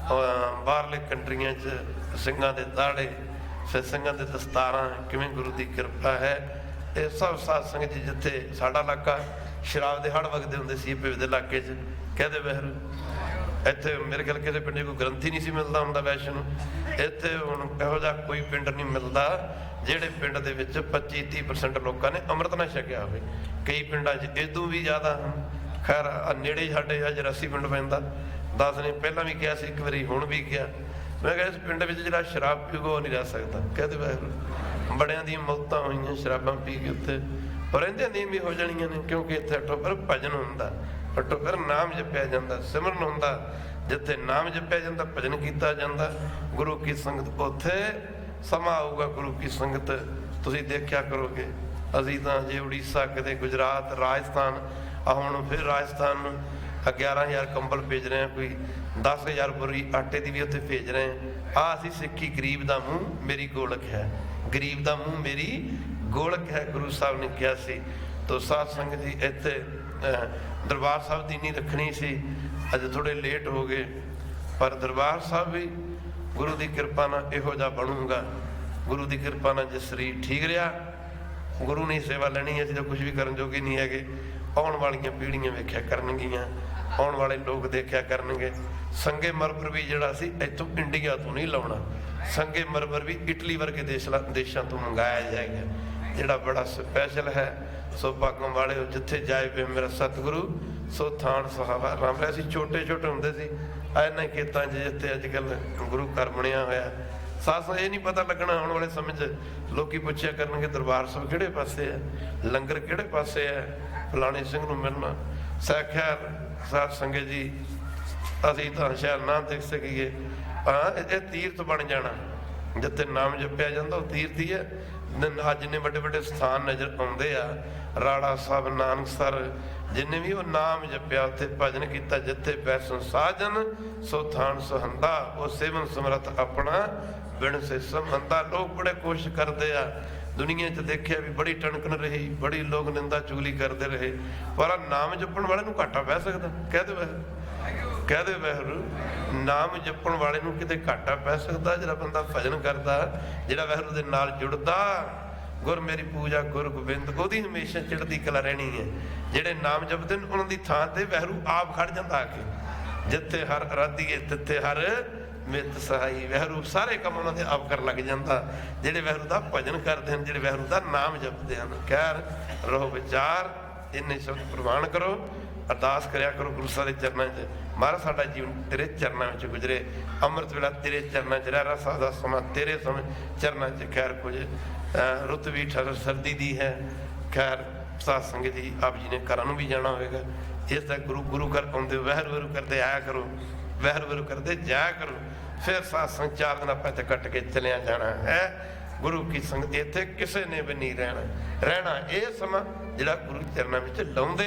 ਬਾਹਰਲੇ ਕੰਟਰੀਆਂ 'ਚ, ਸਿੰਘਾਂ ਦੇ ਦਾੜੇ, ਫਿਰ ਸਿੰਘਾਂ ਦੇ ਦਸਤਾਰਾਂ, ਕਿਵੇਂ ਗੁਰੂ ਦੀ ਕਿਰਪਾ ਹੈ। ਇਹ ਸਭ ਸਾਧ ਸੰਗਤ ਜੀ, ਜਿੱਥੇ ਸਾਡਾ ਇਲਾਕਾ ਸ਼ਰਾਬ ਦੇ ਹੜ ਵਗਦੇ ਹੁੰਦੇ ਸੀ ਪਿੰਡ ਦੇ ਇਲਾਕੇ 'ਚ, ਕਹਦੇ ਵਹਿਰੂ। ਇੱਥੇ ਮੇਰੇ ਖਿਆਲ ਕਿਸੇ ਪਿੰਡ ਕੋਈ ਗ੍ਰੰਥੀ ਨਹੀਂ ਸੀ ਮਿਲਦਾ ਹੁੰਦਾ ਵੈਸ਼ਨ ਨੂੰ। ਇੱਥੇ ਹੁਣ ਇਹੋ ਜਿਹਾ ਕੋਈ ਪਿੰਡ ਨਹੀਂ ਮਿਲਦਾ ਜਿਹੜੇ ਪਿੰਡ ਦੇ ਵਿੱਚ 25-30% ਲੋਕਾਂ ਨੇ ਅੰਮ੍ਰਿਤ ਨਾ ਛਕਿਆ ਹੋਵੇ। ਕਈ ਪਿੰਡਾਂ 'ਚ ਇਦੋਂ ਵੀ ਜ਼ਿਆਦਾ ਹਨ। ਖੈਰ ਨੇੜੇ ਸਾਡੇ ਆ 84 ਪਿੰਡ ਪੈਂਦਾ। 10 ਨੇ ਪਹਿਲਾਂ ਵੀ ਕਿਹਾ ਸੀ ਇੱਕ ਵਾਰੀ, ਹੁਣ ਵੀ ਕਿਹਾ। ਮੈਂ ਕਿਹਾ ਇਸ ਪਿੰਡ ਵਿੱਚ ਜਿਹੜਾ ਸ਼ਰਾਬ ਪੀਊਗਾ ਉਹ ਨਹੀਂ ਰਹਿ ਸਕਦਾ। ਕਹਿੰਦੇ ਵਾਹਿਗੁਰੂ, ਬੜਿਆਂ ਦੀਆਂ ਮੌਤਾਂ ਹੋਈਆਂ ਸ਼ਰਾਬਾਂ ਪੀ ਕੇ ਉੱਥੇ, ਪਰ ਰਹਿੰਦਿਆਂ ਦੀਆਂ ਵੀ ਹੋ ਜਾਣੀਆਂ ਨੇ। ਕਿਉਂਕਿ ਇੱਥੇ ਅੱਠੋ ਫਿਰ ਭਜਨ ਹੁੰਦਾ, ਅੱਠੋ ਫਿਰ ਨਾਮ ਜਪਿਆ ਜਾਂਦਾ, ਸਿਮਰਨ ਹੁੰਦਾ। ਜਿੱਥੇ ਨਾਮ ਜਪਿਆ ਜਾਂਦਾ, ਭਜਨ ਕੀਤਾ ਜਾਂਦਾ, ਗੁਰੂ ਕੀ ਸੰਗਤ, ਉੱਥੇ ਸਮਾਂ ਆਊਗਾ ਗੁਰੂ ਕੀ ਸੰਗਤ। ਤੁਸੀਂ ਦੇਖਿਆ ਕਰੋਗੇ। ਅਸੀਂ ਤਾਂ ਜੇ ਉੜੀਸਾ, ਕਿਤੇ ਗੁਜਰਾਤ, ਰਾਜਸਥਾਨ, ਹੁਣ ਫਿਰ ਰਾਜਸਥਾਨ ਨੂੰ 11,000 ਕੰਬਲ ਭੇਜ ਰਹੇ ਹਾਂ, ਕੋਈ 10,000 ਬੋਰੀ ਆਟੇ ਦੀ ਵੀ ਉੱਥੇ ਭੇਜ ਰਹੇ ਹਾਂ। ਅਸੀਂ ਸਿੱਖੀ, ਗਰੀਬ ਦਾ ਮੂੰਹ ਮੇਰੀ ਗੋਲਕ ਹੈ, ਗਰੀਬ ਦਾ ਮੂੰਹ ਮੇਰੀ ਗੋਲਕ ਹੈ, ਗੁਰੂ ਸਾਹਿਬ ਨੇ ਕਿਹਾ ਸੀ। ਤੋ ਸਾਧ ਸੰਗਤ ਜੀ, ਇੱਥੇ ਦਰਬਾਰ ਸਾਹਿਬ ਦੀ ਨਹੀਂ ਰੱਖਣੀ ਸੀ, ਅੱਜ ਥੋੜੇ ਲੇਟ ਹੋ ਗਏ। ਪਰ ਦਰਬਾਰ ਸਾਹਿਬ ਵੀ ਗੁਰੂ ਦੀ ਕਿਰਪਾ ਨਾਲ ਇਹੋ ਜਿਹਾ ਬਣੂਗਾ। ਗੁਰੂ ਦੀ ਕਿਰਪਾ ਨਾਲ ਜੇ ਸਰੀਰ ਠੀਕ ਰਿਹਾ, ਗੁਰੂ ਨੇ ਸੇਵਾ ਲੈਣੀ। ਅਸੀਂ ਤਾਂ ਕੁਝ ਵੀ ਕਰਨ ਜੋਗੇ ਨਹੀਂ ਹੈਗੇ। ਆਉਣ ਵਾਲੀਆਂ ਪੀੜ੍ਹੀਆਂ ਵੇਖਿਆ ਕਰਨਗੀਆਂ, ਆਉਣ ਵਾਲੇ ਲੋਕ ਦੇਖਿਆ ਕਰਨਗੇ। ਸੰਗੇ ਮਰਮਰ ਵੀ ਜਿਹੜਾ ਸੀ ਇੱਥੋਂ ਇੰਡੀਆ ਤੋਂ ਨਹੀਂ ਲਾਉਣਾ, ਸੰਗੇ ਮਰਮਰ ਵੀ ਇਟਲੀ ਵਰਗੇ ਦੇਸ਼ਾਂ ਤੋਂ ਮੰਗਾਇਆ ਜਾਏਗਾ, ਜਿਹੜਾ ਬੜਾ ਸਪੈਸ਼ਲ ਹੈ। ਸੋ ਭਾਗਾਂ ਵਾਲੇ ਜਿੱਥੇ ਜਾਏ ਵੇ ਮੇਰਾ ਸਤਿਗੁਰੂ, ਸੋ ਥਾਨ ਸੁਹਾਵਾ ਰਾਮ ਲਿਆ। ਅਸੀਂ ਛੋਟੇ ਛੋਟੇ ਹੁੰਦੇ ਸੀ ਇਹਨਾਂ ਖੇਤਾਂ 'ਚ, ਜਿੱਥੇ ਅੱਜ ਕੱਲ੍ਹ ਗੁਰੂ ਘਰ ਬਣਿਆ ਹੋਇਆ। ਸਾਥ ਇਹ ਨਹੀਂ ਪਤਾ ਲੱਗਣਾ ਆਉਣ ਵਾਲੇ ਸਮੇਂ 'ਚ ਲੋਕੀ ਪੁੱਛਿਆ ਕਰਨਗੇ ਦਰਬਾਰ ਸਾਹਿਬ ਕਿਹੜੇ ਪਾਸੇ ਹੈ, ਲੰਗਰ ਕਿਹੜੇ ਪਾਸੇ ਹੈ, ਫਲਾਣੇ ਸਿੰਘ ਨੂੰ ਮਿਲਣਾ। ਸਾਖਿਆ ਸਾਧ ਸੰਗਤ ਜੀ, ਅਸੀਂ ਤਾਂ ਸ਼ਾਇਦ ਨਾ ਦੇਖ ਸਕੀਏ। ਹਾਂ, ਇਹ ਤੀਰਥ ਬਣ ਜਾਣਾ, ਜਿੱਥੇ ਨਾਮ ਜਪਿਆ ਜਾਂਦਾ ਉਹ ਤੀਰਥ ਹੀ ਹੈ। ਅੱਜ ਜਿੰਨੇ ਵੱਡੇ ਵੱਡੇ ਸਥਾਨ ਨਜ਼ਰ ਆਉਂਦੇ ਆ, ਰਾੜਾ ਸਾਹਿਬ, ਨਾਨਕਸਰ, ਜਿੰਨੇ ਵੀ ਉਹ ਨਾਮ ਜਪਿਆ, ਉੱਥੇ ਭਜਨ ਕੀਤਾ, ਜਿੱਥੇ ਬੈਸਣ ਸਾਜਨ ਸੋ ਥਾਨ ਸੁਹੰਦਾ, ਉਹ ਸੇਵਨ ਸਮਰੱਥ ਆਪਣਾ ਬਿਨ ਸੇ ਸੰਬੰਧਾ। ਲੋਕ ਬੜੇ ਕੋਸ਼ਿਸ਼ ਕਰਦੇ ਆ, ਦੁਨੀਆ 'ਚ ਦੇਖਿਆ ਵੀ ਬੜੀ ਟਣਕਣ ਰਹੀ, ਬੜੀ ਲੋਕ ਨਿੰਦਾ ਚੁਗਲੀ ਕਰਦੇ ਰਹੇ, ਪਰ ਨਾਮ ਜਪਣ ਵਾਲੇ ਨੂੰ ਘਾਟਾ ਪੈ ਸਕਦਾ? ਕਹਿ ਦੇ ਵਾਹਿਗੁਰੂ, ਨਾਮ ਜਪਣ ਵਾਲੇ ਨੂੰ ਕਿਤੇ ਘਾਟਾ ਪੈ ਸਕਦਾ? ਜਿਹੜਾ ਬੰਦਾ ਭਜਨ ਕਰਦਾ, ਜਿਹੜਾ ਵਾਹਿਗੁਰੂ ਦੇ ਨਾਲ ਜੁੜਦਾ, ਗੁਰ ਮੇਰੀ ਪੂਜਾ ਗੁਰ ਗੋਬਿੰਦ, ਉਹਦੀ ਹਮੇਸ਼ਾ ਚੜ੍ਹਦੀ ਕਲਾ ਰਹਿਣੀ ਹੈ। ਜਿਹੜੇ ਨਾਮ ਜਪਦੇ ਨੇ ਉਹਨਾਂ ਦੀ ਥਾਂ ਤੇ ਵਾਹਿਗੁਰੂ ਆਪ ਖੜ ਜਾਂਦਾ ਆ ਕੇ। ਜਿੱਥੇ ਹਰ ਅਰਾਧੀਏ ਤਿੱਥੇ ਹਰ ਮਿੱਤ ਸਹਾਈ, ਵਾਹਿਗੁਰੂ ਸਾਰੇ ਕੰਮ ਉਹਨਾਂ ਦੇ ਆਪ ਕਰਨ ਲੱਗ ਜਾਂਦਾ। ਜਿਹੜੇ ਵਾਹਿਗੁਰੂ ਦਾ ਭਜਨ ਕਰਦੇ ਹਨ, ਜਿਹੜੇ ਵਾਹਿਗੁਰੂ ਦਾ ਨਾਮ ਜਪਦੇ ਹਨ। ਖੈਰ ਰਹੋ ਵਿਚਾਰ, ਇੰਨੇ ਸ਼ਬਦ ਪ੍ਰਵਾਨ ਕਰੋ, ਅਰਦਾਸ ਕਰਿਆ ਕਰੋ ਗੁਰੂ ਸਾਹਿਬ ਦੇ ਚਰਨਾਂ 'ਚ। ਮਹਾਰਾਜ ਸਾਡਾ ਜੀਵਨ ਤੇਰੇ ਚਰਨਾਂ ਵਿੱਚ ਗੁਜ਼ਰੇ, ਅੰਮ੍ਰਿਤ ਵੇਲਾ ਤੇਰੇ ਚਰਨਾਂ 'ਚ ਰਹਿ, ਰਸਾ ਦਾ ਸਮਾਂ ਤੇਰੇ ਚਰਨਾਂ 'ਚ। ਖੈਰ ਕੁਝ ਰੁੱਤ ਵੀ ਸਰਦੀ ਦੀ ਹੈ। ਖੈਰ ਸਾਧ ਸੰਗਤ ਜੀ, ਆਪ ਜੀ ਨੇ ਘਰਾਂ ਨੂੰ ਵੀ ਜਾਣਾ ਹੋਵੇਗਾ, ਇਸ ਦਾ ਗੁਰੂ ਘਰ ਆਉਂਦੇ ਵਾਹਿਗੁਰੂ ਕਰਦੇ ਆਇਆ ਕਰੋ, ਵਾਹਿਗੁਰੂ ਕਰਦੇ ਜਾਇਆ ਕਰੋ। ਫਿਰ ਸਾਧ ਸੰਗਤ 4 ਦਿਨ ਆਪਾਂ ਇੱਥੇ ਕੱਟ ਕੇ ਚਲਿਆ ਜਾਣਾ ਹੈ। ਗੁਰੂ ਕੀ ਸੰਗਤ ਇੱਥੇ ਕਿਸੇ ਨੇ ਵੀ ਨਹੀਂ ਰਹਿਣਾ ਇਹ ਸਮਾਂ ਜਿਹੜਾ ਗੁਰੂ ਚਰਨਾਂ ਵਿੱਚ ਲਾਉਂਦੇ